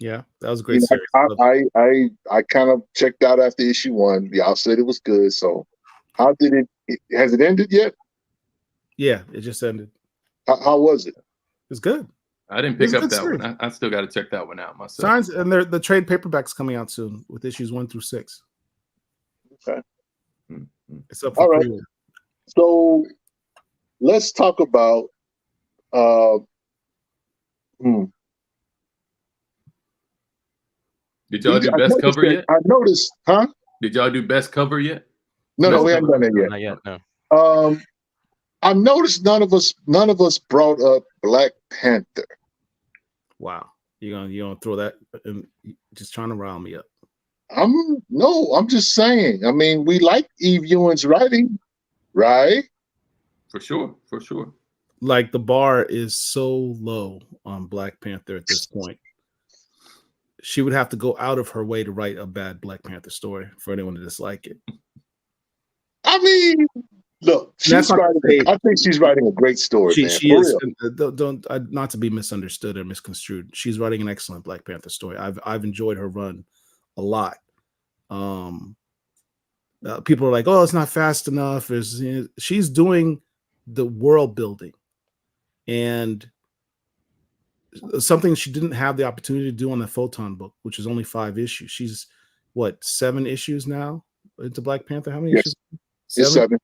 Yeah, that was a great series. I kind of checked out after issue 1. Y'all said it was good. So, how did it? Has it ended yet? Yeah, it just ended. How was it? It's good. I didn't pick up that one. I still got to check that one out myself. Signs, and the trade paperback's coming out soon with issues 1 through 6. Okay. It's up for all right. pre-order. So let's talk about Did y'all do best cover yet? I noticed, huh? Did y'all do best cover yet? No, we haven't done that yet. Not yet, no. I noticed none of us brought up Black Panther. Wow, you gonna throw that? And just trying to rile me up. I'm just saying. I mean, we like Eve Ewing's writing, right? For sure, for sure. Like the bar is so low on Black Panther at this point. She would have to go out of her way to write a bad Black Panther story for anyone to dislike it. I mean, look, That's not to say- I think she's writing a great story, man. She For is real. don't not to be misunderstood or misconstrued. She's writing an excellent Black Panther story. I've enjoyed her run a lot. People are like, "Oh, it's not fast enough." She's doing the world building, and something she didn't have the opportunity to do on the Photon book, which is only 5 issues. She's what, 7 issues now into Black Panther? How many Yes. issues? It's 7.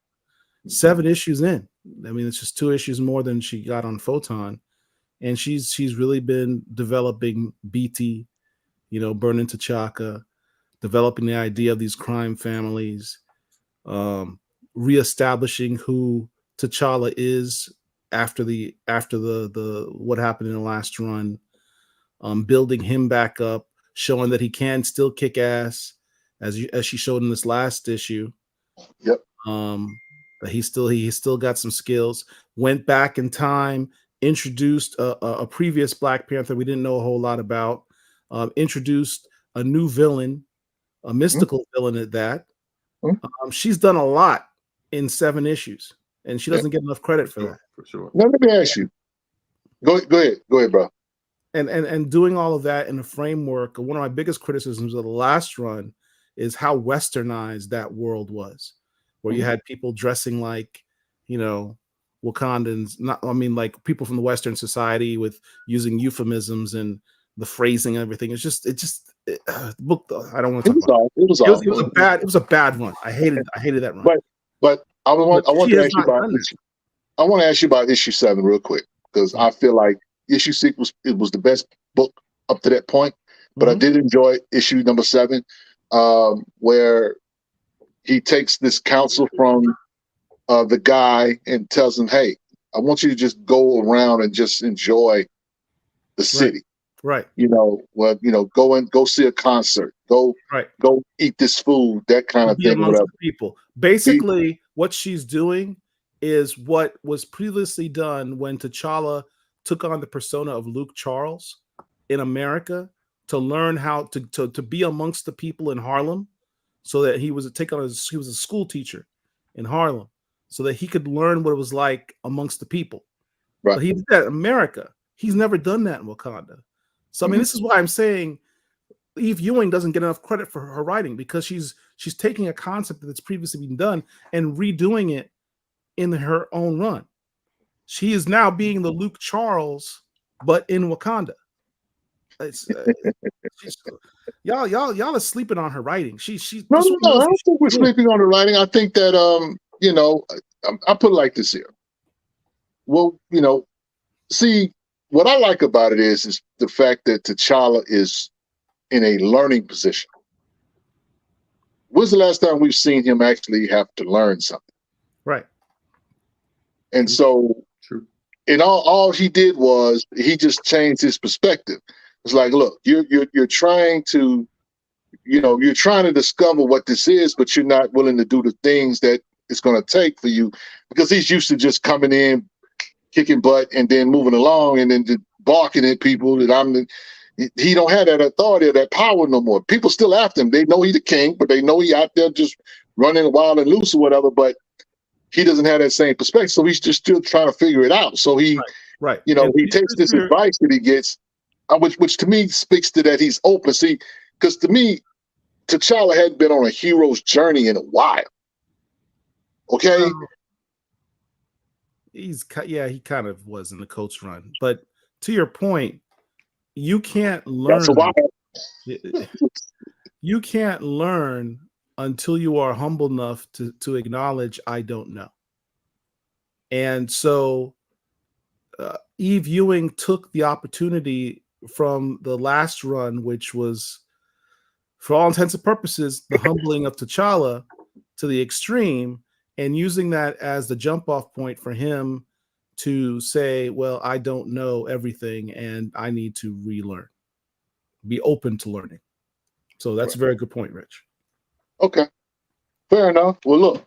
7 issues in. I mean, it's just 2 issues more than she got on Photon, and she's really been developing BT, Burning T'Chaka, developing the idea of these crime families, reestablishing who T'Challa is after the what happened in the last run, building him back up, showing that he can still kick ass, as she showed in this last issue. Yep. That he still got some skills. Went back in time, introduced a previous Black Panther we didn't know a whole lot about, introduced a new villain, a mystical villain at that. She's done a lot in 7 issues, and she doesn't get enough credit for that. For sure. Now, let me ask you. Go ahead, bro. And doing all of that in a framework. One of my biggest criticisms of the last run is how westernized that world was, where you had people dressing like, Wakandans, like people from the Western society with using euphemisms and the phrasing and everything. The book. I don't want to talk about it. It was a bad run. I hated that run. But I want to ask you about issue 7 real quick, because I feel like issue 6 was the best book up to that point, but I did enjoy issue number 7, where he takes this counsel from the guy and tells him, "Hey, I want you to just go around and just enjoy the city." Right. Go see a concert. Go eat this food, that kind of Be thing. amongst Whatever. the people. Basically, what she's doing is what was previously done when T'Challa took on the persona of Luke Charles in America, to learn how to be amongst the people in Harlem, so that he was a school teacher in Harlem, so that he could learn what it was like amongst the people. Right. But he did that in America. He's never done that in Wakanda. So I mean, this is why I'm saying Eve Ewing doesn't get enough credit for her writing, because she's taking a concept that's previously been done and redoing it in her own run. She is now being the Luke Charles, but in Wakanda. Y'all are sleeping on her writing. No, I don't think we're sleeping on her writing. I think that I put it like this here. Well, see, what I like about it is the fact that T'Challa is in a learning position. When's the last time we've seen him actually have to learn something? Right. And so, and all he did was he just changed his perspective. It's like, look, you're trying to, you're trying to discover what this is, but you're not willing to do the things that it's going to take for you, because he's used to just coming in, kicking butt, and then moving along, and then just barking at people that he don't have that authority or that power no more. People still after him. They know he's the king, but they know he out there just running wild and loose or whatever, but he doesn't have that same perspective. So he's just still trying to figure it out. So he takes this advice that he gets, which to me speaks to that he's open. See, because to me, T'Challa hadn't been on a hero's journey in a while. Okay. He kind of was in the Coach run, but to your point, you can't learn. You can't learn until you are humble enough to acknowledge I don't know. And so Eve Ewing took the opportunity from the last run, which was, for all intents and purposes, the humbling of T'Challa to the extreme, and using that as the jump off point for him to say, well, I don't know everything and I need to relearn, be open to learning. So that's a very good point, Rich. Okay, fair enough. Well, look,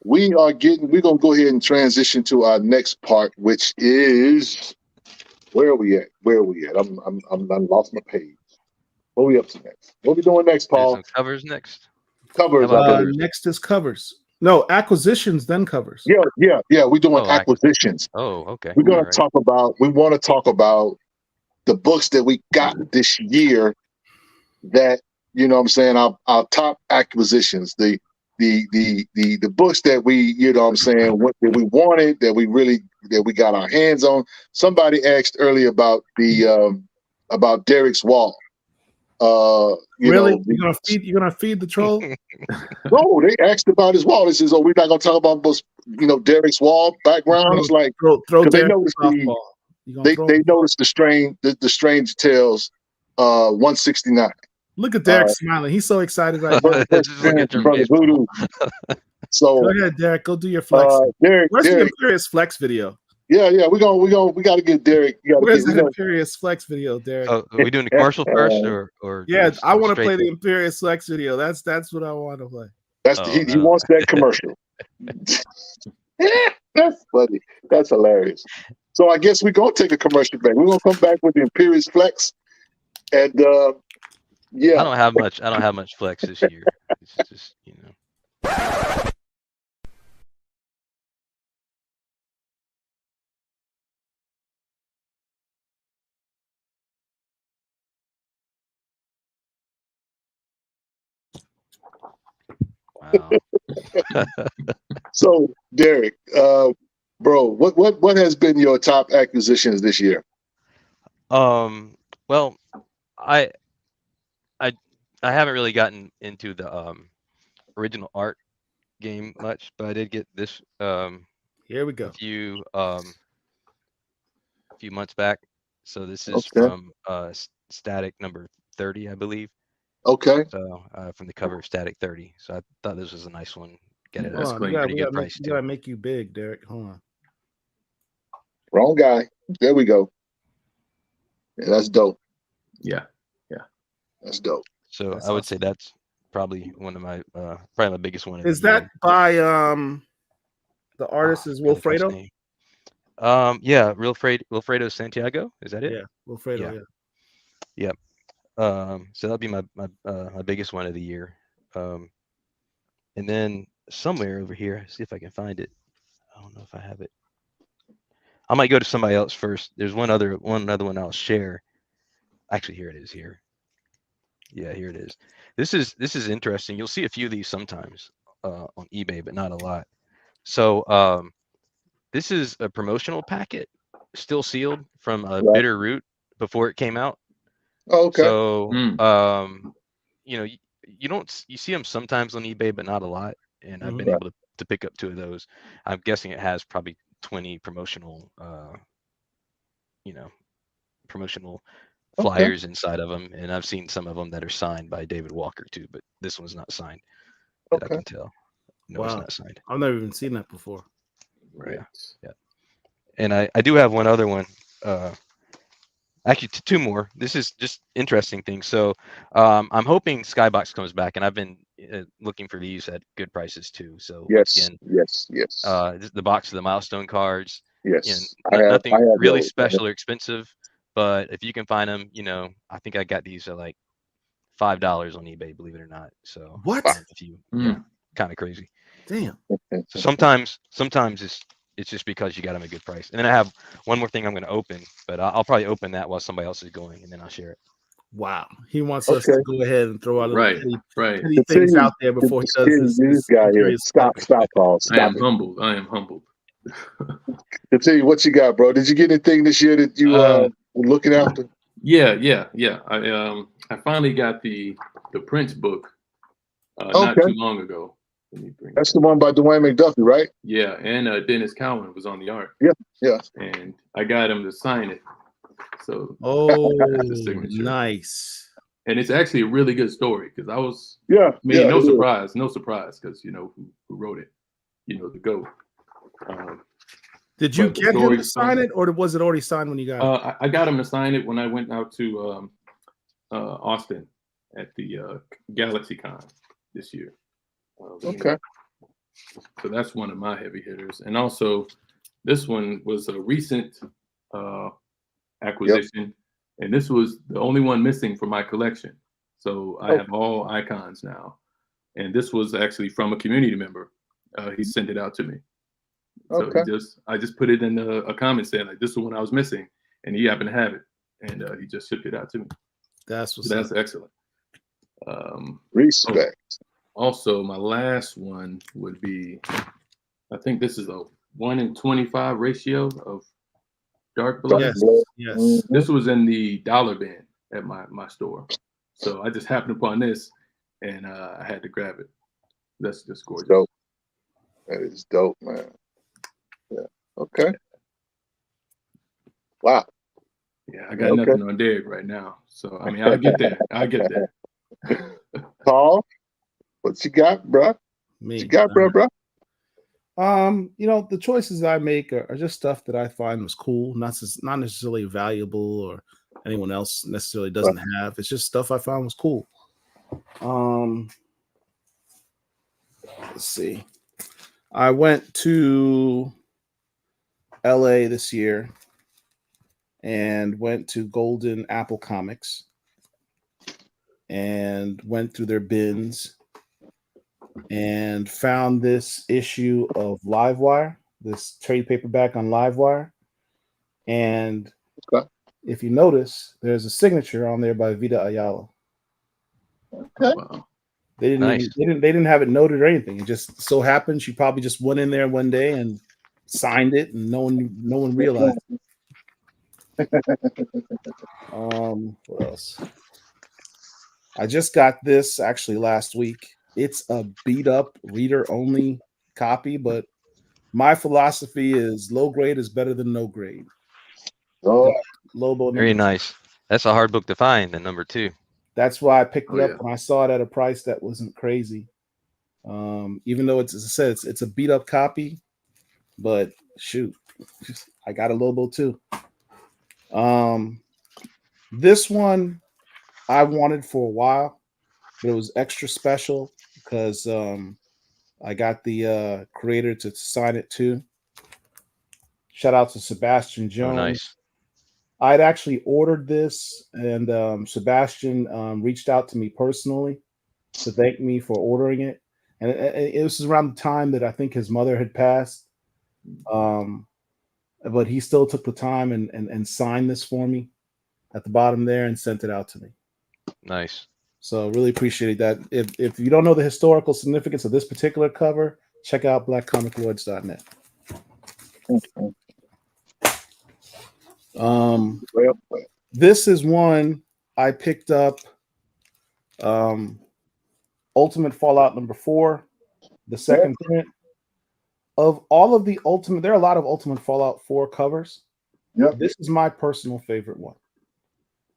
we're gonna go ahead and transition to our next part, which is where are we at? I'm lost my page. What are we up to next? What are we doing next, There's Paul? some covers next. Covers, How I about believe. Next is covers. No, acquisitions, then covers. Yeah. We're doing Oh, acquisitions. Oh, okay. We're gonna All right. talk about. We want to talk about the books that we got this year. That you know, what I'm saying our top acquisitions. The books that we, you know, what I'm saying that we wanted, that we got our hands on. Somebody asked earlier about about Derek's Wall. Really? You're gonna feed the troll? No, they asked about his wall. They says, "Oh, we're not gonna talk about those, you know, Derek's Wall background." It's like throw 'cause they Derek noticed softball. they noticed the Strange Tales 169. Look at Derek smiling. He's so excited right now. Just look at your Brother face, Voodoo. So Go ahead, Derek. Go do your flex. Derek, Where's the Imperious Flex video? Yeah, we gotta get Derek. Where's the Imperious Flex video, Derek? Oh, are we doing the commercial first, or yeah? just I want to straight play to- the Imperious Flex video. That's what I want to play. He wants that commercial. That's funny. That's hilarious. So I guess we're gonna take a commercial break. We're gonna come back with the Imperious Flex, and yeah. I don't have much flex this year. It's just, you know. Wow. So Derek, bro, what has been your top acquisitions this year? Well, I haven't really gotten into the original art game much, but I did get this here we go. a few months back. So this is from Static number 30, I believe. Okay. So from the cover of Static 30. So I thought this was a nice one. Get it at Hold a on, pretty good price we gotta make you big, Derek. Hold on. Wrong guy. There we go. Yeah, that's dope. Yeah. That's dope. So That's I would awesome. say that's probably one of my probably my biggest one. of Is the year. that by the artist is Really first Wilfredo? name. Yeah, Wilfredo Santiago. Is that it? Yeah, Wilfredo. Yeah. Yep. So that'll be my biggest one of the year. And then somewhere over here, see if I can find it. I don't know if I have it. I might go to somebody else first. There's one other one I'll share. Actually, here it is. Here. Yeah, here it is. This is interesting. You'll see a few of these sometimes on eBay, but not a lot. So this is a promotional packet, still sealed from Bitter Root before it came out. Oh, okay. So you know, you see them sometimes on eBay, but not a lot. And I've been able to pick up 2 of those. I'm guessing it has probably 20 promotional, promotional flyers inside of them. And I've seen some of them that are signed by David Walker too, but this one's not signed. That I can tell. No, it's not signed. I've never even seen that before. Right. Yeah. And I do have one other one. Actually, 2 more. This is just interesting things. So I'm hoping Skybox comes back, and I've been looking for these at good prices too. So yes. The box of the milestone cards. Yes. Nothing I have really those. special or expensive, but if you can find them, I think I got these at like $5 on eBay, believe it or not. So what? Kind of crazy. Damn. So sometimes it's just because you got them at a good price. And then I have one more thing I'm going to open, but I'll probably open that while somebody else is going, and then I'll share it. Wow, he wants us to go ahead and throw out little petty things Continue, out there before he does this guy here. Stop, Paul. I am humbled. I am humbled. Continue. What you got, bro? Did you get anything this year that you were looking after? Yeah. I finally got the Prince book not too long ago. That's the one by Dwayne McDuffie, right? Yeah, and Dennis Cowan was on the art. Yeah. And I got him to sign it. So the signature. Nice. And it's actually a really good story because I was no surprise because who wrote it, the GOAT. Did you get him to sign it, or was it already signed when you got it? I got him to sign it when I went out to Austin, at the GalaxyCon this year. Okay. So that's one of my heavy hitters. And also, this one was a recent acquisition, and this was the only one missing from my collection. So I have all icons now. And this was actually from a community member. He sent it out to me. So I just put it in a comment saying like, this is the one I was missing, and he happened to have it, and he just shipped it out to me. That's excellent. Respect. Also, my last one would be, I think this is a 1 in 25 ratio of Dark Blood. Yes. This was in the dollar bin at my store. So I just happened upon this, and I had to grab it. That's just gorgeous. Dope. That is dope, man. Yeah. Okay. Wow. Yeah, I got nothing on Derek right now. So, I mean, I'll get there. Paul, what you got, bro? Me. What you got, bro? The choices I make are just stuff that I find was cool, not necessarily valuable or anyone else necessarily doesn't have. It's just stuff I found was cool. Let's see. I went to LA this year and went to Golden Apple Comics and went through their bins and found this issue of Livewire, this trade paperback on Livewire. And if you notice, there's a signature on there by Vita Ayala. Okay. Wow. They didn't have it noted or anything. It just so happened she probably just went in there one day and signed it, and no one realized. What else? I just got this actually last week. It's a beat up reader only copy, but my philosophy is low grade is better than no grade. Lobo. Very nice. That's a hard book to find. The number 2. That's why I picked it up when I saw it at a price that wasn't crazy. Even though it's, as I said, it's a beat up copy, but shoot, I got a Lobo too. This one I wanted for a while, but it was extra special because I got the creator to sign it too. Shout out to Sebastian Jones. Oh, nice. I'd actually ordered this, and Sebastian reached out to me personally to thank me for ordering it. And it was around the time that I think his mother had passed. But he still took the time and signed this for me at the bottom there and sent it out to me. Nice. So really appreciate that. If you don't know the historical significance of this particular cover, check out blackcomiclords.net. This is one I picked up. Ultimate Fallout number 4, the second print of all of the Ultimate. There are a lot of Ultimate Fallout 4 covers. This is my personal favorite one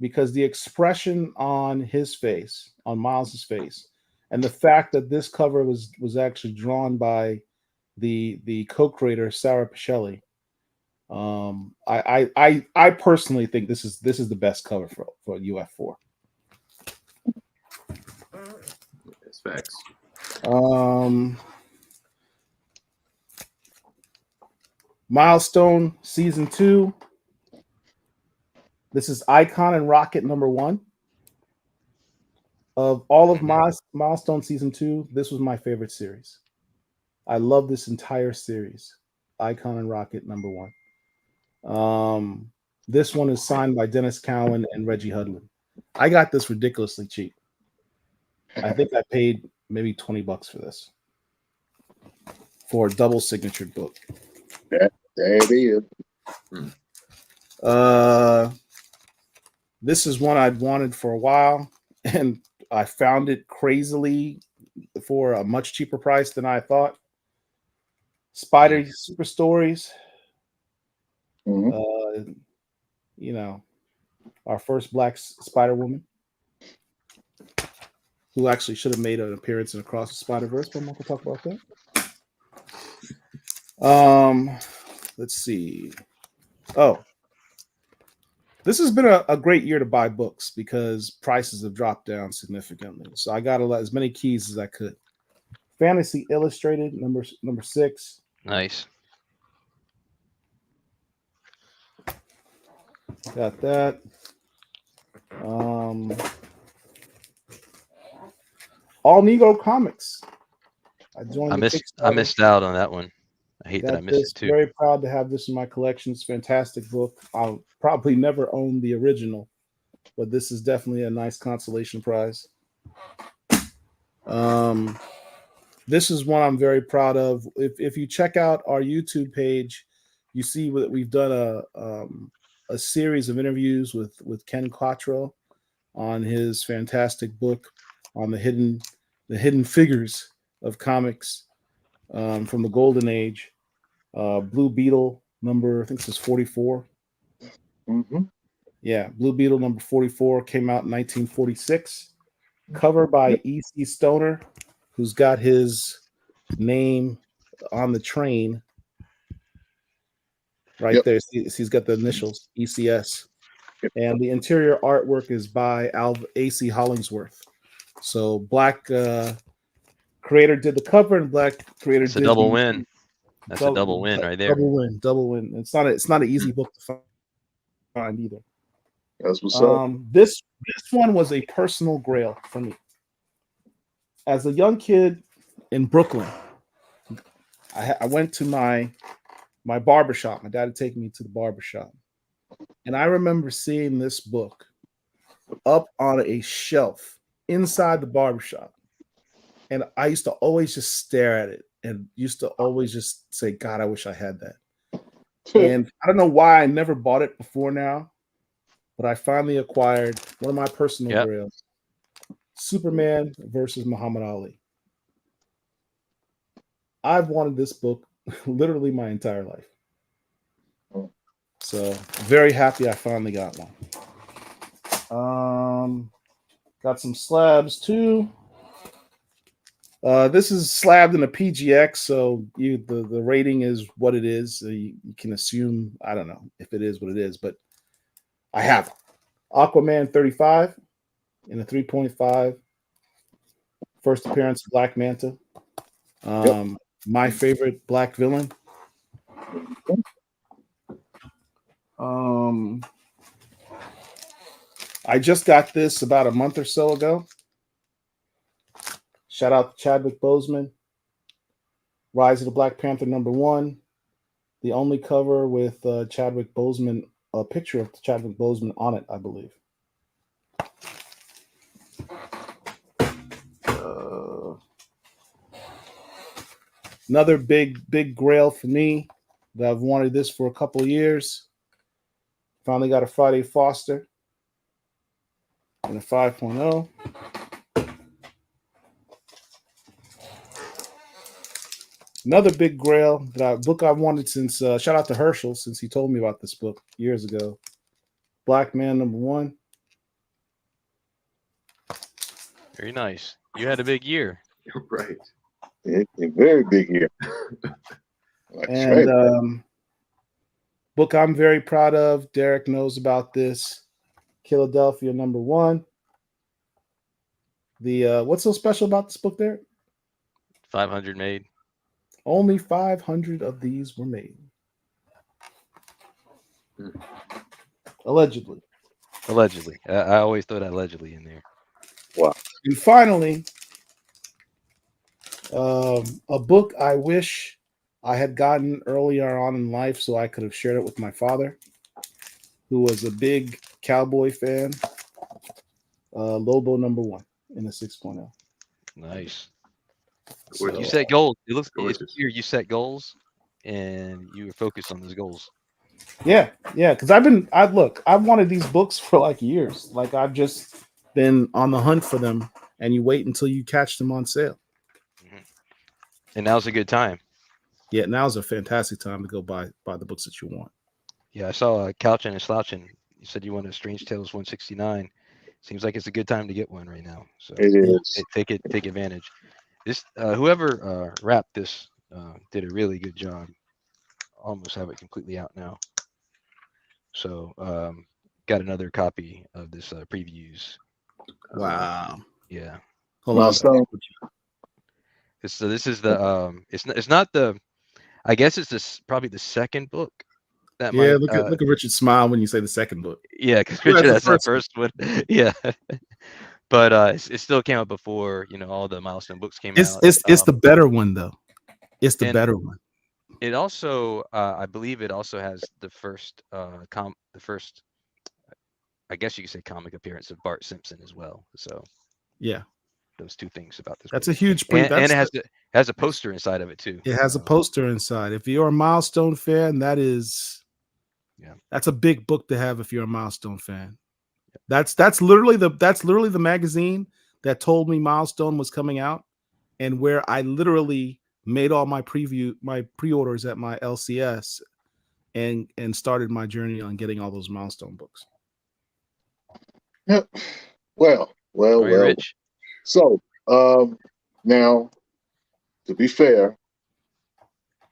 because the expression on his face, on Miles's face, and the fact that this cover was actually drawn by the co-creator Sarah Pichelli. I personally think this is the best cover for UF4. That's facts. Milestone Season 2. This is Icon and Rocket number 1. Of all of Milestone Season 2, this was my favorite series. I love this entire series. Icon and Rocket number 1. This one is signed by Dennis Cowan and Reggie Hudlin. I got this ridiculously cheap. I think I paid maybe $20 for this for a double signatured book. There it is. This is one I'd wanted for a while, and I found it crazily for a much cheaper price than I thought. Spider Super Stories. Our first Black Spider Woman, who actually should have made an appearance in Across the Spider-Verse, but I'm not going to talk about that. Let's see. Oh, This has been a great year to buy books because prices have dropped down significantly. So I got as many keys as I could. Fantasy Illustrated, number 6. Nice. Got that. All Negro Comics. I missed out on that one. I hate that I missed it too. Very proud to have this in my collection. It's a fantastic book. I'll probably never own the original, but this is definitely a nice consolation prize. This is one I'm very proud of. If you check out our YouTube page, you see that we've done a series of interviews with Ken Quattro on his fantastic book on the hidden figures of comics from the Golden Age. Blue Beetle number, I think this is 44. Mm-hmm. Yeah, Blue Beetle number 44 came out in 1946. Cover by E.C. Stoner, who's got his name on the train right there. He's got the initials ECS. And the interior artwork is by A.C. Hollingsworth. So black creator did the cover and black creator did a double win. That's a double win right there. Double win. It's not an easy book to find either. That's what's up. This one was a personal grail for me. As a young kid in Brooklyn, I went to my barbershop. My dad had taken me to the barbershop. And I remember seeing this book up on a shelf inside the barbershop. And I used to always just stare at it and used to always just say, God, I wish I had that. And I don't know why I never bought it before now, but I finally acquired one of my personal grails, Superman versus Muhammad Ali. I've wanted this book literally my entire life. So very happy I finally got one. Got some slabs too. This is slabbed in a PGX, so the rating is what it is. You can assume, I don't know if it is what it is, but I have it. Aquaman 35 in a 3.5. First appearance of Black Manta. My favorite black villain. I just got this about a month or so ago. Shout out to Chadwick Boseman. Rise of the Black Panther #1. The only cover with Chadwick Boseman, a picture of Chadwick Boseman on it, I believe. Another big grail for me that I've wanted this for a couple of years. Finally got a Friday Foster in a 5.0. Another big grail, book I've wanted since, shout out to Herschel, since he told me about this book years ago. Black Man #1. Very nice. You had a big year. Right. A very big year. And book I'm very proud of. Derek knows about this. Philadelphia #1. The what's so special about this book, Derek? 500 made. Only 500 of these were made. Allegedly. Allegedly. I always throw that allegedly in there. Wow. And finally, a book I wish I had gotten earlier on in life so I could have shared it with my father, who was a big cowboy fan. Lobo #1 in a 6.0. Nice. So, you set goals. It looks clear you set goals and you were focused on those goals. Yeah, because I've wanted these books for like years. Like I've just been on the hunt for them, and you wait until you catch them on sale. Mm-hmm. And now's a good time. Yeah, now's a fantastic time to go buy the books that you want. Yeah, I saw Couchin and Slouchin. You said you wanted a Strange Tales 169. Seems like it's a good time to get one right now. So it is. Take advantage. This whoever wrapped this did a really good job. Almost have it completely out now. So got another copy of this previews. Wow. Yeah. Hold on. Milestone. So this is the it's not the, I guess it's this probably the second book that Yeah, might look at Richard smile when you say the second book. yeah, because Who has Richard the has that first first one. Yeah. But it still came out before, you know, all the Milestone books came out. It's the better one though. It's the and better one. It also I believe it also has the first I guess you could say comic appearance of Bart Simpson as well. So yeah, those two things about this. That's book. a huge and it has a poster inside of it too. It has a poster inside. If you're a Milestone fan, that's a big book to have if you're a Milestone fan. That's literally the magazine that told me Milestone was coming out, and where I literally made all my pre-orders at my LCS and started my journey on getting all those Milestone books. Yep. Well. Rich? So, now, to be fair,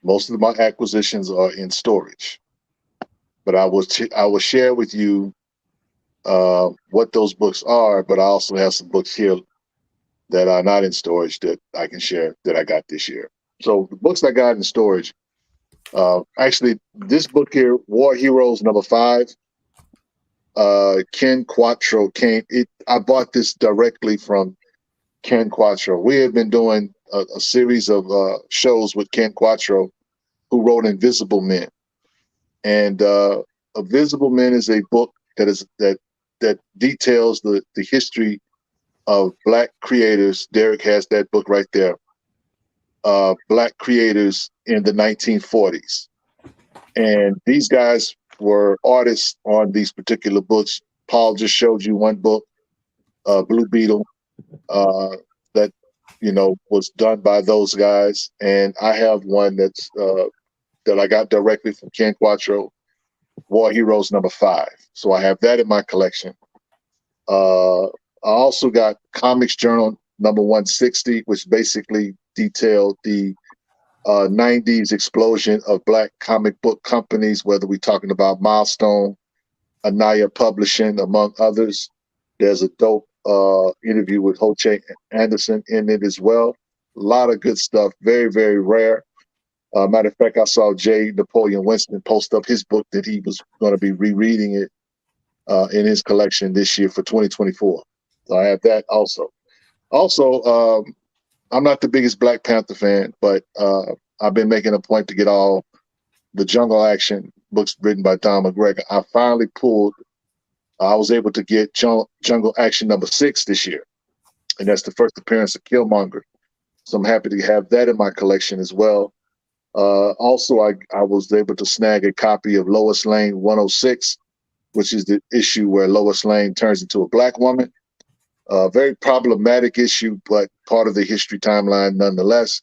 most of my acquisitions are in storage, but I will share with you what those books are. But I also have some books here that are not in storage that I can share that I got this year. So the books I got in storage, actually, this book here, War Heroes #5. Ken Quattro came. I bought this directly from Ken Quattro. We have been doing a series of shows with Ken Quattro, who wrote Invisible Men, and Invisible Men is a book that details the history of Black creators. Derek has that book right there. Black creators in the 1940s, and these guys were artists on these particular books. Paul just showed you one book, Blue Beetle, that was done by those guys, and I have one that's that I got directly from Ken Quattro, War Heroes #5. So I have that in my collection. I also got Comics Journal #160, which basically detailed the 90s explosion of Black comic book companies, whether we're talking about Milestone, Anaya Publishing, among others. There's a dope interview with Ho Che Anderson in it as well. A lot of good stuff, very, very rare. Matter of fact, I saw J. Napoleon Winston post up his book that he was going to be rereading it in his collection this year for 2024. So I have that also. Also, I'm not the biggest Black Panther fan, but I've been making a point to get all the Jungle Action books written by Don McGregor. I finally I was able to get Jungle Action #6 this year, and that's the first appearance of Killmonger. So I'm happy to have that in my collection as well. Also, I was able to snag a copy of Lois Lane 106, which is the issue where Lois Lane turns into a Black woman. Very problematic issue, but part of the history timeline nonetheless.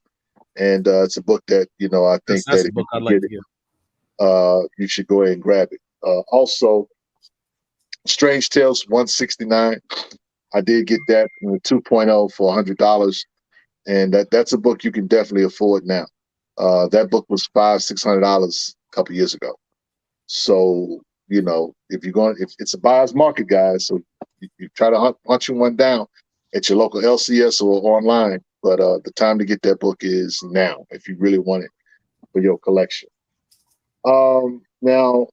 And it's a book that, I think That's that a book if I'd you like get to it, get. you should go ahead and grab it. Also, Strange Tales 169. I did get that in the 2.0 for $100. And that's a book you can definitely afford now. That book was $500-600 a couple years ago. So, if it's a buyer's market, guys, so you try to hunt you one down at your local LCS or online. But the time to get that book is now, if you really want it for your collection. Now,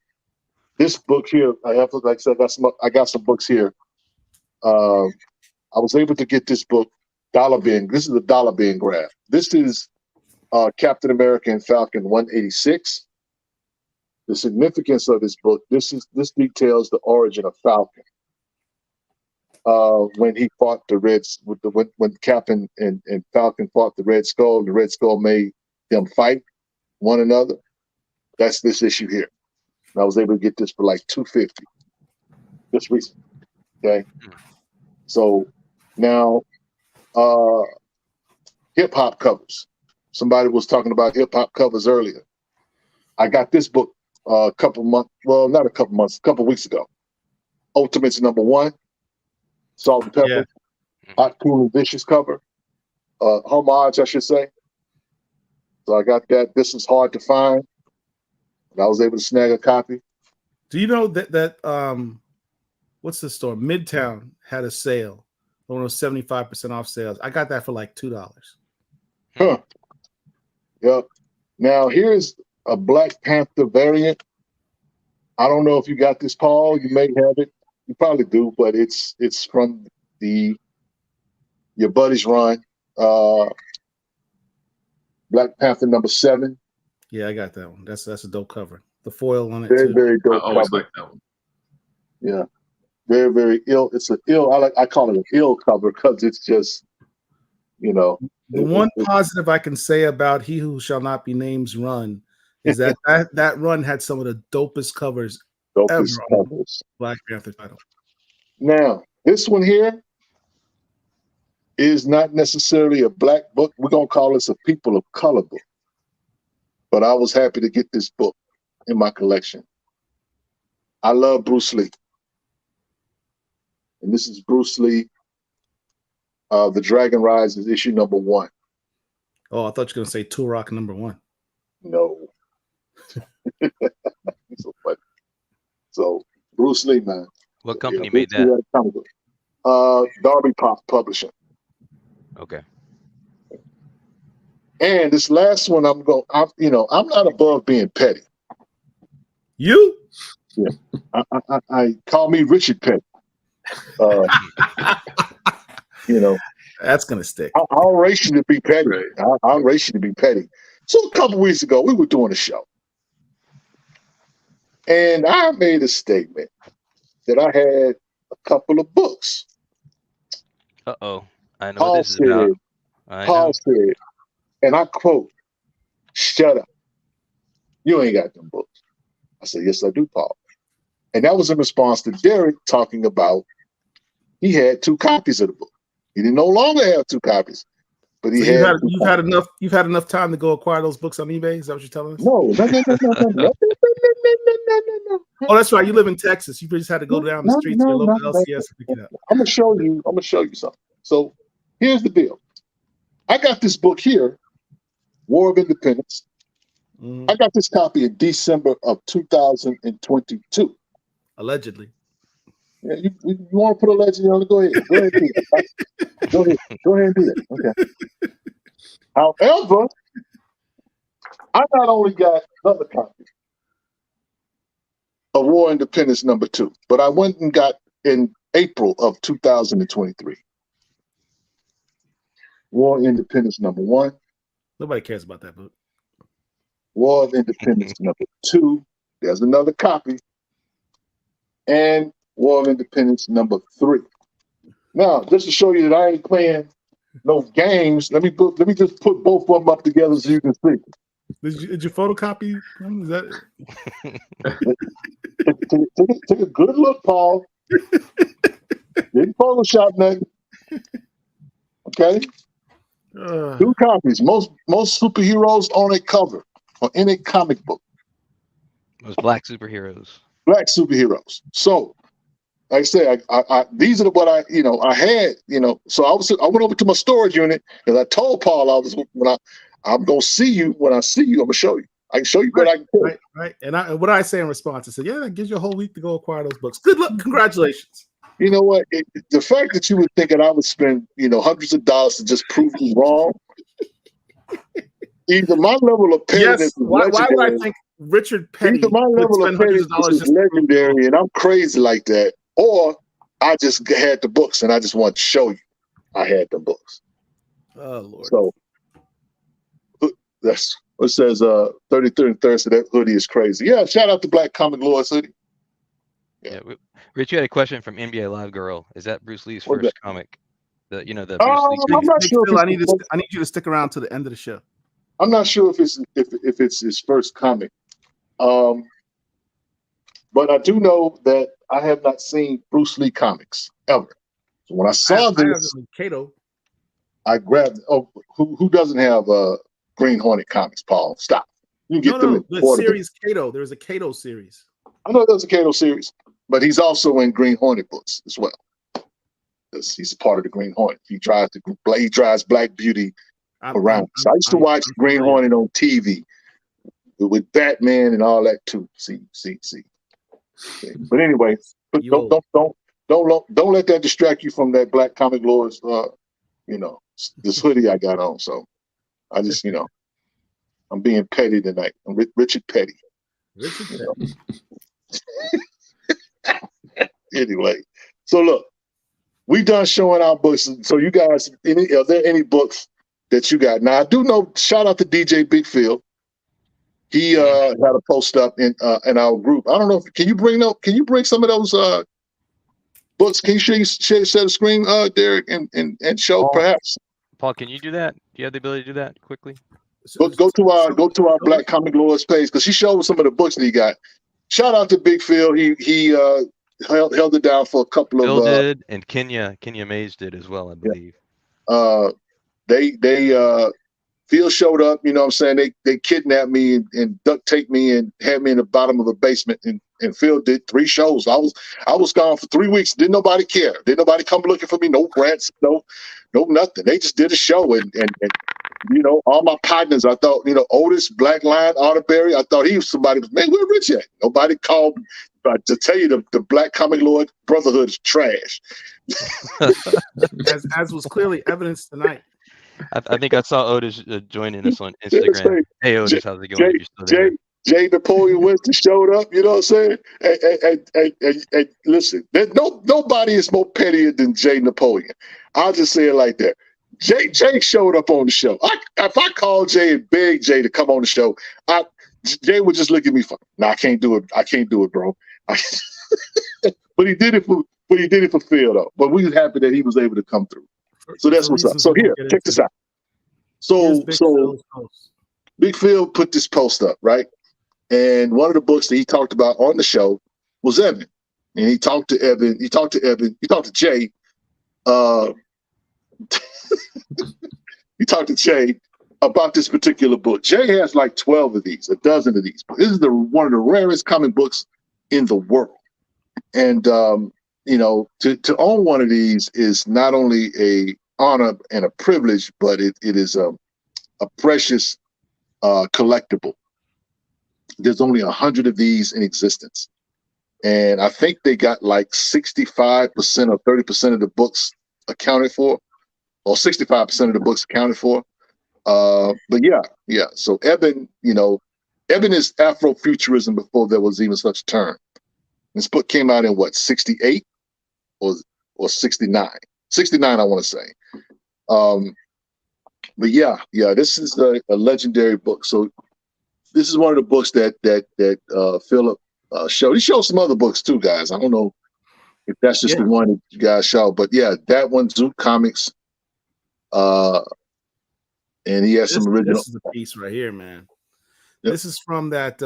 this book here, like I said, I got some books here. I was able to get this book, Dollar Bin. This is a Dollar Bin grab. This is Captain America and Falcon 186. The significance of this book, this details the origin of Falcon. When he fought the Reds, when Cap and Falcon fought the Red Skull made them fight one another. That's this issue here. And I was able to get this for like $250 just recently. Okay. So now hip hop covers. Somebody was talking about hip hop covers earlier. I got this book a couple weeks ago. Ultimates #1, Salt and Pepper, Hot, Cool, and Vicious cover. Homage, I should say. So I got that. This is hard to find. And I was able to snag a copy. Do you know that what's the store? Midtown had a sale. One was 75% off sales. I got that for like $2. Huh. Yep. Now here's a Black Panther variant. I don't know if you got this, Paul. You may have it. You probably do, but it's from your buddy's run. Black Panther #7. Yeah, I got that one. That's a dope cover. The foil on it Very, too. very dope I always cover. like that one. Yeah. Very, very ill. It's an ill. I call it an ill cover because it's just, you know. The one positive I can say about He Who Shall Not Be Named's run is that that run had some of the dopest covers ever on the Black Panther title. Now, this one here is not necessarily a black book. We're going to call this a people of color book. But I was happy to get this book in my collection. I love Bruce Lee. And this is Bruce Lee. The Dragon Rises, issue #1. Oh, I thought you were going to say Turok #1. No. So funny. So, Bruce Lee, man. What company made that? Darby Publishing. Okay. And this last one, I'm not above being petty. You? Yeah. I call me Richard Petty. That's gonna stick. I'll race you to be petty. I'll race you to be petty. So a couple weeks ago, we were doing a show, and I made a statement that I had a couple of books. Uh-oh. I know what this is about. Paul said, and I quote, "Shut up. You ain't got them books." I said, "Yes, I do, Paul." And that was in response to Derek talking about he had 2 copies of the book. He didn't no longer have 2 copies, but he so had. You've had enough time to go acquire those books on eBay. Is that what you're telling us? No. Oh, that's right. You live in Texas. You just had to go down the street to your local LCS to pick it up. I'm gonna show you something. So here's the deal. I got this book here, War of Independence. I got this copy in December of 2022. Allegedly. Yeah, you want to put allegedly on it? Go ahead. Go ahead and do that. Go ahead and do that. Okay. However, I not only got another copy of War of Independence #2, but I went and got in April of 2023. War of Independence #1. Nobody cares about that book. War of Independence #2. There's another copy. And War of Independence #3. Now, just to show you that I ain't playing no games, let me just put both of them up together so you can see. Did you photocopy them? Is that take a good look, Paul. Didn't Photoshop nothing. Okay? 2 copies. Most superheroes on a cover or in a comic book. Those black superheroes. Black superheroes. So, like I said, I these are what I had. So I went over to my storage unit and I told Paul I'm gonna see you when I see you. I'm gonna show you. I can show you what I can do. Right. And what I say in response, I said, "Yeah, that gives you a whole week to go acquire those books. Good luck. Congratulations." You know what? The fact that you would think that I would spend hundreds of dollars to just prove you wrong. Either my level of pettiness is why would I think Richard Petty? Either my level of pettiness is legendary, and I'm crazy like that, or I just had the books and I just want to show you I had the books. Oh Lord! So that's what it says. 33rd and 3rd. So that hoodie is crazy. Yeah, shout out to Black Comic Lords hoodie. Yeah. Rich, you had a question from NBA Live Girl. Is that Bruce Lee's first comic? The Bruce Lee. I'm not sure. Phil, I need you to stick around to the end of the show. I'm not sure if it's his first comic. But I do know that I have not seen Bruce Lee comics ever. So when I saw this, Kato, I grabbed. Oh, who doesn't have Green Hornet comics? Paul, stop. You can get them in the series Kato. There's a Kato series. I know there's a Kato series, but he's also in Green Hornet books as well. He's a part of the Green Hornet. He drives Black Beauty around. So I used to watch Green Hornet on TV with Batman and all that too. See. But anyway, don't let that distract you from that Black Comic Lords. You know, this hoodie I got on. So I just, you know, I'm being petty tonight. I'm Richard Petty. Richard Petty. Anyway, so look, we done showing our books. So you guys, are there any books that you got? Now I do know. Shout out to DJ Big Phil. He had a post up in our group. I don't know. Can you bring some of those books? Can you share the screen, Derek, and show perhaps? Paul, can you do that? Do you have the ability to do that quickly? Go to our Black Comic Lords page because he showed some of the books that he got. Shout out to Big Phil. He held it down for a couple Phil of. Did and Kenya Mays did as well, I believe. Phil showed up. You know what I'm saying? They kidnapped me and duct taped me and had me in the bottom of a basement. And Phil did 3 shows. I was gone for 3 weeks. Didn't nobody care? Didn't nobody come looking for me? No grants. No nothing. They just did a show and you know, all my partners, I thought, you know, Otis, Black Lion, Otterberry, I thought he was somebody, man, where Rich at? Nobody called. But to tell you, the Black Comic Lord Brotherhood is trash. as was clearly evidenced tonight. I think I saw Otis joining us on Instagram. Hey, Otis, how's it going? Jay Napoleon Winston showed up, you know what I'm saying? And listen, nobody is more pettier than Jay Napoleon. I'll just say it like that. Jay showed up on the show. If I called Jay and begged Jay to come on the show, Jay would just look at me. Nah, I can't do it. I can't do it, bro. But he did it for Phil though. But we was happy that he was able to come through. So that's what's up. So here, check this out. So Big Phil put this post up, right? And one of the books that he talked about on the show was Evan. And he talked to Evan. He talked to Jay. He talked to Jay about this particular book. Jay has like 12 of these, a dozen of these. This is one of the rarest comic books in the world. And you know, to own one of these is not only a honor and a privilege, but it is a precious collectible. There's only 100 of these in existence. And I think they got like 65% or 30% of the books accounted for, or 65% of the books accounted for. But yeah. So Eben, you know, Eben is Afrofuturism before there was even such a term. This book came out in what, 68 or 69? 69, I want to say. But yeah, this is a legendary book. So this is one of the books that Philip showed. He showed some other books too, guys. I don't know if that's just the one that you guys showed, but yeah, that one, Zoot Comics. And he has some original. This is the piece right here, man. Yep. This is from that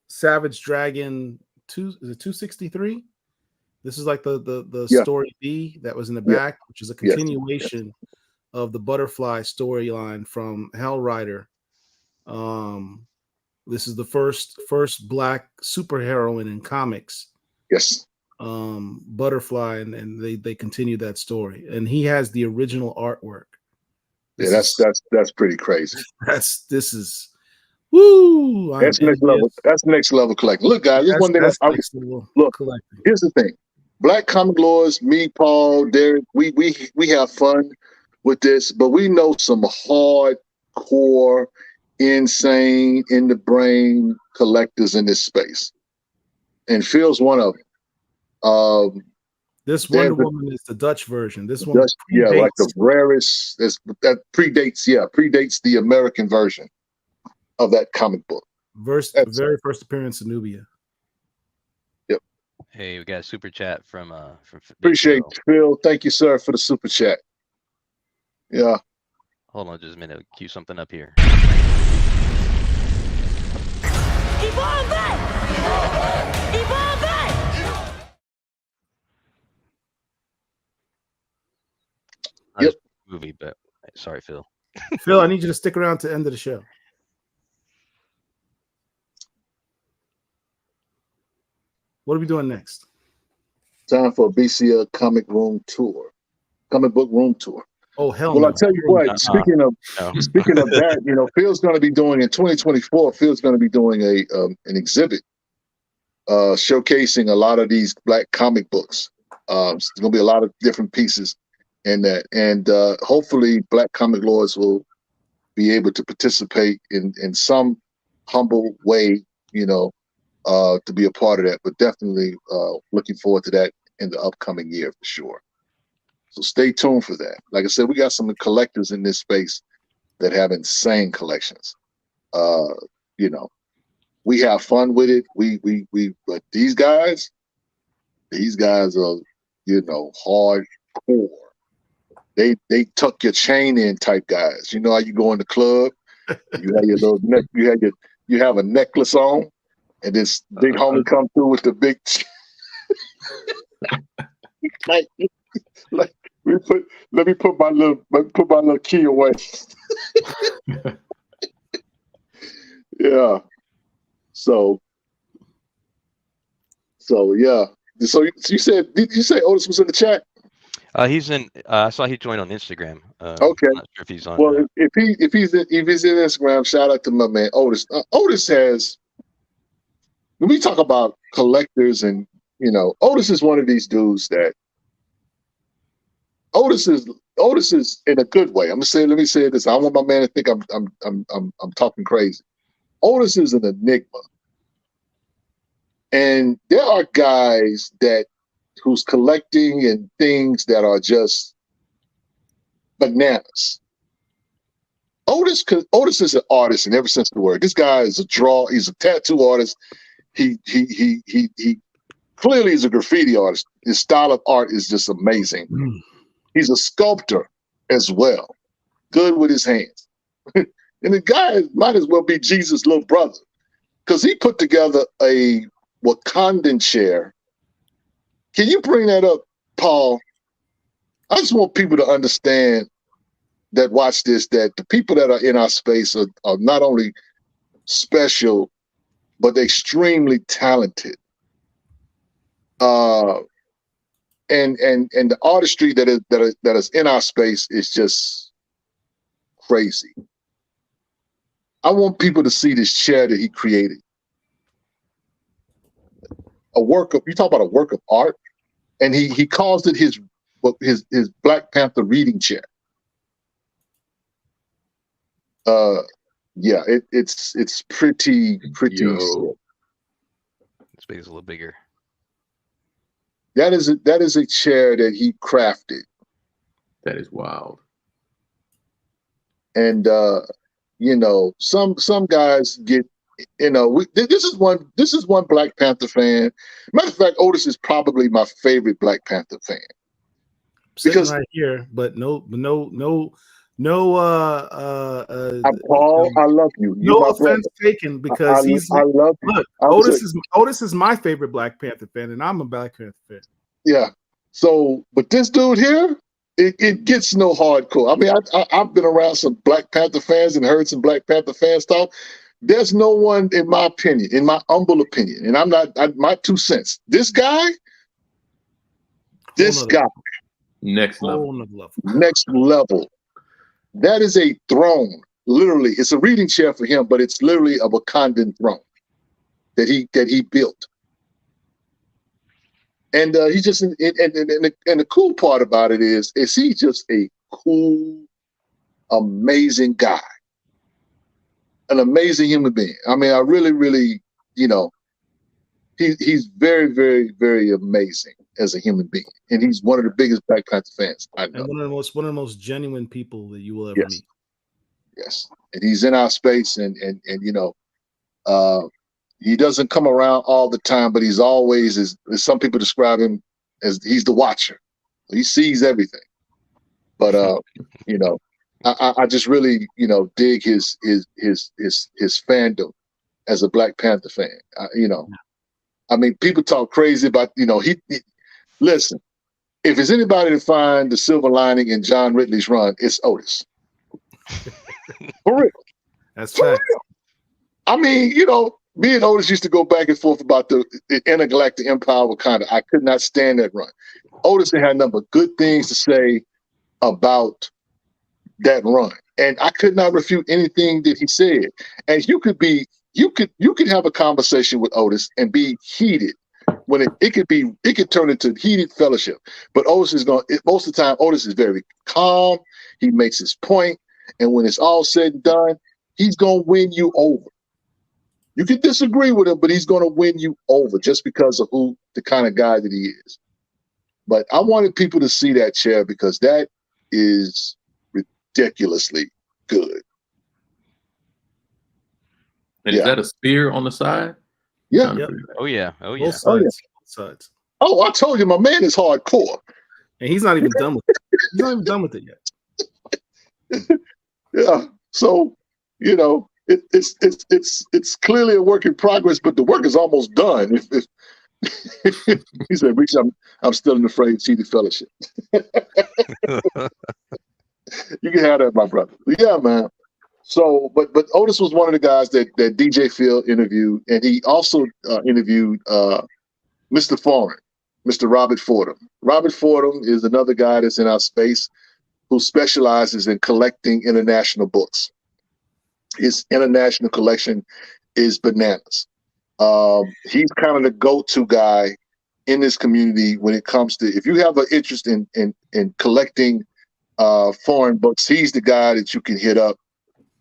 Savage Dragon 263. This is like the story B that was in the back, which is a continuation of the Butterfly storyline from Hell Rider. This is the first black superheroine in comics. Yes. Butterfly, and they continue that story. And he has the original artwork. That's pretty crazy. This is woo. That's next level. That's next level collecting. Look, guys, this one thing. Look, here's the thing. Black Comic Lords, me, Paul, Derek, we have fun with this, but we know some hardcore, insane, in the brain collectors in this space, and Phil's one of them. This Wonder Woman is the Dutch version. This one, like the rarest. That predates the American version of that comic book. The very first appearance of Nubia. Yep. Hey, we got a super chat from Appreciate Phil. Thank you, sir, for the super chat. Yeah. Hold on just a minute. I'll cue something up here. Yep. Movie, but sorry, Phil. Phil, I need you to stick around to the end of the show. What are we doing next? Time for a BCL comic book room tour. Oh hell! Well, no. I'll tell you what. Speaking of that, you know, Phil's going to be doing in 2024. Phil's going to be doing an exhibit showcasing a lot of these black comic books. There's gonna be a lot of different pieces in that, and hopefully, Black Comic Lords will be able to participate in some humble way, to be a part of that. But definitely looking forward to that in the upcoming year for sure. So stay tuned for that. Like I said, we got some collectors in this space that have insane collections. We have fun with it. But these guys are, hardcore. They tuck your chain in type guys. You know how you go in the club, you have your little neck, you have a necklace on, and this big homie come through with the big like let me put my little key away. Yeah. So yeah. So you said, did you say Otis was in the chat? He's in. I saw he joined on Instagram. Okay. I'm not sure if he's on. Well, if he's in Instagram, shout out to my man Otis. Otis has. When we talk about collectors, and Otis is one of these dudes that. Otis is in a good way. Let me say this. I don't want my man to think I'm talking crazy. Otis is an enigma. And there are guys who's collecting and things that are just bananas. Otis is an artist in every sense of the word. This guy is he's a tattoo artist. He clearly is a graffiti artist. His style of art is just amazing. He's a sculptor as well. Good with his hands. And the guy might as well be Jesus' little brother, because he put together a Wakandan chair. Can you bring that up, Paul? I just want people to understand that watch this, that the people that are in our space are not only special, but extremely talented. And the artistry that is in our space is just crazy. I want people to see this chair that he created. You talk about a work of art, and he calls it his Black Panther reading chair. Yeah, it's pretty. This space is a little bigger. That is a chair that he crafted. That is wild. And some guys get, this is one Black Panther fan. Matter of fact, Otis is probably my favorite Black Panther fan. Because right here, but no. Paul, I love you. No offense taken, because I love you. Look, Otis is my favorite Black Panther fan, and I'm a Black Panther fan. Yeah. So, but this dude here, it gets no hardcore. I mean, I've been around some Black Panther fans and heard some Black Panther fans talk. There's no one, in my opinion, in my humble opinion, and my 2 cents. This guy, next level. Next level. That is a throne. Literally, it's a reading chair for him, but it's literally a Wakandan throne that he built. And he just and the cool part about it is he's just a cool, amazing guy, an amazing human being. I mean, I really, he's very, very, very amazing as a human being, and he's one of the biggest Black Panther fans I know. And one of the most genuine people that you will ever meet. Yes, and he's in our space, and he doesn't come around all the time, but he's always, as some people describe him as, he's the watcher. He sees everything. But I just really dig his fandom as a Black Panther fan. I mean, people talk crazy about he listen. If there's anybody to find the silver lining in John Ridley's run, it's Otis. For real. That's right. I mean, me and Otis used to go back and forth about the Intergalactic Empire Wakanda. I could not stand that run. Otis had a number of good things to say about that run, and I could not refute anything that he said. And you could have a conversation with Otis and be heated when it could turn into heated fellowship. But Otis is most of the time, Otis is very calm. He makes his point, and when it's all said and done, he's gonna win you over. You can disagree with him, but he's gonna win you over just because of the kind of guy that he is. But I wanted people to see that chair because that is ridiculously good. And is that a spear on the side? Yeah. Yep. Oh yeah. Oh yeah. Both sides. Both sides. Oh, I told you, my man is hardcore. And he's not even done with it. He's not even done with it yet. Yeah. So, you know, it's clearly a work in progress, but the work is almost done. If he said, "Reach, I'm still in the frame, cheated fellowship." You can have that, my brother. Yeah, man. So, but Otis was one of the guys that DJ Phil interviewed, and he also interviewed Mr. Foreign, Mr. Robert Fordham. Robert Fordham is another guy that's in our space who specializes in collecting international books. His international collection is bananas. He's kind of the go-to guy in this community when it comes to, if you have an interest in collecting foreign books, he's the guy that you can hit up.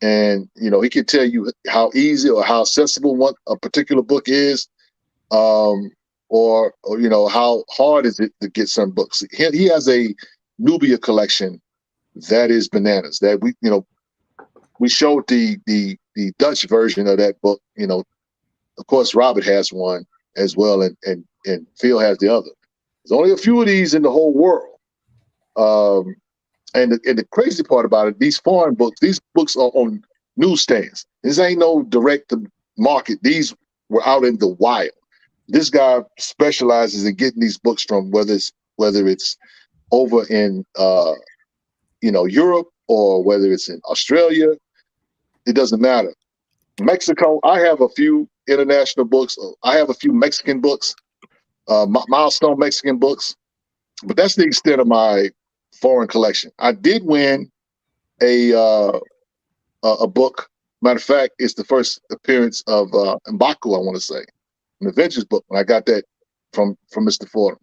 And, you know, he can tell you how easy or how accessible a particular book is, or you know, how hard is it to get some books. He has a Nubia collection that is bananas. That we showed the Dutch version of that book. You know, of course, Robert has one as well, and Phil has the other. There's only a few of these in the whole world. And the crazy part about it, these foreign books, these books are on newsstands. This ain't no direct to market. These were out in the wild. This guy specializes in getting these books from whether it's over in Europe or whether it's in Australia. It doesn't matter. Mexico, I have a few international books. I have a few Mexican books, milestone Mexican books, but that's the extent of my foreign collection. I did win a book. Matter of fact, it's the first appearance of M'Baku, I want to say, an Adventures book. When I got that from Mr. Fordham,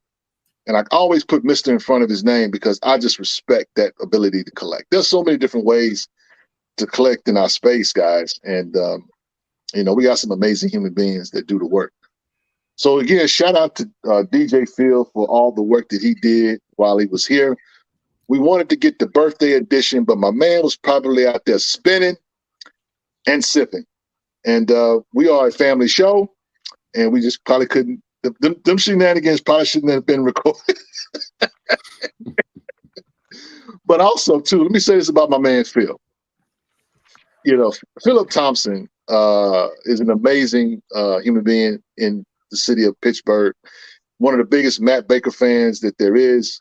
and I always put Mr. in front of his name because I just respect that ability to collect. There's so many different ways to collect in our space, guys, and we got some amazing human beings that do the work. So again, shout out to DJ Phil for all the work that he did while he was here. We wanted to get the birthday edition, but my man was probably out there spinning and sipping. And we are a family show, and we just probably couldn't. Them shenanigans probably shouldn't have been recorded. But also, too, let me say this about my man Phil. You know, Philip Thompson is an amazing human being in the city of Pittsburgh. One of the biggest Matt Baker fans that there is.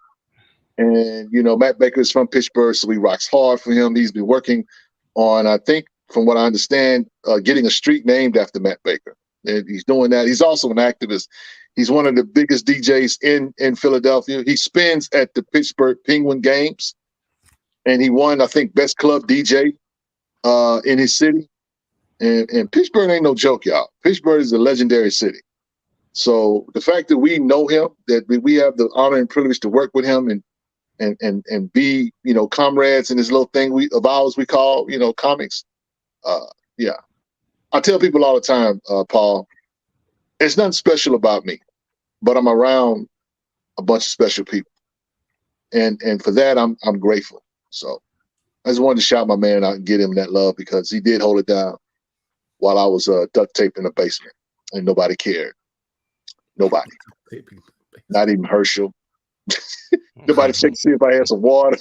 And, you know, Matt Baker is from Pittsburgh, so he rocks hard for him. He's been working on, I think, from what I understand, getting a street named after Matt Baker. And he's doing that. He's also an activist. He's one of the biggest DJs in Philadelphia. He spins at the Pittsburgh Penguin Games. And he won, I think, Best Club DJ in his city. And Pittsburgh ain't no joke, y'all. Pittsburgh is a legendary city. So the fact that we know him, that we have the honor and privilege to work with him and be, you know, comrades in this little thing of ours we call, you know, comics. Yeah. I tell people all the time, Paul, it's nothing special about me, but I'm around a bunch of special people. And for that, I'm grateful. So I just wanted to shout my man out and get him that love because he did hold it down while I was duct taped in the basement and nobody cared. Nobody. Not even Herschel. Nobody checked to see if I had some water.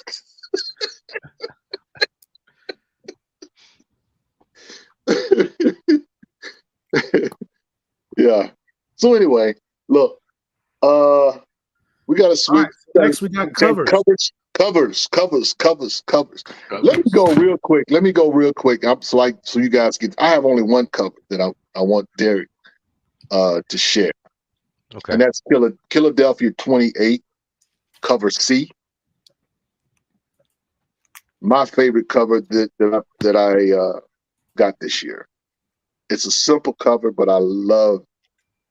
Yeah. So anyway, look, we got a sweet. Right, next we got covers. Covers. Let me go real quick. So you guys get. I have only one cover that I want Derek to share. Okay. And that's Philadelphia 28, cover C. My favorite cover that I got this year. It's a simple cover, but I love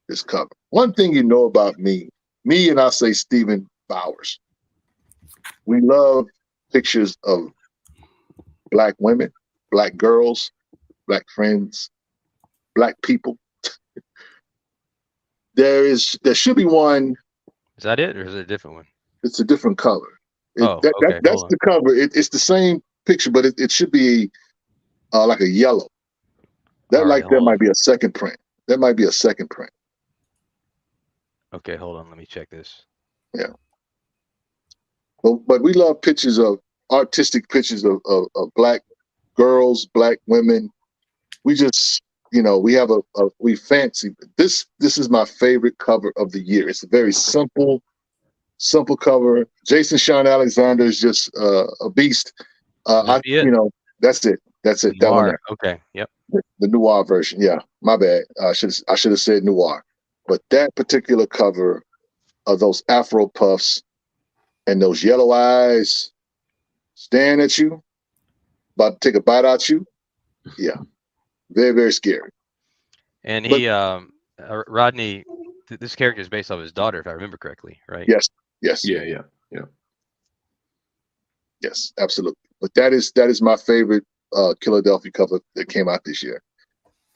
this cover. One thing you know about me and I say Stephen Bowers, we love pictures of Black women, Black girls, Black friends, Black people. There should be one. Is that it, or is it a different one? It's a different color. Okay, That's the cover. It's the same picture, but it should be like a yellow. That might be a second print. That might be a second print. Okay, hold on. Let me check this. Yeah. But we love pictures of artistic pictures of Black girls, Black women. We just, we have we fancy this. This is my favorite cover of the year. It's a very simple cover. Jason Sean Alexander is just a beast. That's it. That's it. That one there. Okay. Yep. The noir version. Yeah. My bad. I should have said noir. But that particular cover of those Afro puffs and those yellow eyes staring at you, about to take a bite out you. Yeah. Very, very scary. And Rodney, this character is based off his daughter, if I remember correctly, right? Yes. Yeah. Yes, absolutely. But that is my favorite Philadelphia cover that came out this year.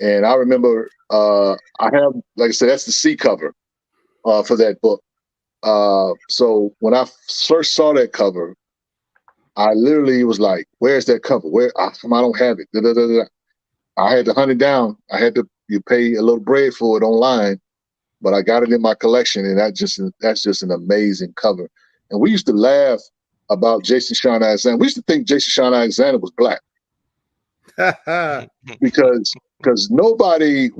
And I remember I have, like I said, that's the C cover for that book. So when I first saw that cover, I literally was like, "Where's that cover? I don't have it." Da, da, da, da. I had to hunt it down. You pay a little bread for it online, but I got it in my collection, and that's just an amazing cover. And we used to laugh about Jason Sean Alexander. We used to think Jason Sean Alexander was Black because nobody.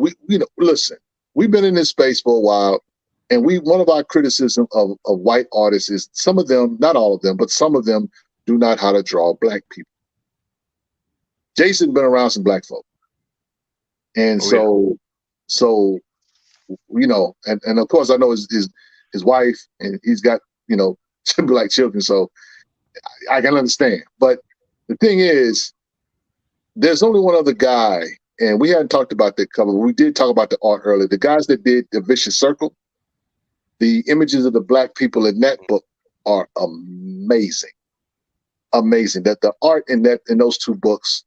Listen. We've been in this space for a while, and one of our criticism of white artists is some of them, not all of them, but some of them do not know how to draw Black people. Jason been around some Black folk. And and of course I know his wife, and he's got, two Black children, so I can understand. But the thing is, there's only one other guy, and we hadn't talked about that cover. We did talk about the art earlier. The guys that did The Vicious Circle, the images of the Black people in that book are amazing. Amazing. That the art in those two books.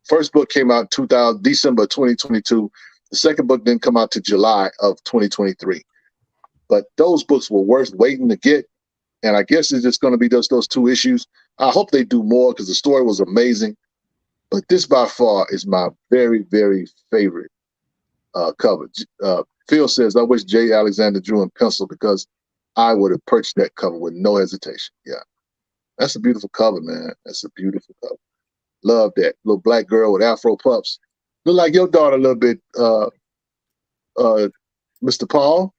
First book came out December 2022. The second book didn't come out to July of 2023. But those books were worth waiting to get. And I guess it's just going to be those two issues. I hope they do more because the story was amazing. But this by far is my very, very favorite cover. Phil says, "I wish Jay Alexander drew in pencil because I would have purchased that cover with no hesitation." Yeah. That's a beautiful cover, man. That's a beautiful cover. Love that little Black girl with Afro puffs. Look like your daughter a little bit, Mr. Paul.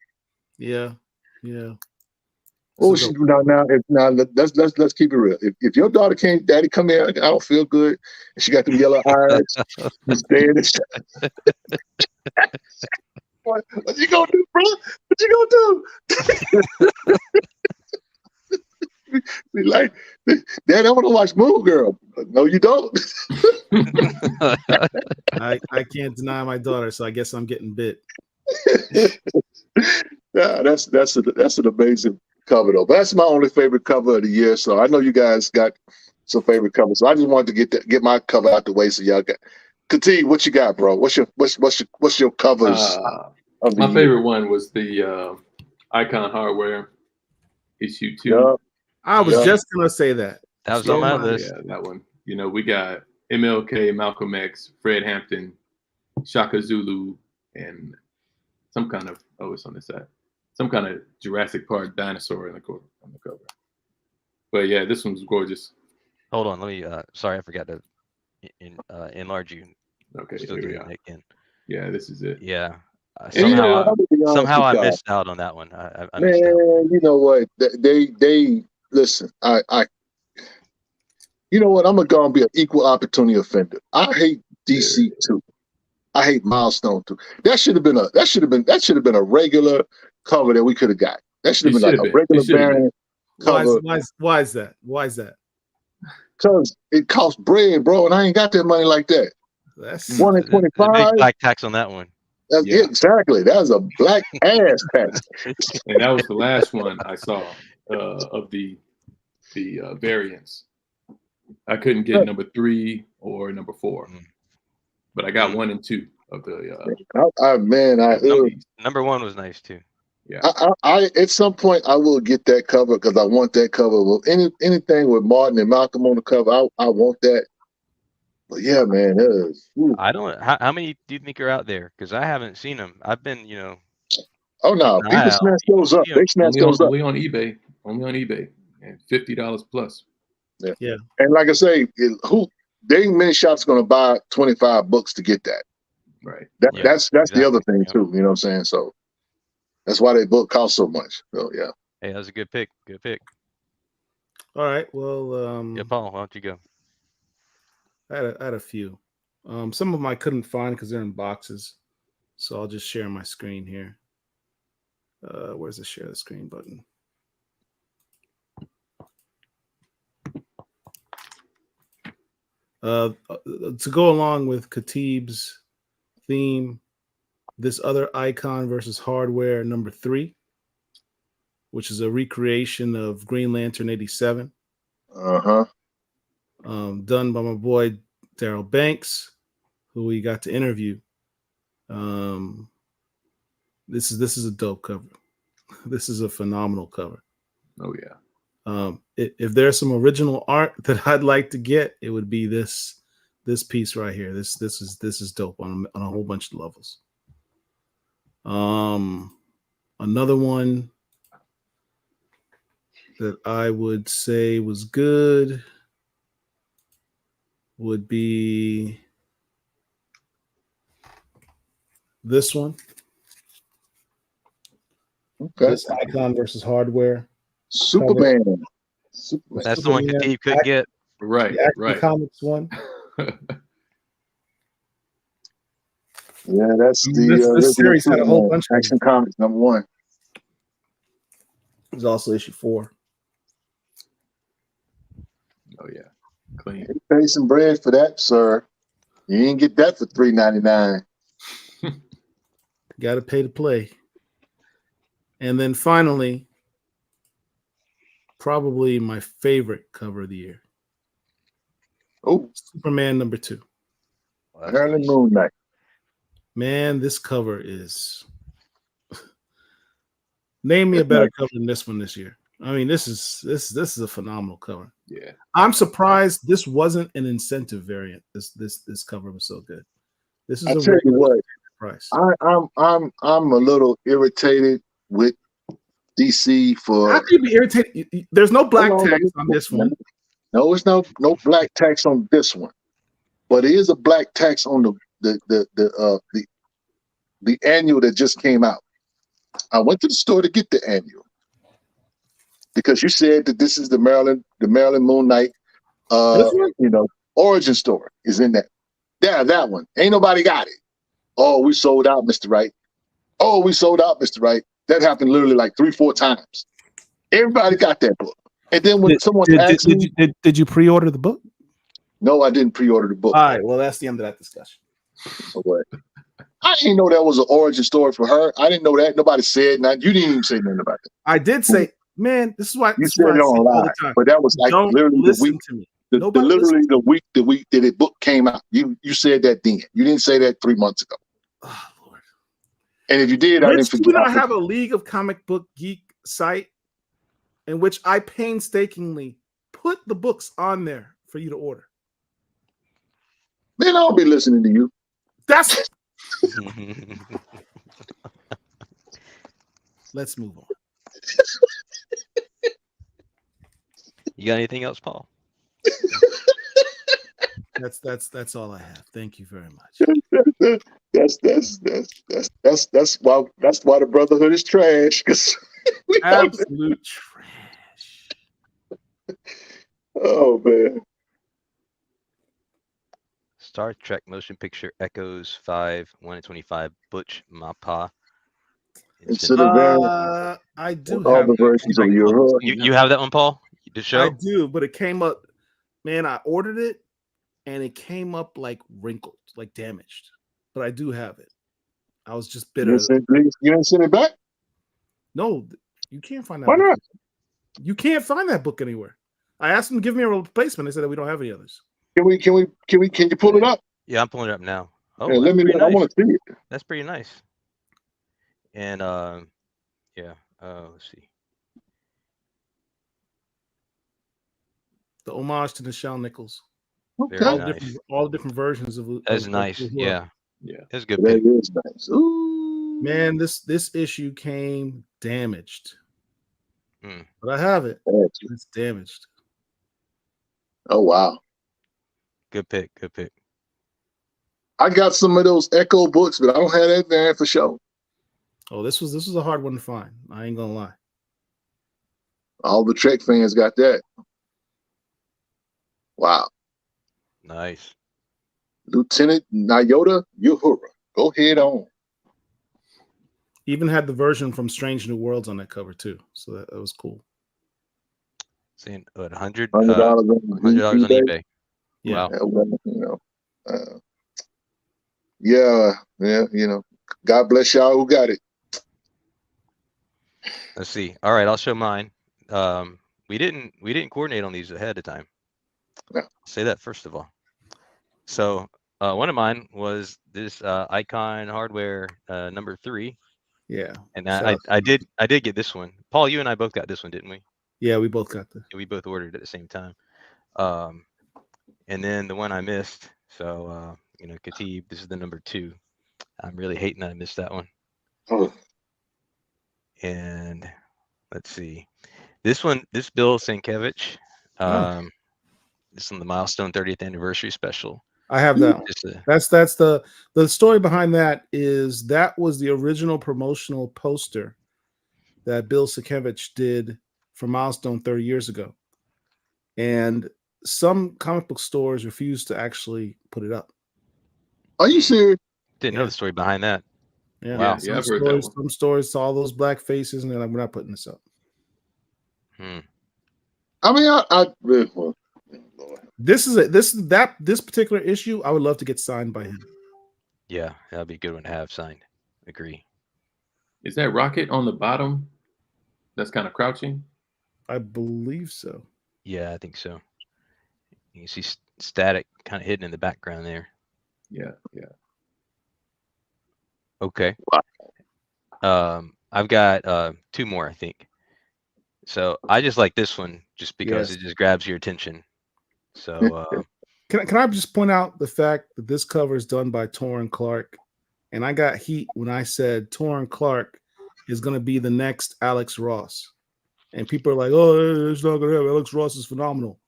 Yeah. Oh, now let's keep it real. If your daughter came, Daddy, come here. I don't feel good, and she got them yellow eyes. What you gonna do, bro? What you gonna do? Be like, Dad, I want to watch Moon Girl. No, you don't. I can't deny my daughter, so I guess I'm getting bit. Yeah, that's an amazing cover though. But that's my only favorite cover of the year. So I know you guys got some favorite covers. So I just wanted to get my cover out the way. So y'all got. Continue. What you got, bro? What's your covers? Of the my year? favorite one was the Icon Hardware issue 2. Yep. I was just gonna say that. That was on my list. Yeah, that one. We got MLK, Malcolm X, Fred Hampton, Shaka Zulu, and some kind of it's on the side. Some kind of Jurassic Park dinosaur on the cover. But yeah, this one's gorgeous. Hold on, let me. Sorry, I forgot to enlarge you. Okay, Still here we doing are. it again. Yeah, this is it. Yeah. Somehow I missed out on that one. I Man, missed out. you know what? They listen. I you know what? I'm gonna be an equal opportunity offender. I hate DC too. I hate Milestone too. That should have been a regular cover that we could have got. That should have been like a regular variant cover. Why is that? Because it costs bread, bro, and I ain't got that money like that. That's 1 in 25. Big black tax on that one. Yeah, exactly. That was a black ass patch. And that was the last one I saw of the variants. I couldn't get number 3 or number 4, but I got 1 and 2 of the. Number 1 was nice too. Yeah. I at some point I will get that cover because I want that cover. Well, anything with Martin and Malcolm on the cover, I want that. But yeah, man, I don't. How many do you think are out there? Because I haven't seen them. I've been, Oh no, people snatch those up. They snatch those up. Only on eBay, and $50 plus. Yeah. And like I say, there ain't many shops gonna buy 25 books to get that. Right. That's the other thing too. You know what I'm saying? So that's why they book cost so much. So yeah. Hey, that was a good pick. Good pick. All right. Well, yeah, Paul, why don't you go? I had a few. Some of them I couldn't find because they're in boxes. So I'll just share my screen here. Where's the share the screen button? To go along with Khatib's theme, this other Icon versus Hardware number 3, which is a recreation of Green Lantern 87. Done by my boy Daryl Banks, who we got to interview. This is a dope cover. This is a phenomenal cover. Oh yeah. If there's some original art that I'd like to get, it would be this piece right here. This is dope on a whole bunch of levels. Another one that I would say was good would be this one. Okay. This Icon versus Hardware. Superman. That's the one Khatib couldn't get. Right. The Right. Comics one. Yeah, that's this series had a whole bunch of Action Comics number 1. There's also issue 4. Oh yeah, clean. You pay some bread for that, sir. You didn't get that for $3.99. Got to pay to play. And then finally, probably my favorite cover of the year. Oh, Superman number 2. Marilyn Moon Knight. Man, this cover is. Name me a better cover than this one this year. I mean, this is a phenomenal cover. Yeah. I'm surprised this wasn't an incentive variant. This cover was so good. This is I tell you what, price. I'm a little irritated with DC for. How can you be irritated? There's no black text on this one. No, it's no black text on this one, but it is a black text on the annual that just came out. I went to the store to get the annual because you said that this is the Maryland Moon Knight, origin story is in that. Yeah, that one. Ain't nobody got it. Oh, we sold out, Mr. Wright. Oh, we sold out, Mr. Wright. That happened literally like 3-4 times. Everybody got that book. And then when someone asked me, did you pre-order the book? No, I didn't pre-order the book. All right, well, that's the end of that discussion. What? I didn't know that was an origin story for her. I didn't know that. Nobody said nothing. You didn't even say nothing about it. I did say, man, this is why you said it on live, but that was like literally the week. Literally the week that the book came out. You said that then. You didn't say that 3 months ago. Oh Lord! And if you did, I didn't forget. You know, I have a League of Comic Book Geek site in which I painstakingly put the books on there for you to order. Man, I'll be listening to you. That's it. Let's move on. You got anything else, Paul? That's all I have. Thank you very much. That's why the Brotherhood is trash. Because absolute trash. Oh man. Star Trek Motion Picture Echoes 5 1/25 Butch Mapa. I do all have the versions of your. You have that one, Paul? The show? I do, but it came up. Man, I ordered it, and it came up like wrinkled, like damaged. But I do have it. I was just You bitter. didn't send it back? No, you can't find that. Why book. not? You can't find that book anywhere. I asked them to give me a replacement. They said that we don't have any others. Can you pull it up? Yeah, I'm pulling it up now. Oh, Yeah, let me know. I want to see it. That's pretty nice. And yeah, let's see. The homage to Nichelle Nichols. Okay. Very all, nice. all different versions of That's of nice. Uhura. Yeah. Yeah. That's a good That pick. is nice. Ooh. Man, this issue came damaged. Mm. But I have it. Damaged. It's damaged. Oh wow. Good pick. Good pick. I got some of those Echo books, but I don't have that there for sure. Oh, this was a hard one to find. I ain't gonna lie. All the Trek fans got that. Wow. Nice. Lieutenant Nyota Uhura. Go head on. Even had the version from Strange New Worlds on that cover too, so that was cool. Saying what, $100 $100 on on eBay. Yeah. Wow. Yeah, you know. God bless y'all who got it. Let's see. All right, I'll show mine. We didn't coordinate on these ahead of time. No. I'll say that first of all. So one of mine was this Icon Hardware number 3. Yeah. And I did get this one. Paul, you and I both got this one, didn't we? Yeah, we both got this. We both ordered at the same time. And then the one I missed. So Khatib, this is the number 2. I'm really hating that I missed that one. Oh. And let's see. This Bill Sienkiewicz. This is the Milestone 30th Anniversary Special. I have that one. That's the story behind that is that was the original promotional poster that Bill Sienkiewicz did for Milestone 30 years ago. And some comic book stores refused to actually put it up. Are you serious? Didn't know the story behind that. Yeah, wow. Yeah, some stores saw those black faces and they're like, we're not putting this up. I mean, this particular issue, I would love to get signed by him. Yeah, that'd be a good one to have signed. Agree. Is that Rocket on the bottom? That's kind of crouching. I believe so. Yeah, I think so. You can see Static kind of hidden in the background there. Yeah. Okay. I've got 2 more, I think. So I just like this one just because it just grabs your attention. So can I just point out the fact that this cover is done by Torrin Clark, and I got heat when I said Torrin Clark is going to be the next Alex Ross, and people are like, "Oh, it's not going to happen. Alex Ross is phenomenal."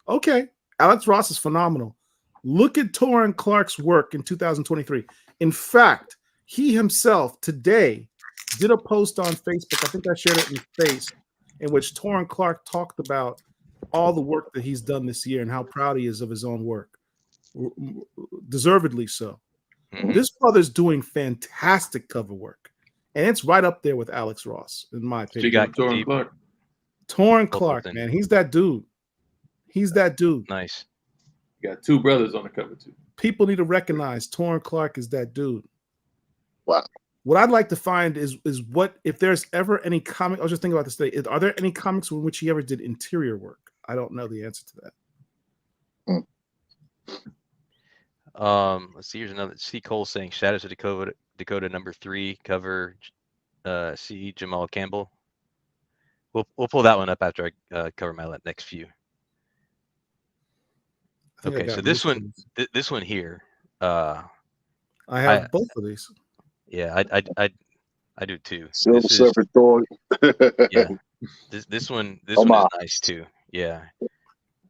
Okay, Alex Ross is phenomenal. Look at Torrin Clark's work in 2023. In fact, he himself today did a post on Facebook. I think I shared it in Face, in which Torrin Clark talked about all the work that he's done this year and how proud he is of his own work. Deservedly so. Mm-hmm. This brother's doing fantastic cover work. And it's right up there with Alex Ross, in my opinion. You got Torrin Clark. Torrin Clark, man. He's that dude. He's that dude. Nice. You got 2 brothers on the cover too. People need to recognize Torrin Clark is that dude. Wow. What I'd like to find is what if there's ever any comic. I was just thinking about this today. Are there any comics in which he ever did interior work? I don't know the answer to that. Let's see. Here's another. C. Cole saying Shadows of Dakota number 3 cover. C. Jamal Campbell. We'll pull that one up after I cover my next few. Okay, so this one here. I have both of these. Yeah, I do too. Silver Surfer Thor. Yeah, this one is nice too. Yeah.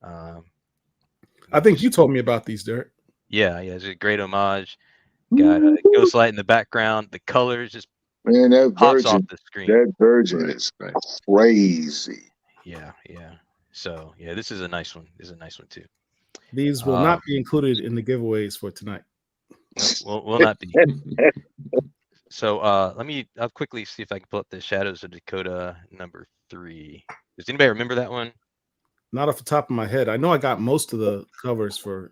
I think you told me about these, Derek. Yeah, it's a great homage. Got Ghostlight in the background. The colors just pops off the screen. That Virgin is crazy. Yeah. So yeah, this is a nice one. This is a nice one too. These will not be included in the giveaways for tonight. No, will not be. So I'll quickly see if I can pull up the Shadows of Dakota number 3. Does anybody remember that one? Not off the top of my head. I know I got most of the covers for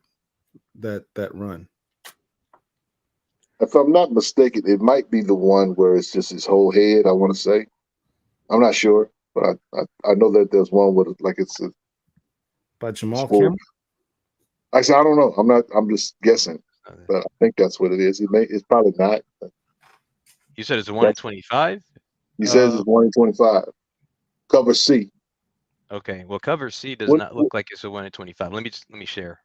that run. If I'm not mistaken, it might be the one where it's just his whole head. I want to say, I'm not sure, but I know that there's one with like it's a By Jamal full. Campbell? I said I don't know. I'm just guessing, but I think that's what it is. It's probably not. You said it's a 1 in 25. He says it's 1 in 25. Cover C. Okay. Well, cover C does What- not look like it's a 1 in 25. Let me share.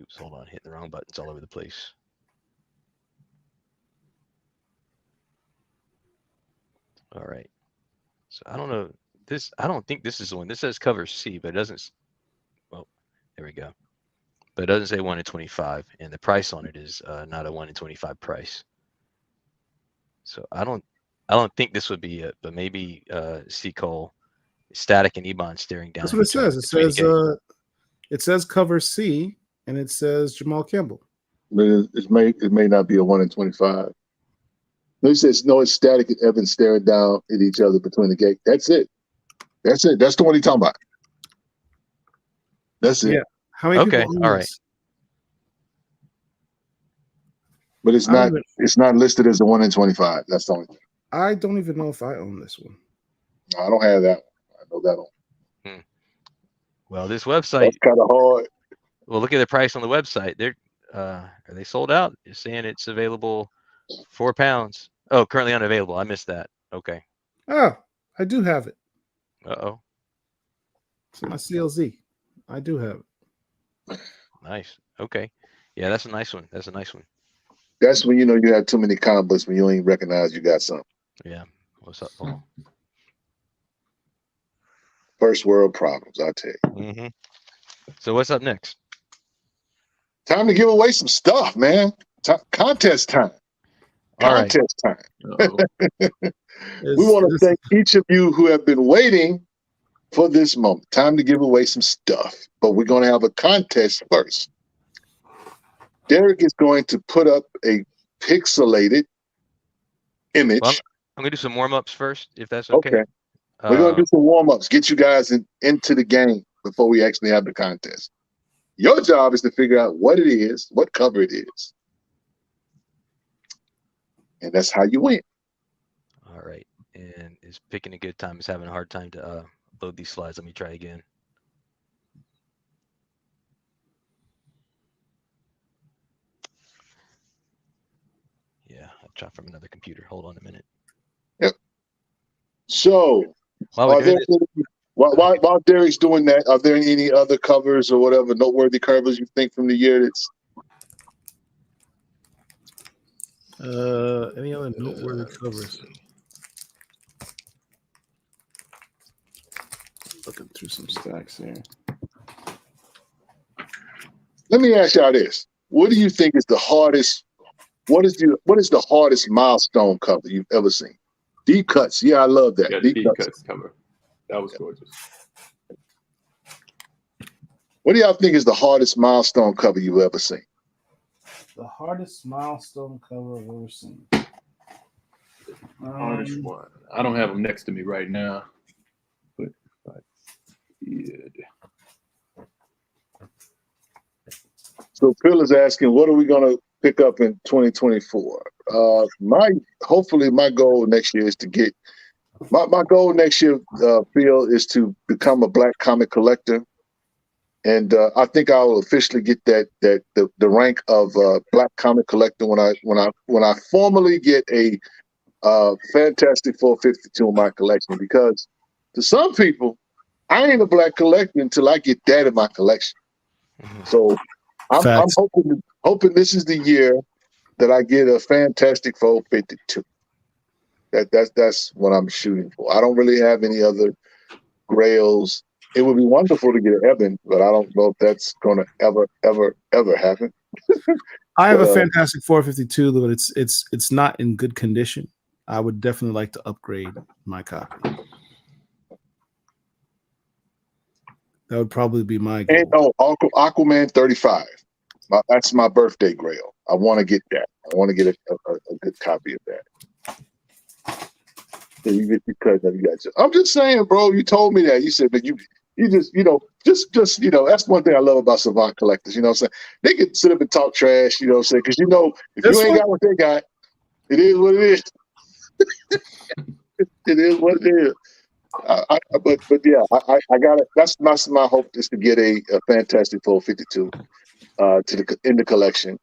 Oops, hold on, hitting the wrong buttons all over the place. All right. So I don't know this. I don't think this is the one. This says cover C, but it doesn't. Well, there we go. But it doesn't say 1 in 25, and the price on it is not a 1 in 25 price. So I don't think this would be it, but maybe C. Cole, Static, and Ebon staring down. That's what it each other says. to communicate. It says cover C, and it says Jamal Campbell. But it may not be a 1 in 25. No, he says no. It's Static and Evans staring down at each other between the gate. That's it. That's it. That's the one he's talking about. That's it. Yeah. How many Okay, people own all right. this? But it's I not. don't It's not listed as a 1 in 25. That's the only thing. I don't even know if I own this one. No, I don't have that one. I know that one. Well, this website. That's kind of hard. Well, look at the price on the website. They're are they sold out? It's saying it's available £4. Oh, currently unavailable. I missed that. Okay. Oh, I do have it. Uh-oh. It's my CLZ. I do have it. Nice. Okay. Yeah, that's a nice one. That's a nice one. That's when you know you have too many comic books when you don't even recognize you got something. Yeah. What's up, Paul? First world problems, I tell you. Mm-hmm. So what's up next? Time to give away some stuff, man. Contest time. All right. Contest time. Uh-oh. We want to thank each of you who have been waiting for this moment. Time to give away some stuff, but we're going to have a contest first. Derek is going to put up a pixelated image. Well, I'm gonna do some warm-ups first, if that's okay. Okay. We're going to do some warm-ups, get you guys into the game before we actually have the contest. Your job is to figure out what it is, what cover it is. And that's how you win. All right. And is picking a good time. Is having a hard time to load these slides. Let me try again. Yeah, I'll try from another computer. Hold on a minute. Yep. So, While we're doing while Derek's doing that, are there any other covers or whatever noteworthy covers you think from the year that's any other noteworthy covers? Looking through some stacks here. Let me ask y'all this. What do you think is the hardest? What is the hardest milestone cover you've ever seen? Deep cuts. Yeah, I love that. Yeah, deep cuts cover. That was gorgeous. What do y'all think is the hardest milestone cover you've ever seen? The hardest milestone cover I've ever seen. Hardest one. I don't have them next to me right now, but I did. So Phil is asking, what are we going to pick up in 2024? Hopefully my goal next year is to get my goal next year, Phil, is to become a Black comic collector, and I think I will officially get the rank of Black comic collector when I formally get a Fantastic 452 in my collection. Because to some people, I ain't a Black collector until I get that in my collection. So I'm hoping this is the year that I get a Fantastic 452. That's what I'm shooting for. I don't really have any other grails. It would be wonderful to get an Eben, but I don't know if that's going to ever happen. I have a Fantastic 452, but it's not in good condition. I would definitely like to upgrade my copy. That would probably be my goal. And Aquaman 35. That's my birthday grail. I want to get that. I want to get a good copy of that. You get your cut. You got you. I'm just saying, bro. You told me that. You said, but you just, just, that's one thing I love about Savant collectors. You know what I'm saying? They can sit up and talk trash. You know what I'm saying? Because if you ain't got what they got, it is what it is. It is what it is. But yeah, I got it. That's my hope is to get a Fantastic Four 52 in the collection,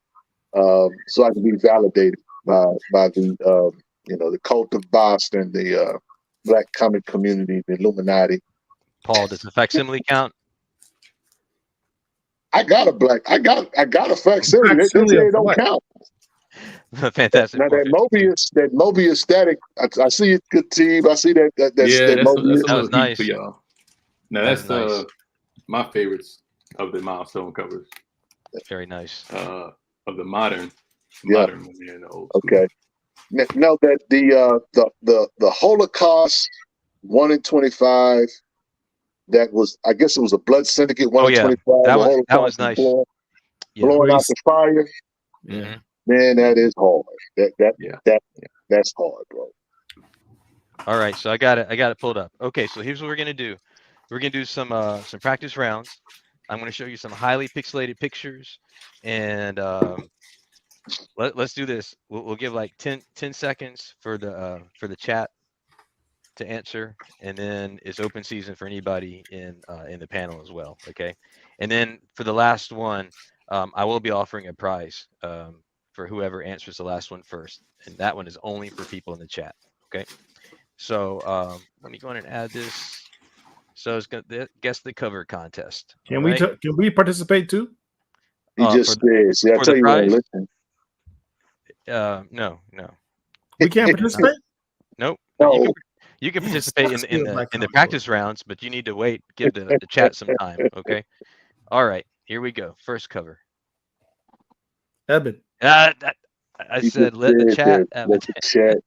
so I can be validated by the the cult of Boston, the Black comic community, the Illuminati. Paul, does the facsimile count? I got a facsimile. They don't count. Fantastic. Now that Mobius static, I see it, good team. I see that Mobius. That was nice for y'all. Now that's nice. My favorites of the milestone covers. Very nice. Of the modern movie and the old. Okay. Now that the Holocaust 1 in 25, that was, I guess it was a Blood Syndicate 1 in 25. That was nice. Blowing out the fire. Yeah. Man, that is hard. That's hard, bro. All right, so I got it pulled up. Okay, so here's what we're gonna do. We're gonna do some practice rounds. I'm gonna show you some highly pixelated pictures, and let's do this. We'll give like 10 seconds for the chat to answer, and then it's open season for anybody in the panel as well. Okay, and then for the last one, I will be offering a prize for whoever answers the last one first, and that one is only for people in the chat. Okay, so let me go ahead and add this. So it's gonna guess the cover contest. Can we participate too? He just says, "Yeah, I tell you what, listen." No. We can't participate. Nope. No. You can participate in the practice rounds, but you need to wait. Give the chat some time. Okay. All right. Here we go. First cover. Eben. I said let the chat. Let the chat.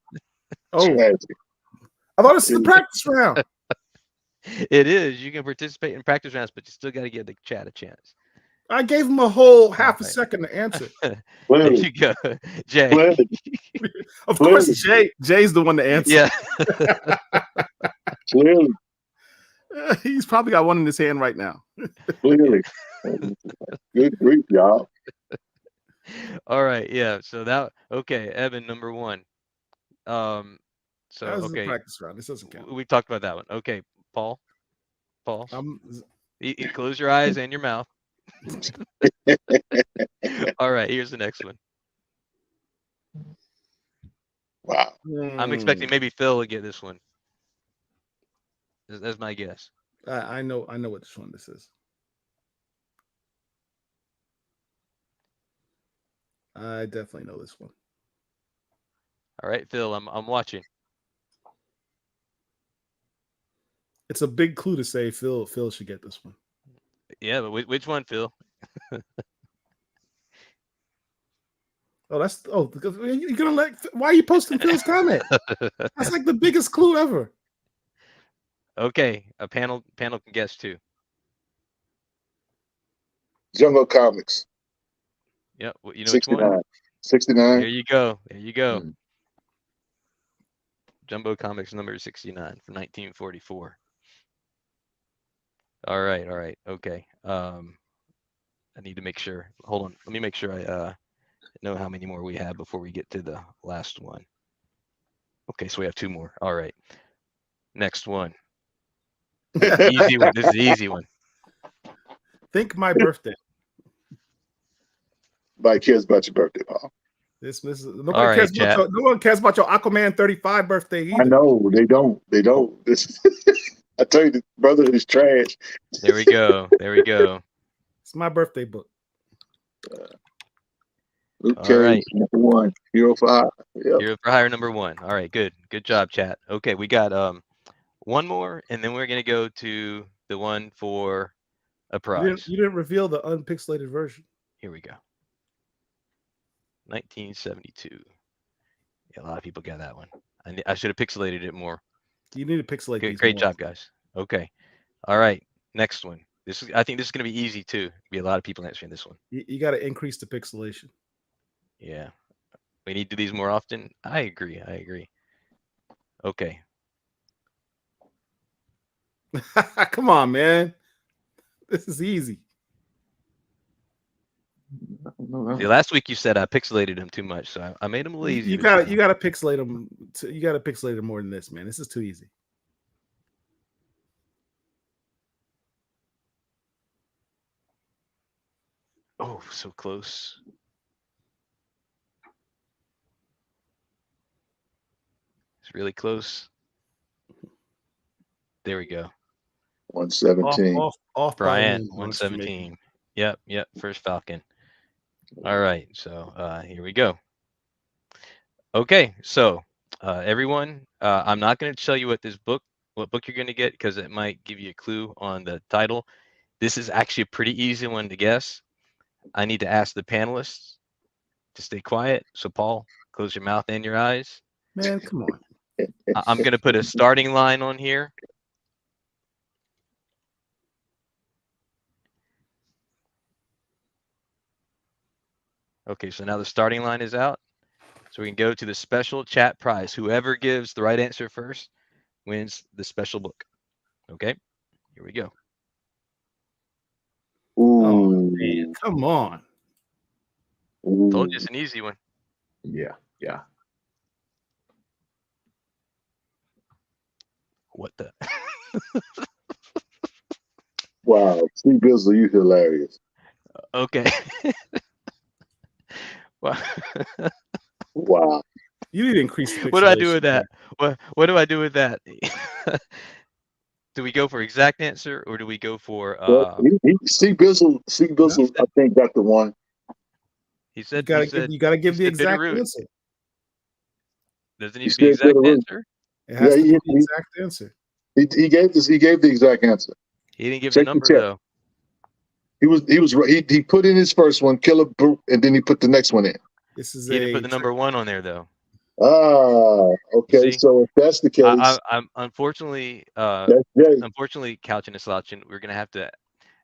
Oh, I thought it's the practice round. It is. You can participate in practice rounds, but you still got to give the chat a chance. I gave him a whole half a second to answer. There you go, Jay. Of course, Jay's the one to answer. Yeah. Clearly. He's probably got one in his hand right now. Clearly. Good grief, y'all. All right. Yeah. So okay. Evan, number one. So that was okay. The practice round. This doesn't count. We talked about that one. Okay, Paul. You close your eyes and your mouth. All right, here's the next one. Wow. I'm expecting maybe Phil to get this one. That's my guess. I know which one this is. I definitely know this one. All right, Phil, I'm watching. It's a big clue to say Phil should get this one. Yeah, but which one, Phil? Because you're gonna why are you posting Phil's comment? That's like the biggest clue ever. Okay, a panel can guess too. Jungle Comics. Yep, you know 69. which one? 69. There you go. Jumbo Comics number 69 from 1944. All right. Okay. I need to make sure. Hold on. Let me make sure I know how many more we have before we get to the last one. Okay, so we have two more. All right. Next one. Easy one. This is the easy one. Think my birthday. Nobody cares about your birthday, Paul. No one cares about your Aquaman 35 birthday either. I know they don't. I tell you, the brother is trash. There we go. It's my birthday book. Luke Cage, number one. Hero for Hire. Yep. Hero for Hire number one. All right, good job, chat. Okay, we got one more, and then we're gonna go to the one for a prize. You didn't reveal the unpixelated version. Here we go. 1972. Yeah, a lot of people got that one. I should have pixelated it more. You need to pixelate these Great more. job, guys. Okay. All right. Next one. I think this is going to be easy too. Be a lot of people answering this one. You got to increase the pixelation. Yeah. We need to do these more often. I agree. Okay. Come on, man. This is easy. See, last week you said I pixelated him too much, so I made him lazy. You gotta pixelate him. You gotta pixelate him more than this, man. This is too easy. Oh, so close. It's really close. There we go. 117. Off Brian, 117. Yep, first Falcon. All right, so here we go. Okay, so everyone, I'm not going to tell you what book you're going to get because it might give you a clue on the title. This is actually a pretty easy one to guess. I need to ask the panelists to stay quiet. So Paul, close your mouth and your eyes. Man, come on. I'm going to put a starting line on here. Okay, so now the starting line is out. So we can go to the special chat prize. Whoever gives the right answer first wins the special book. Okay, here we go. Ooh. Oh, man, come on. Ooh. Told you it's an easy one. Yeah. What the? Wow, C Bizzle, you hilarious. Okay. Wow. You need to increase the What do I do pixelation, with that? What do I do with that? Do we go for exact answer or do we go for C Bizzle, I think got the one. He said you gotta give the exact Bitterroot. answer. Does it need to be exact answer? It has to be the exact answer. He gave the exact answer. He didn't give Check the number chat. though. He put in his first one, Killer Brute, and then he put the next one in. This is He didn't put the number 1 on there though. Okay. So if that's the case, I'm unfortunately that's Jay. unfortunately, Couching and Slouching, we're gonna have to.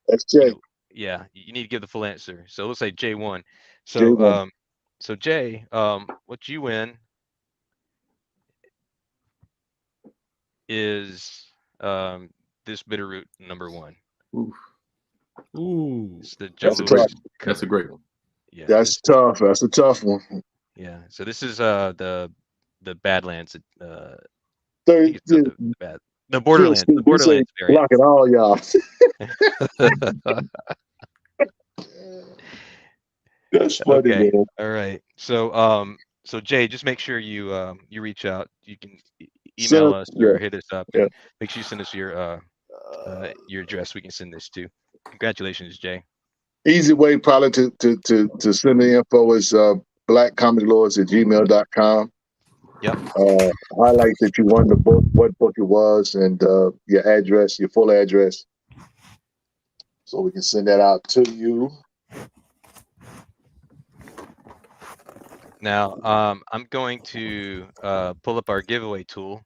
That's Jay. Yeah, you need to give the full answer. So let's say J1. So J1. So Jay, what you win is this Bitterroot number 1. Ooh. It's the That's a great one. Yeah, That's tough. That's a tough one. Yeah. So this is the Badlands. I 30, think it's the Borderlands. The Borderlands variant. Blocking all y'all. That's funny, Okay. man. All right. So so Jay, just make sure you you reach out. You can email us or hit us up. And make sure you send us your address. We can send this to. Congratulations, Jay. Easy way probably to send the info is blackcomiclords@gmail.com. Yep. Highlight that you won the book, what book it was, and your address, your full address, so we can send that out to you. Now, I'm going to pull up our giveaway tool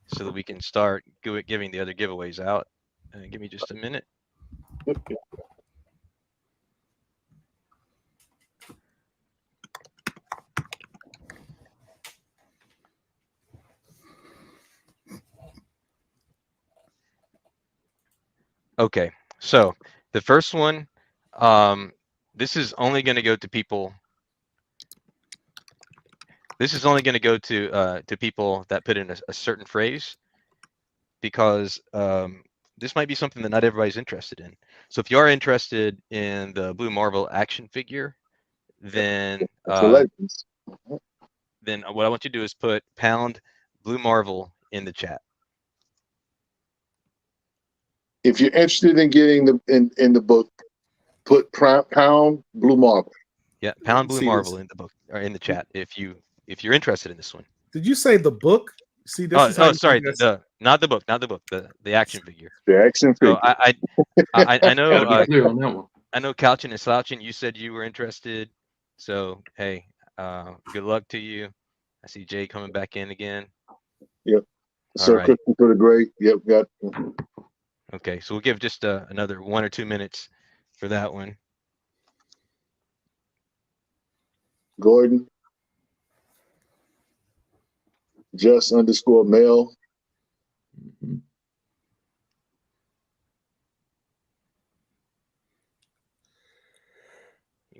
so that we can start giving the other giveaways out. Give me just a minute. Okay, so the first one, this is only going to go to people. This is only going to go to people that put in a certain phrase, because this might be something that not everybody's interested in. So if you are interested in the Blue Marvel action figure, then what I want you to do is put pound Blue Marvel in the chat. If you're interested in getting in the book, put pound Blue Marvel. Yeah, pound Blue Marvel in the book or in the chat if you're interested in this one. Did you say the book? See, this is sorry, not the book, the action figure. The action figure. So I know clear on that one. I know Couching and Slouching, you said you were interested. So hey, good luck to you. I see Jay coming back in again. Yep. All So right. Christopher the Great. Yep, got. Okay, so we'll give just another 1 or 2 minutes for that one. Gordon. Just_Mel.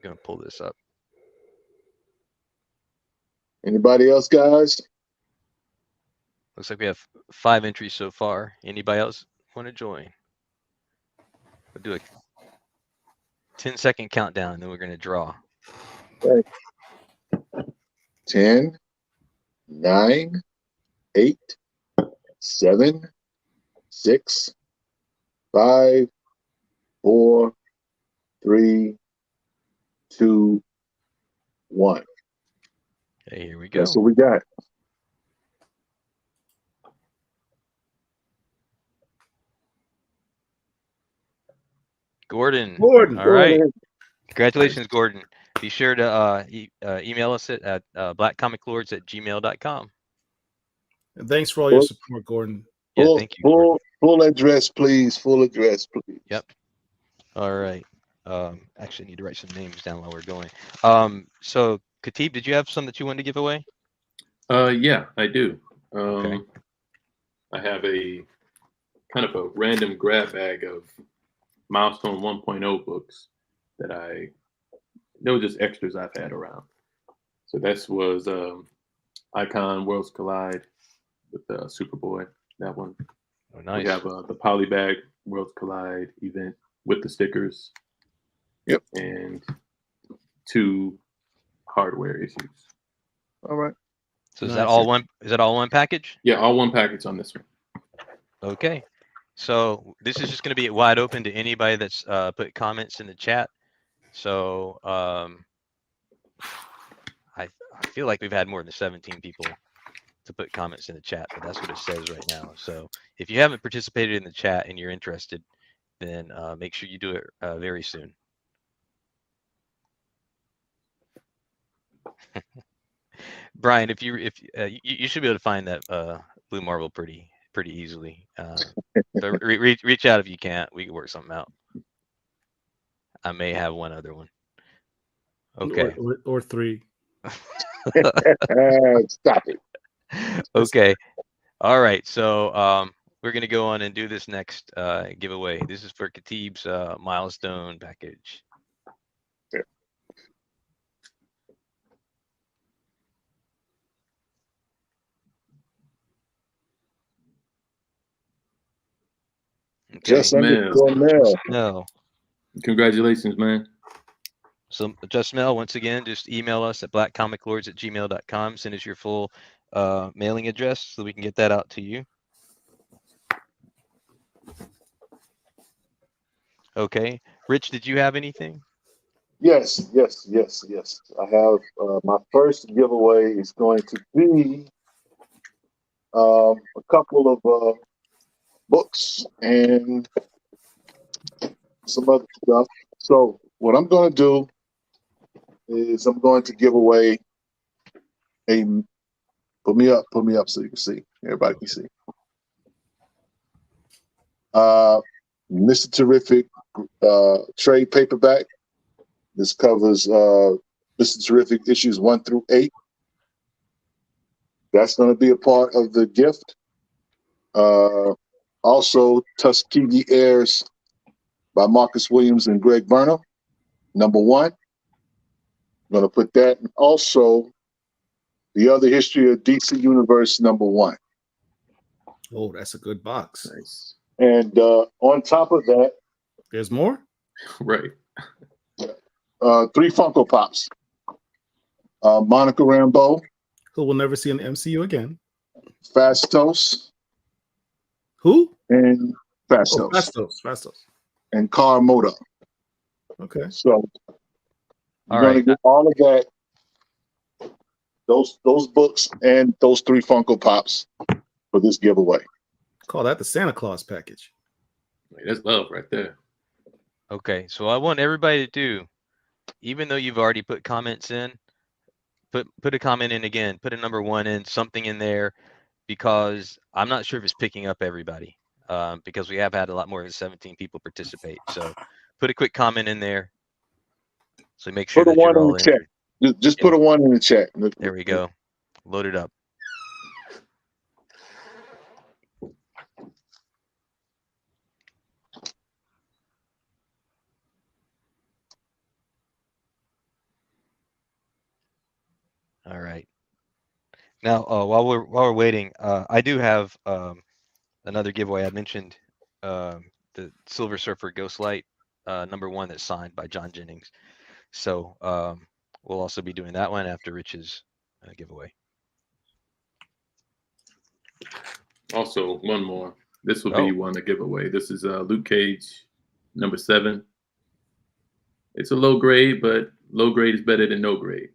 gonna pull this up. Anybody else, guys? Looks like we have 5 entries so far. Anybody else want to join? We'll do a 10-second countdown, and then we're gonna draw. Okay. 10, 9, 8, 7, 6, 5, 4, 3, 2, 1. Okay, here we go. That's what we got. Gordon. Gordon. All right. Congratulations, Gordon. Be sure to email us at blackcomiclords@gmail.com. And thanks for all your support, Gordon. Yeah, Full, thank you. full address, please. Full address, please. Yep. All right. Actually, I need to write some names down while we're going. So, Khatib, did you have some that you wanted to give away? Yeah, I do. Okay. I have a kind of a random grab bag of Milestone 1.0 books that they were just extras I've had around. So this was Icon Worlds Collide with Superboy, that one. Oh, nice. We have the Polybag Worlds Collide event with the stickers. Yep. And 2 hardware issues. All right. So is that all one? Is that all one package? Yeah, all one package on this one. Okay. So this is just going to be wide open to anybody that's put comments in the chat. So I feel like we've had more than 17 people to put comments in the chat, but that's what it says right now. So if you haven't participated in the chat and you're interested, then make sure you do it very soon. Brian, if you should be able to find that Blue Marble pretty easily. But reach out if you can't. We can work something out. I may have one other one. Okay. Or 3. Stop it. Okay. All right. So we're gonna go on and do this next giveaway. This is for Khatib's milestone package. Okay. Just Mel. No. Congratulations, man. So Just Mel, once again, just email us at blackcomiclords@gmail.com. Send us your full mailing address so we can get that out to you. Okay. Rich, did you have anything? Yes. I have my first giveaway is going to be a couple of books and some other stuff. So what I'm going to do is I'm going to give away a put me up so you can see. Everybody can see. Mr. Terrific trade paperback. This covers Mr. Terrific issues 1 through 8. That's going to be a part of the gift. Also, Tuskegee Heirs by Marcus Williams and Greg Burnham, #1. I'm going to put that. And also, The Other History of DC Universe, #1. Oh, that's a good box. Nice. And on top of that, there's more? Right. 3 Funko Pops. Monica Rambeau. Who will never see an MCU again. Fastos. Who? And Fastos. Oh, Fastos. And Carmoda. Okay. So All you're right. going to get all of that, those books and those 3 Funko Pops for this giveaway. Call that the Santa Claus package. That's love right there. Okay, so I want everybody to do, even though you've already put comments in, put a comment in again, put a #1 in, something in there, because I'm not sure if it's picking up everybody, because we have had a lot more than 17 people participate. So put a quick comment in there. So make sure Put a that 1 you're in all the chat. in. Just put a 1 in the chat. There we go. Load it up. All right. Now, while we're waiting, I do have another giveaway. I mentioned the Silver Surfer Ghostlight #1 that's signed by John Jennings. So we'll also be doing that one after Rich's giveaway. Also, one more. This will be one to give away. This is Luke Cage #7. It's a low grade, but low grade is better than no grade.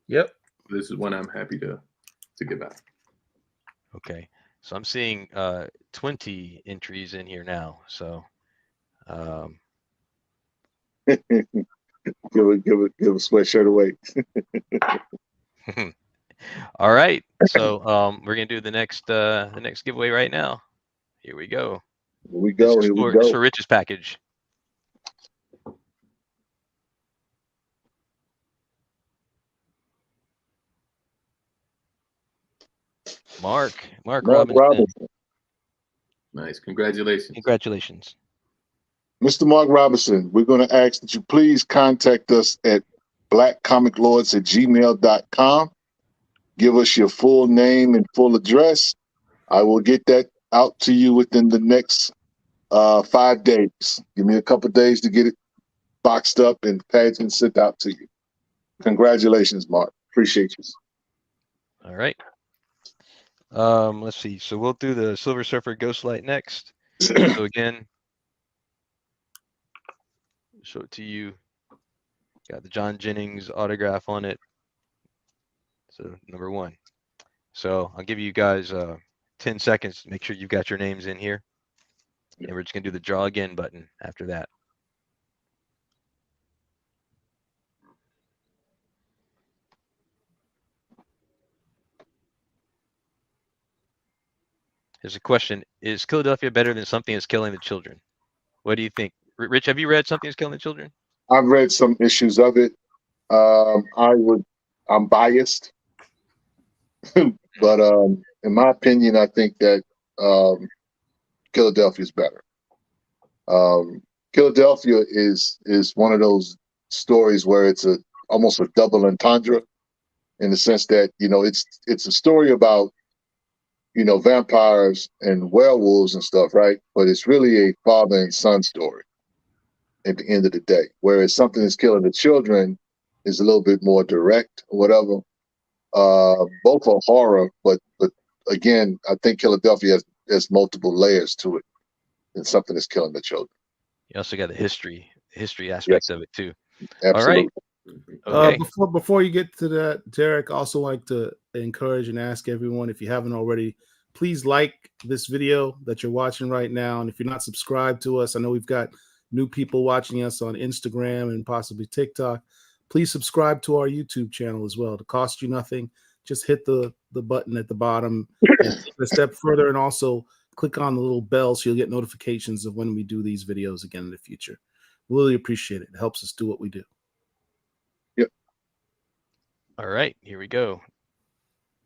Yep. This is one I'm happy to give out. Okay. So I'm seeing 20 entries in here now. So give a sweatshirt away. all right. So we're gonna do the next giveaway right now. Here we go. Here we go. This is for Rich's package. Mark Robinson. Nice. Congratulations. Congratulations. Mr. Mark Robinson, we're going to ask that you please contact us at blackcomiclords@gmail.com. Give us your full name and full address. I will get that out to you within the next 5 days. Give me a couple of days to get it boxed up and packaged and sent out to you. Congratulations, Mark. Appreciate you. All right. Let's see. So we'll do the Silver Surfer Ghostlight next. So again, show it to you. Got the John Jennings autograph on it. So #1. So I'll give you guys 10 seconds to make sure you've got your names in here. And we're just gonna do the draw again button after that. There's a question: is Philadelphia better than Something Is Killing the Children? What do you think, Rich? Have you read Something Is Killing the Children? I've read some issues of it. I'm biased, but in my opinion, I think that Philadelphia is better. Philadelphia is one of those stories where it's almost a double entendre, in the sense that it's a story about vampires and werewolves and stuff, right? But it's really a father and son story at the end of the day. Whereas Something Is Killing the Children is a little bit more direct or whatever. Both are horror, but again, I think Philadelphia has multiple layers to it than Something Is Killing the Children. You also got the history aspect of it too. Absolutely. All right. Okay. Before you get to that, Derek, I also like to encourage and ask everyone, if you haven't already, please like this video that you're watching right now. And if you're not subscribed to us, I know we've got new people watching us on Instagram and possibly TikTok. Please subscribe to our YouTube channel as well. It costs you nothing. Just hit the button at the bottom and take a step further, and also click on the little bell so you'll get notifications of when we do these videos again in the future. Really appreciate it. It helps us do what we do. Yep. All right, here we go.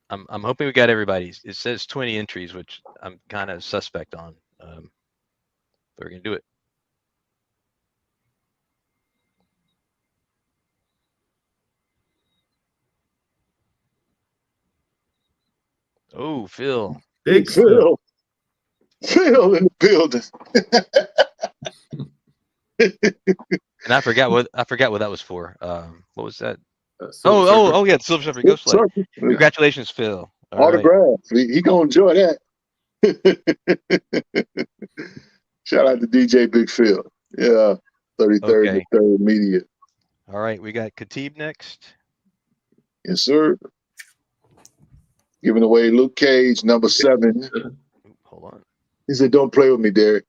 I'm hoping we got everybody. It says 20 entries, which I'm kind of suspect on. But we're gonna do it. Oh, Phil. Big Phil. Phil in the building. And I forgot what that was for. What was that? Oh yeah, Silver Surfer Ghostlight. Congratulations, Phil. All Autograph. Right. He gonna enjoy that. Shout out to DJ Big Phil. Yeah, 33rd Okay. to 3rd Media. All right, we got Khatib next. Yes, sir. Giving away Luke Cage, #7. Hold on. He said, "Don't play with me, Derek."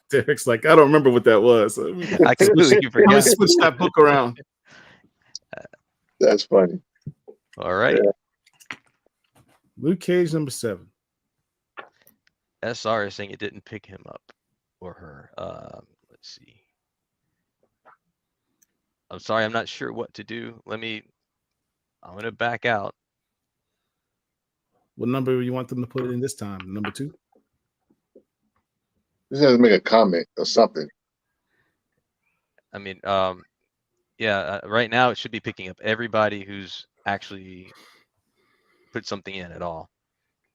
Derek's like, I don't remember what that was. I completely forgot. Let's switch that book around. That's funny. All right. Yeah. Luke Cage, #7. SR is saying it didn't pick him up or her. Let's see. I'm sorry, I'm not sure what to do. I'm gonna back out. What number you want them to put it in this time? #2? Just have to make a comment or something. I mean, Yeah, right now it should be picking up everybody who's actually put something in at all.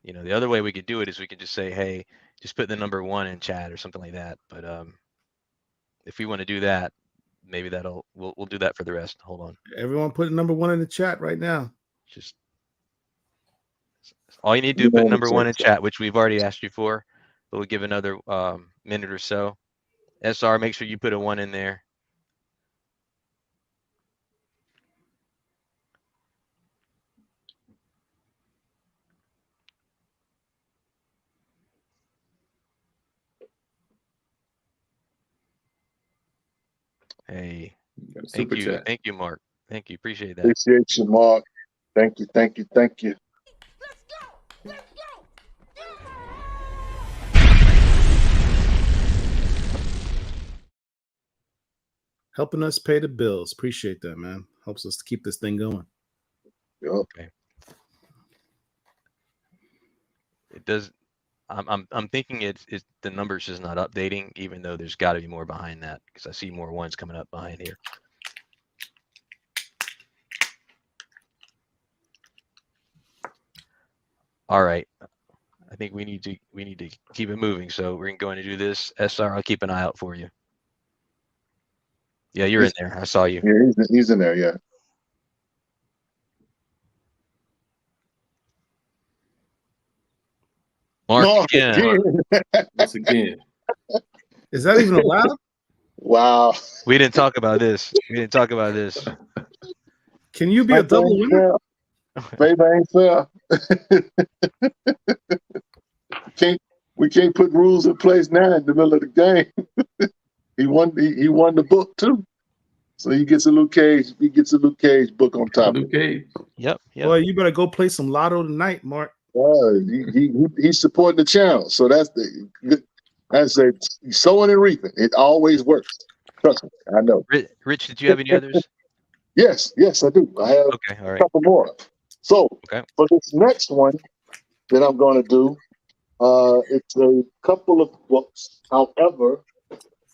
You know, the other way we could do it is we could just say, hey, just put the number 1 in chat or something like that. But if we want to do that, maybe we'll do that for the rest. Hold on. Everyone put number 1 in the chat right now. Just all you need to do, put number 1 in chat, which we've already asked you for, but we'll give another minute or so. SR, make sure you put a 1 in there. Hey, thank you, Mark. Thank you, appreciate that. Appreciate you, Mark. Thank you, thank you, thank you. Helping us pay the bills. Appreciate that, man. Helps us to keep this thing going. Yep. Okay. It does. I'm thinking it's the numbers just not updating, even though there's got to be more behind that, because I see more 1s coming up behind here. All right. I think we need to keep it moving. So we're going to do this. SR, I'll keep an eye out for you. Yeah, you're in there. I saw you. Yeah, he's in there. Yeah. Mark again. Once again. Is that even allowed? Wow. We didn't talk about this. We didn't talk about this. Can you be a double winner? Maybe ain't fair. We can't put rules in place now in the middle of the game. He won the book too. So he gets a Luke Cage book on top of it. Yep. Boy, you better go play some lotto tonight, Mark. He's supporting the channel. So that's sowing and reaping. It always works. Trust me, I know. Rich, did you have any others? Yes, I do. I have a couple more. So for this next one that I'm going to do, it's a couple of books. However,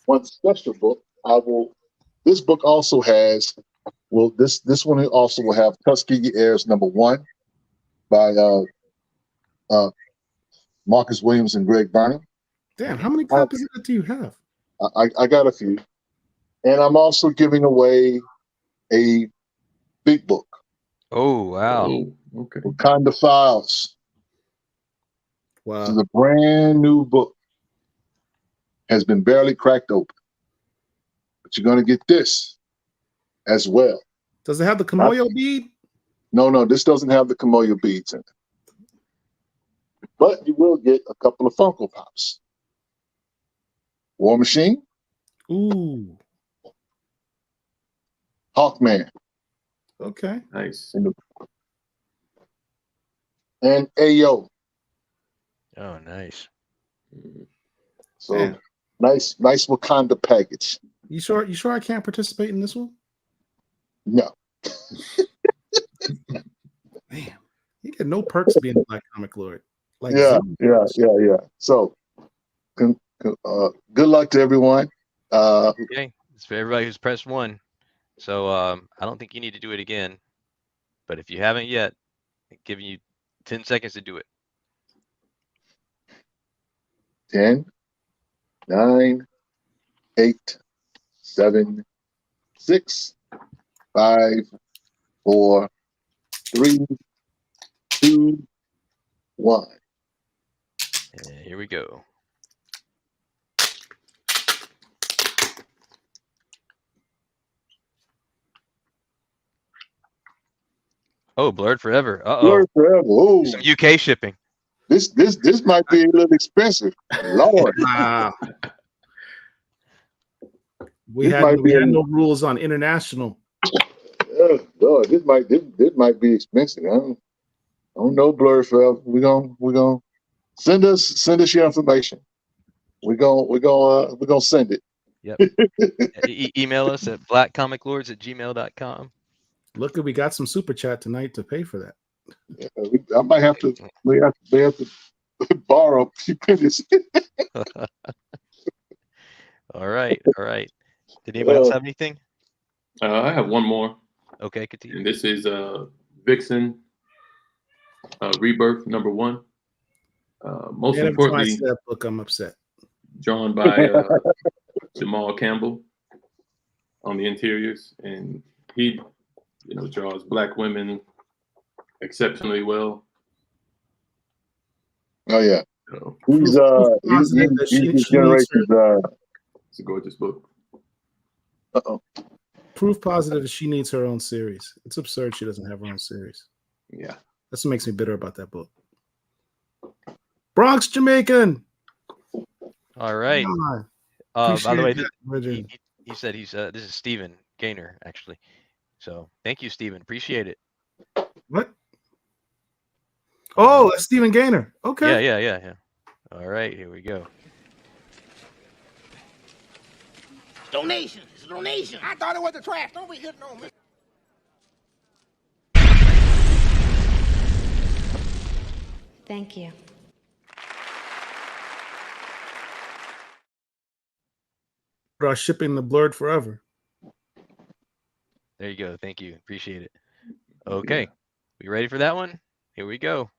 one special book, this book also has, this one also will have Tuskegee Heirs #1 by Marcus Williams and Greg Burnham. Damn, how many copies of that do you have? I got a few. And I'm also giving away a big book. Oh, wow. Okay. Wakanda Files. Wow. This is a brand new book. Has been barely cracked open. But you're going to get this as well. Does it have the Kimoyo bead? No, this doesn't have the Kimoyo beads in it. But you will get a couple of Funko Pops. War Machine. Ooh. Hawkman. Okay. Nice. And Ayo. Oh, nice. So nice Wakanda package. You sure I can't participate in this one? No. Man, you get no perks being a Black Comic Lord. Like yeah. So good luck to everyone. Okay. It's for everybody who's pressed 1. So I don't think you need to do it again. But if you haven't yet, I'm giving you 10 seconds to do it. 10, 9, 8, 7, 6, 5, 4, 3, 2, 1. And here we go. Oh, Blurred Forever. Blurred Forever. Ooh. Some UK shipping. This might be a little expensive. Lord. Wow. We had no rules on international. Lord, this might be expensive. I don't know, Blurred Forever. We're gonna send us your information. We're gonna send it. Yep. Email us at blackcomiclords@gmail.com. Look, we got some super chat tonight to pay for that. Yeah, I might have to. We have to borrow a few pennies. All right. Did anybody else have anything? I have one more. Okay, continue. And this is Vixen Rebirth #1. Most Every time I importantly, see that book, I'm upset. drawn by Jamal Campbell on the interiors, and he, draws Black women exceptionally well. Oh yeah, So, he's this generation's. it's a gorgeous book. Proof positive that she needs her own series. It's absurd she doesn't have her own series. Yeah, that's what makes me bitter about that book. Bronx Jamaican. All right. By the way, he said he's this is Stephen Gaynor, actually. So thank you, Stephen. Appreciate it. What? Oh, that's Stephen Gaynor. Okay. Yeah. All right, here we go. Donation. It's a donation. I thought it was the trash. Don't be hitting on me. Thank you. Bro, shipping the Blurred forever. There you go. Thank you. Appreciate it. Okay. We ready for that one? Here we go.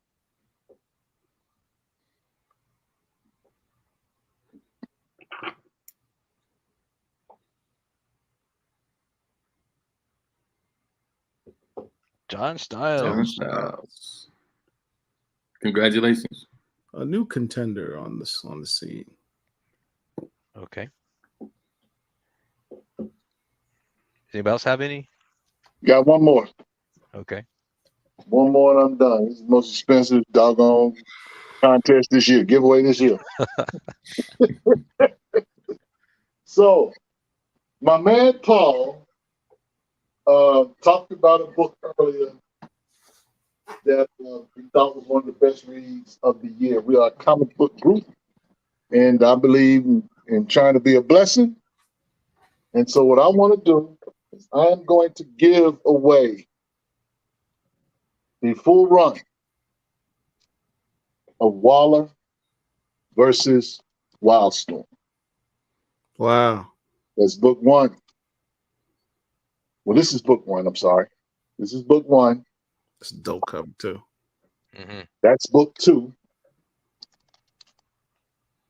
John Styles. Congratulations. A new contender on the scene. Okay. Does anybody else have any? Got one more. Okay. One more and I'm done. This is the most expensive doggone contest this year, giveaway this year. So, my man Paul talked about a book earlier that we thought was one of the best reads of the year. We are a comic book group, and I believe in trying to be a blessing. And so what I want to do is I'm going to give away the full run of Waller versus Wildstorm. Wow. That's book one. Well, this is book one. I'm sorry. This is book one. It's a dope cover too. Mm-hmm. That's book two.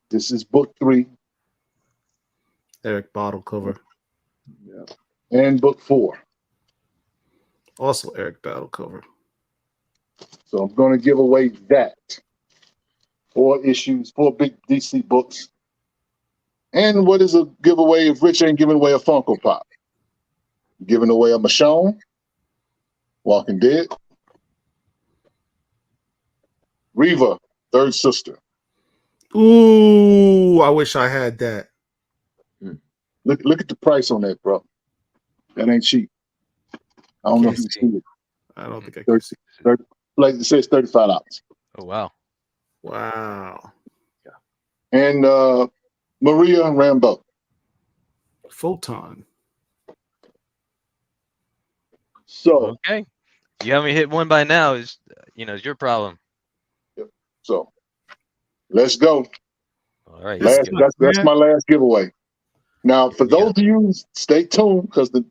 This is book three. Eric Bottle cover. Yeah. And book four. Also Eric Battle cover. So I'm going to give away that. 4 issues, 4 big DC books. And what is a giveaway if Rich ain't giving away a Funko Pop? Giving away a Michonne, Walking Dead, Reva, Third Sister. Ooh, I wish I had that. Look at the price on that, bro. That ain't cheap. I don't know if you see it. I don't think I can see it. 30, like it says, $35. Oh wow. Wow. And Maria Rambeau. Photon. So okay. You haven't hit one by now is it's your problem. So let's go. All right. That's my last giveaway. Now, for those of you, stay tuned because the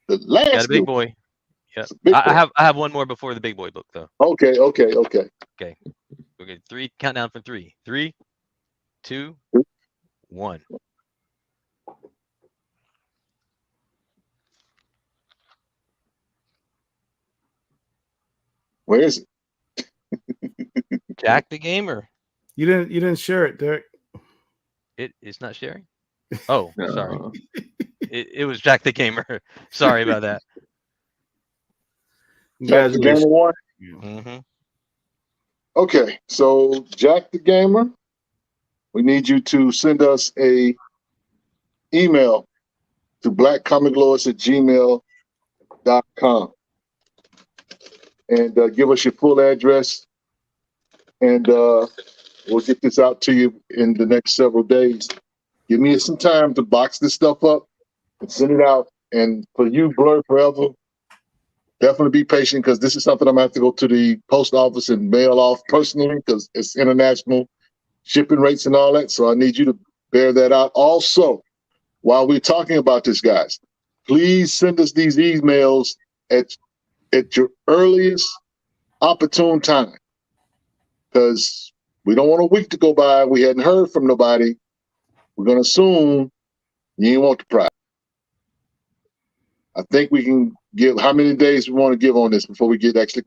last got a big boy. Yeah, I have one more before the big boy book though. Okay. Okay. We're gonna 3 countdown from 3. 3, 2, 1. Where is it? Jack the Gamer. You didn't share it, Derek. It's not sharing? Oh, sorry. It was Jack the Gamer. Sorry about that. Jack the Gamer one? Mm-hmm. Okay, so Jack the Gamer, we need you to send us a email to blackcomiclords@gmail.com and give us your full address, and we'll get this out to you in the next several days. Give me some time to box this stuff up and send it out. And for you, Blur Forever, definitely be patient because this is something I'm going to have to go to the post office and mail off personally because it's international shipping rates and all that. So I need you to bear that out. Also, while we're talking about this, guys, please send us these emails at your earliest opportune time, because we don't want a week to go by. We hadn't heard from nobody. We're going to assume you ain't want the prize. I think we can give, how many days we want to give on this before we get actually,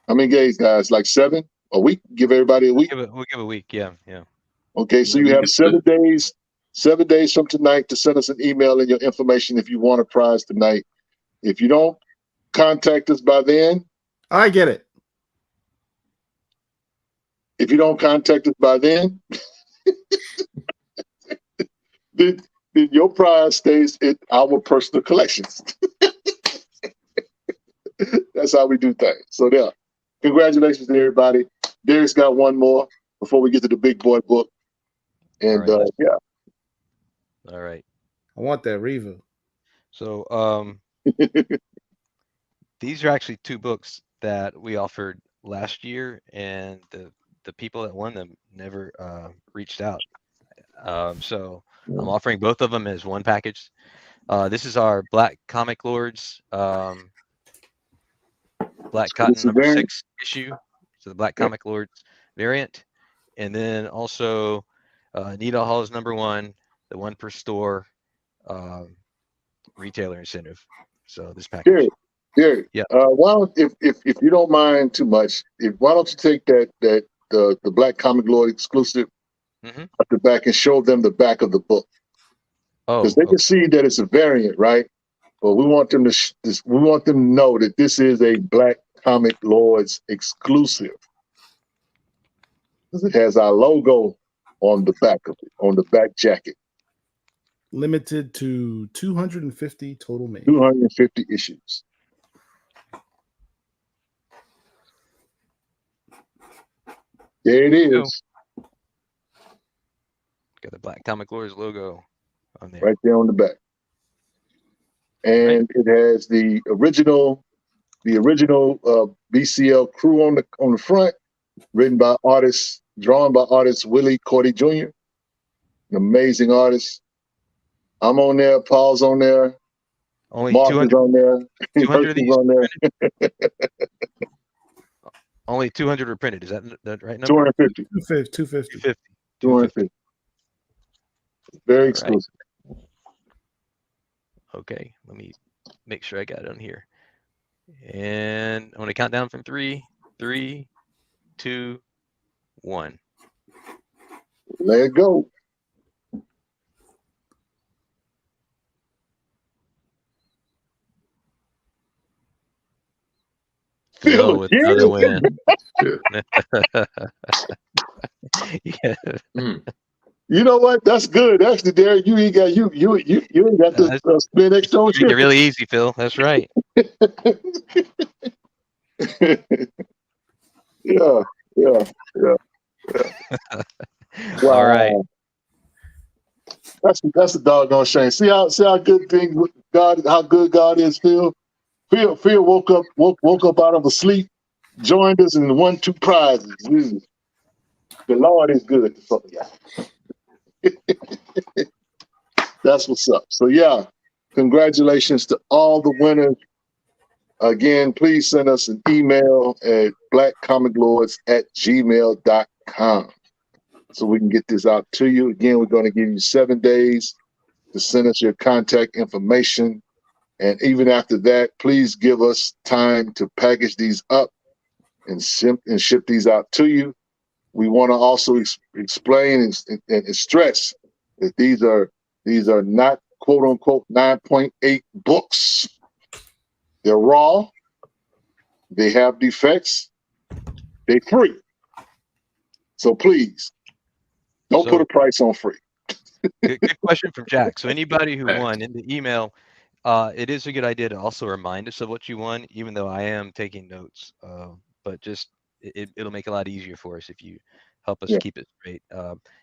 how many days, guys? Like 7? A week? Give everybody a week? We'll give a week. Yeah. Okay, so you have 7 days, 7 days from tonight to send us an email and your information if you want a prize tonight. If you don't contact us by then, I get it. If you don't contact us by then, then your prize stays in our personal collections. That's how we do things. So there. Congratulations to everybody. Derek's got one more before we get to the big boy book. And All right, yeah. All right. I want that Reva. So these are actually 2 books that we offered last year, and the people that won them never reached out. So I'm offering both of them as one package. This is our Black Comic Lords Black Cotton number 6 issue. So the Black Comic Lords variant. And then also Needle Hall's number 1, the 1 per store retailer incentive. So this package. Derek, yeah. Why don't, if you don't mind too much, why don't you take the Black Comic Lord exclusive at the back and show them the back of the book, because they can see that it's a variant, right? But we want them to know that this is a Black Comic Lords exclusive, because it has our logo on the back of it, on the back jacket. Limited to 250 total made. 250 issues. There it is. Got the Black Comic Lords logo on there. Right there on the back. And it has the original BCL crew on the front, written by artists, drawn by artist Willie Cordy Jr., an amazing artist. I'm on there, Paul's on there, only Mark is on there, 200 of these on there. Only 200 are printed. Is that right number? 250. 250. Very exclusive. Okay, let me make sure I got it on here. And I'm going to count down from 3, 3, 2, 1. Let it go. Phil with another win. Yeah. You know what? That's good. Actually, Derek, you ain't got to spend extra on shit. Really easy, Phil. That's right. Yeah. Wow. All right. That's a doggone shame. See how good things with God, how good God is, Phil. Phil woke up out of a sleep, joined us, and won 2 prizes. The Lord is good to some of y'all. That's what's up. So yeah, congratulations to all the winners. Again, please send us an email at blackcomiclords@gmail.com so we can get this out to you. Again, we're going to give you 7 days to send us your contact information. And even after that, please give us time to package these up and ship these out to you. We want to also explain and stress that these are not quote unquote 9.8 books. They're raw. They have defects. They're free. So please don't put a price on free. Good question from Jack. So anybody who won in the email, it is a good idea to also remind us of what you won, even though I am taking notes. But just it'll make it a lot easier for us if you help us keep it straight.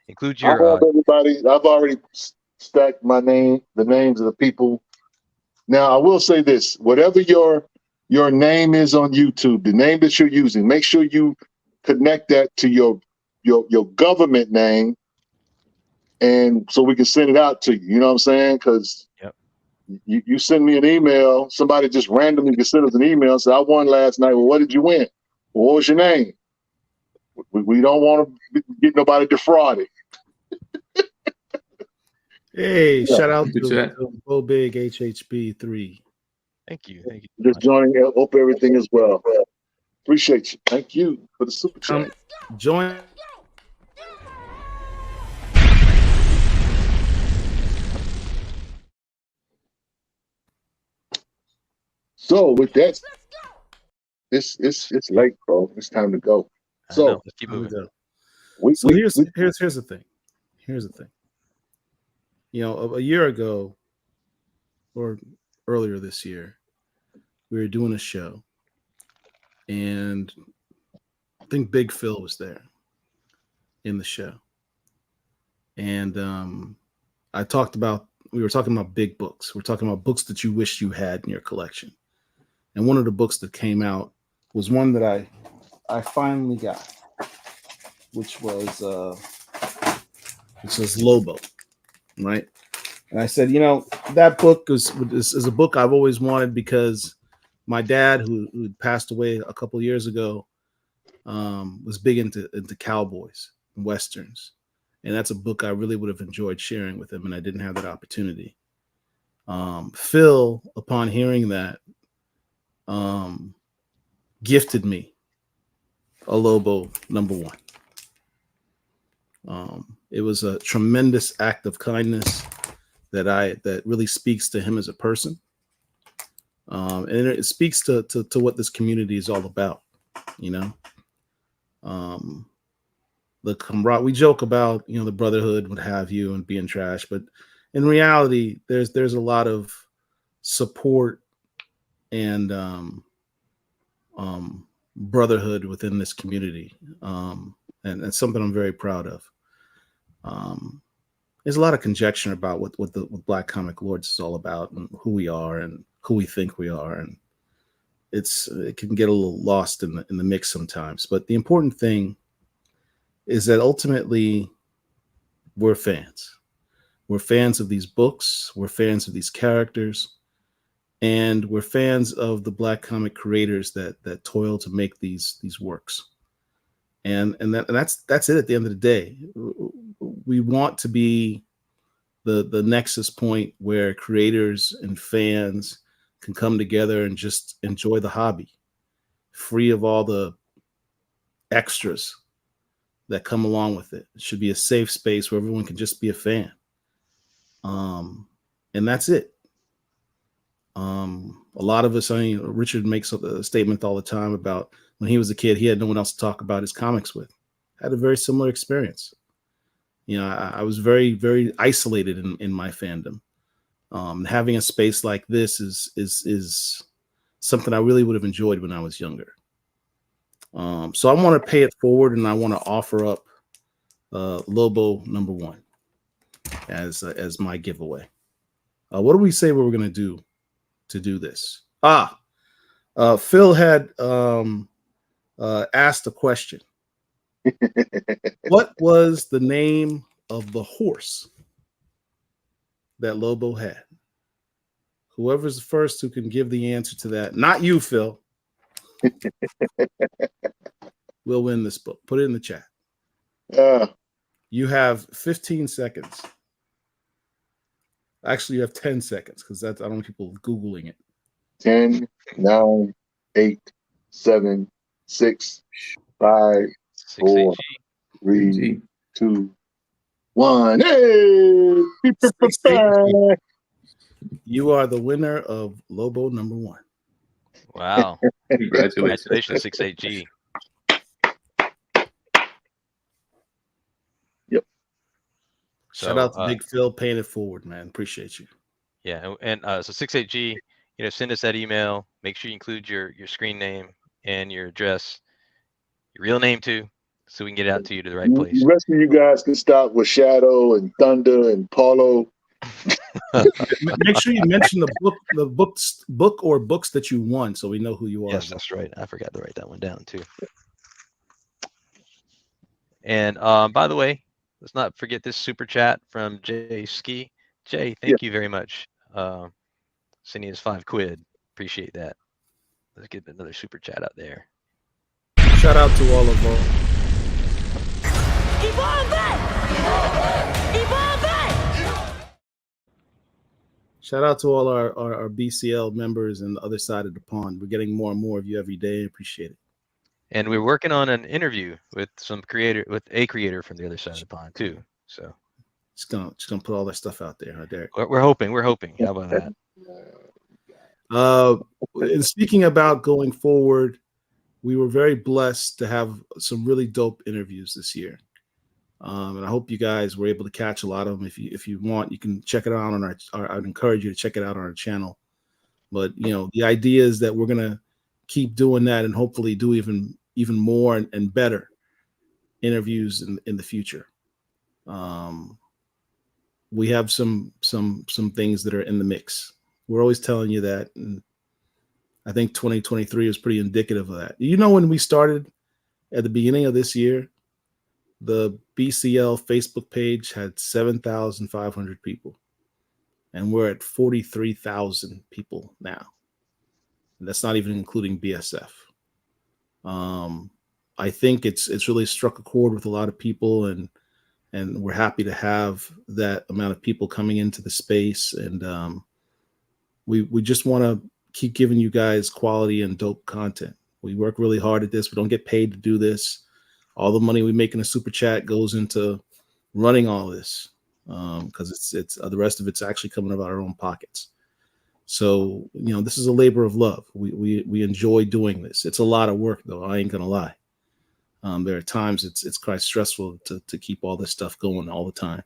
Include your everybody. I've already stacked my name, the names of the people. Now I will say this: whatever your name is on YouTube, the name that you're using, make sure you connect that to your government name, and so we can send it out to you. You know what I'm saying? Because You send me an email. Somebody just randomly can send us an email and say, I won last night. Well, what did you win? Well, what was your name? We don't want to get nobody defrauded. Hey, Yeah. shout out Good to chat. Bo Big HHB3. Thank you. Thank you. Just joining. Hope everything is well. Appreciate you. Thank you for the super chat. Join. So with that, it's late, bro. It's time to go. I So know. Let's keep moving. Here's the thing. Here's the thing. You know, a year ago or earlier this year, we were doing a show, and I think Big Phil was there in the show, and we were talking about big books. We're talking about books that you wish you had in your collection, and one of the books that came out was one that I finally got, which was Lobo, right? And I said, you know, that book is a book I've always wanted because my dad, who passed away a couple of years ago, was big into cowboys and westerns, and that's a book I really would have enjoyed sharing with him, and I didn't have that opportunity. Phil, upon hearing that, gifted me a Lobo #1. It was a tremendous act of kindness that really speaks to him as a person, and it speaks to what this community is all about. You know, the camaraderie. We joke about, you know, the brotherhood, what have you, and being trash, but in reality, there's a lot of support and brotherhood within this community, and it's something I'm very proud of. There's a lot of conjecture about what Black Comic Lords is all about and who we are and who we think we are, and it can get a little lost in the mix sometimes. But the important thing is that ultimately we're fans. We're fans of these books. We're fans of these characters, and we're fans of the Black comic creators that toil to make these works. And that's it. At the end of the day, we want to be the nexus point where creators and fans can come together and just enjoy the hobby, free of all the extras that come along with it. It should be a safe space where everyone can just be a fan. And that's it. A lot of us, I mean, Richard makes a statement all the time about when he was a kid, he had no one else to talk about his comics with. I had a very similar experience. You know, I was very, very isolated in my fandom. Having a space like this is something I really would have enjoyed when I was younger. So I want to pay it forward, and I want to offer up Lobo #1 as my giveaway. What do we say we were going to do this? Phil had asked a question. What was the name of the horse that Lobo had? Whoever's the first who can give the answer to that, not you, Phil, will win this book. Put it in the chat. You have 15 seconds. Actually, you have 10 seconds because I don't want people Googling it. 10, 9, 8, 7, 6, 5, 4, 3, 2, 1. Hey! You are the winner of Lobo #1. Wow. Congratulations, 6AG. Yep. Shout out to Big Phil, paying it forward, man. Appreciate you. Yeah, and so 6AG, you know, send us that email. Make sure you include your screen name and your address, your real name too, so we can get it out to you to the right place. The rest of you guys can stop with Shadow and Thunder and Paulo. Make sure you mention the book or books that you won, so we know who you are. Yes, that's right. I forgot to write that one down too. And by the way, let's not forget this super chat from Jay Ski. Jay, thank you very much. sending us £5. Appreciate that. Let's get another super chat out there. Shout out to all of our shout out to all our BCL members and the other side of the pond. We're getting more and more of you every day. Appreciate it. And we're working on an interview with a creator from the other side of the pond too. So just gonna put all that stuff out there, huh, Derek? We're hoping. How about that? And speaking about going forward, we were very blessed to have some really dope interviews this year. And I hope you guys were able to catch a lot of them. If you want, you can check it out on I'd encourage you to check it out on our channel. But the idea is that we're gonna keep doing that and hopefully do even more and better interviews in the future. We have some things that are in the mix. We're always telling you that, and I think 2023 is pretty indicative of that. When we started at the beginning of this year, the BCL Facebook page had 7,500 people, and we're at 43,000 people now. And that's not even including BSF. I think it's really struck a chord with a lot of people, and we're happy to have that amount of people coming into the space. And we just want to keep giving you guys quality and dope content. We work really hard at this. We don't get paid to do this. All the money we make in a super chat goes into running all this, because it's the rest of it's actually coming out of our own pockets. So this is a labor of love. We enjoy doing this. It's a lot of work, though. I ain't gonna lie. There are times it's quite stressful to keep all this stuff going all the time,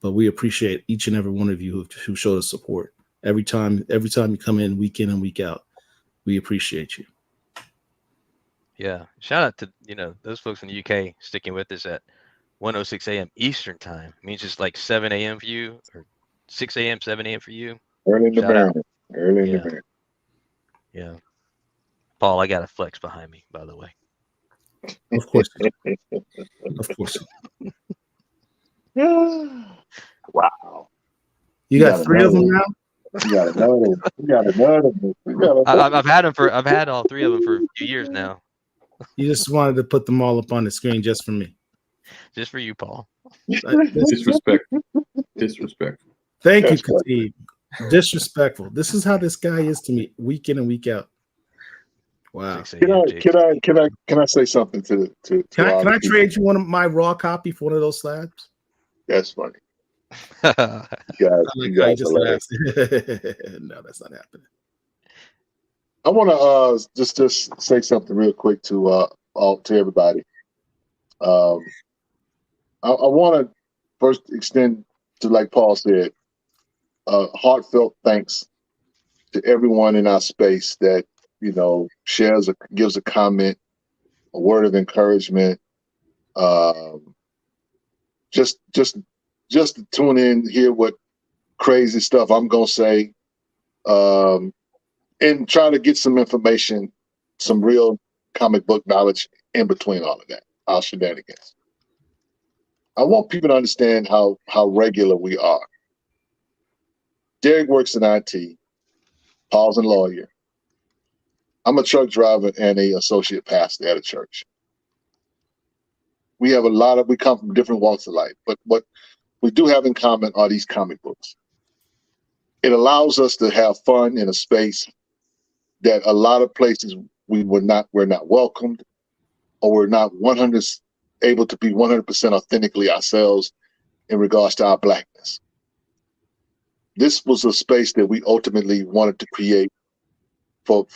but we appreciate each and every one of you who showed us support every time you come in and week out. We appreciate you. Yeah, shout out to those folks in the UK sticking with us at 1:06 a.m. Eastern time. It means it's like 7 a.m. for you, or 6 a.m., 7 a.m. for you. Early in the morning. Early in the morning. Yeah, Paul, I got a flex behind me, by the way. Of course. Of course. Wow. You got 3 of them now? You got another. I've had all 3 of them for a few years now. You just wanted to put them all up on the screen just for me. Just for you, Paul. Disrespectful. Thank you, Khatib. Disrespectful. This is how this guy is to me, week in and week out. Wow. Can I say something to Can I trade you one of my raw copy for one of those slabs? That's funny. You guys no, that's not happening. I want to just say something real quick to everybody. I want to first extend to, like Paul said, heartfelt thanks to everyone in our space that gives a comment, a word of encouragement, just to tune in, hear what crazy stuff I'm gonna say, and try to get some information, some real comic book knowledge in between all of that, our shenanigans. I want people to understand how regular we are. Derek works in IT. Paul's a lawyer. I'm a truck driver and a associate pastor at a church. We come from different walks of life, but what we do have in common are these comic books. It allows us to have fun in a space that a lot of places we're not welcomed, or we're not able to be 100% authentically ourselves in regards to our Blackness. This was a space that we ultimately wanted to create for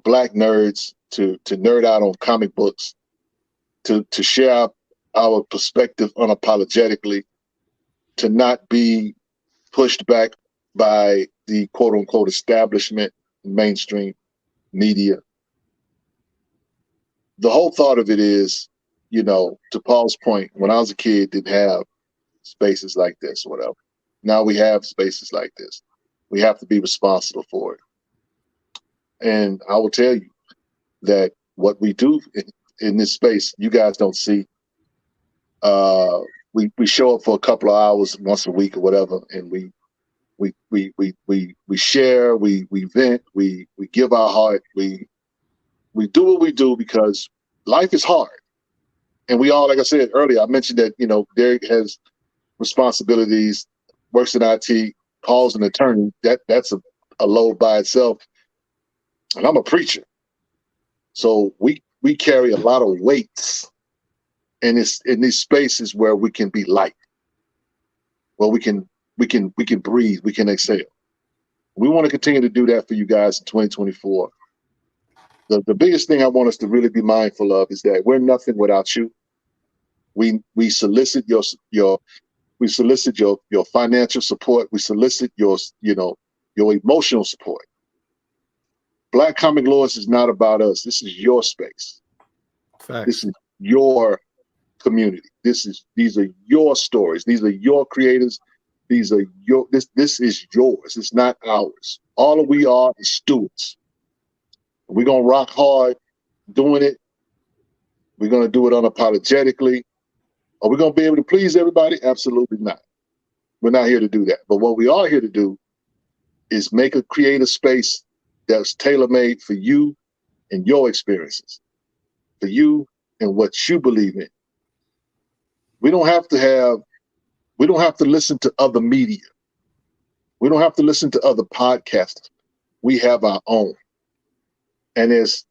Black nerds to nerd out on comic books, to share our perspective unapologetically, to not be pushed back by the quote unquote establishment, mainstream media. The whole thought of it is, to Paul's point, when I was a kid, didn't have spaces like this or whatever. Now we have spaces like this. We have to be responsible for it. And I will tell you that what we do in this space, you guys don't see. We show up for a couple of hours once a week or whatever, and we We share, we vent, we give our heart, we do what we do because life is hard. And we all, like I said earlier, I mentioned that, Derek has responsibilities, works in IT, calls an attorney. That's a load by itself. And I'm a preacher. So we carry a lot of weights in these spaces where we can be light. Well, we can breathe, we can exhale. We want to continue to do that for you guys in 2024. The biggest thing I want us to really be mindful of is that we're nothing without you. We solicit your financial support. We solicit your emotional support. Black Comic Lords is not about us. This is your space. Facts. This is your community. These are your stories. These are your creators. This is yours. It's not ours. All we are is stewards. We're gonna rock hard doing it. We're gonna do it unapologetically. Are we gonna be able to please everybody? Absolutely not. We're not here to do that. But what we are here to do is create a space that's tailor-made for you and your experiences, for you and what you believe in. We don't have to listen to other media. We don't have to listen to other podcasts. We have our own. And as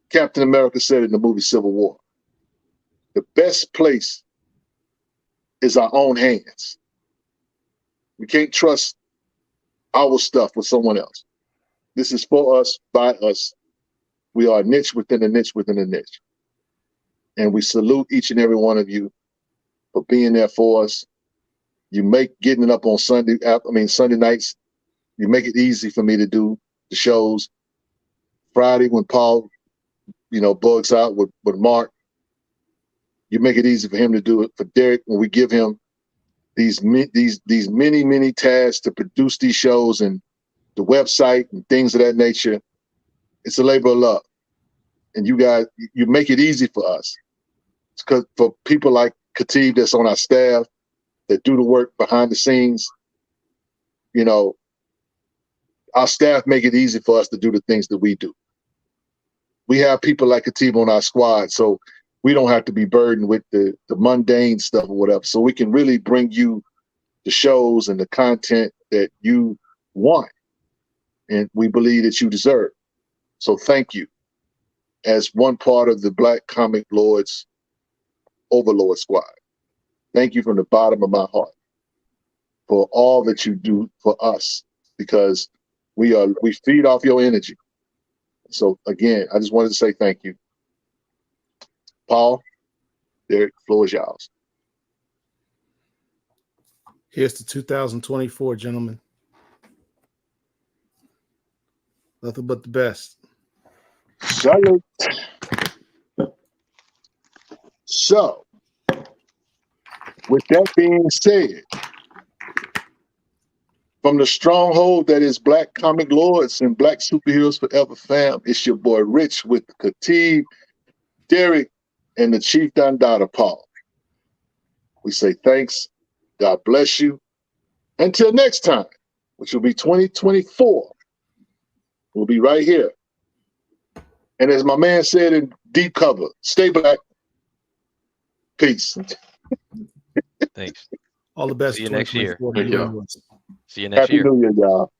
Captain America said in the movie Civil War, the best place is our own hands. We can't trust our stuff with someone else. This is for us, by us. We are a niche within a niche within a niche. And we salute each and every one of you for being there for us. You make getting up on Sunday nights, you make it easy for me to do the shows. Friday when Paul, bugs out with Mark, you make it easy for him to do it. For Derek, when we give him these many tasks to produce these shows and the website and things of that nature, it's a labor of love. And you guys, you make it easy for us. It's because for people like Khatib that's on our staff that do the work behind the scenes, our staff make it easy for us to do the things that we do. We have people like Khatib on our squad, so we don't have to be burdened with the mundane stuff or whatever. So we can really bring you the shows and the content that you want and we believe that you deserve. So thank you as one part of the Black Comic Lords Overlord Squad. Thank you from the bottom of my heart for all that you do for us, because we feed off your energy. So again, I just wanted to say thank you. Paul, Derek, floor is yours. Here's to 2024, gentlemen. Nothing but the best. Salute. So, with that being said, from the stronghold that is Black Comic Lords and Black Superheroes Forever fam, it's your boy Rich with Khatib, Derek, and the Chief Dondada Paul. We say thanks. God bless you. Until next time, which will be 2024, we'll be right here. And as my man said in Deep Cover, stay black. Peace. Thanks. All the best. See you next year. Thank you. See you next year. Happy New Year, y'all.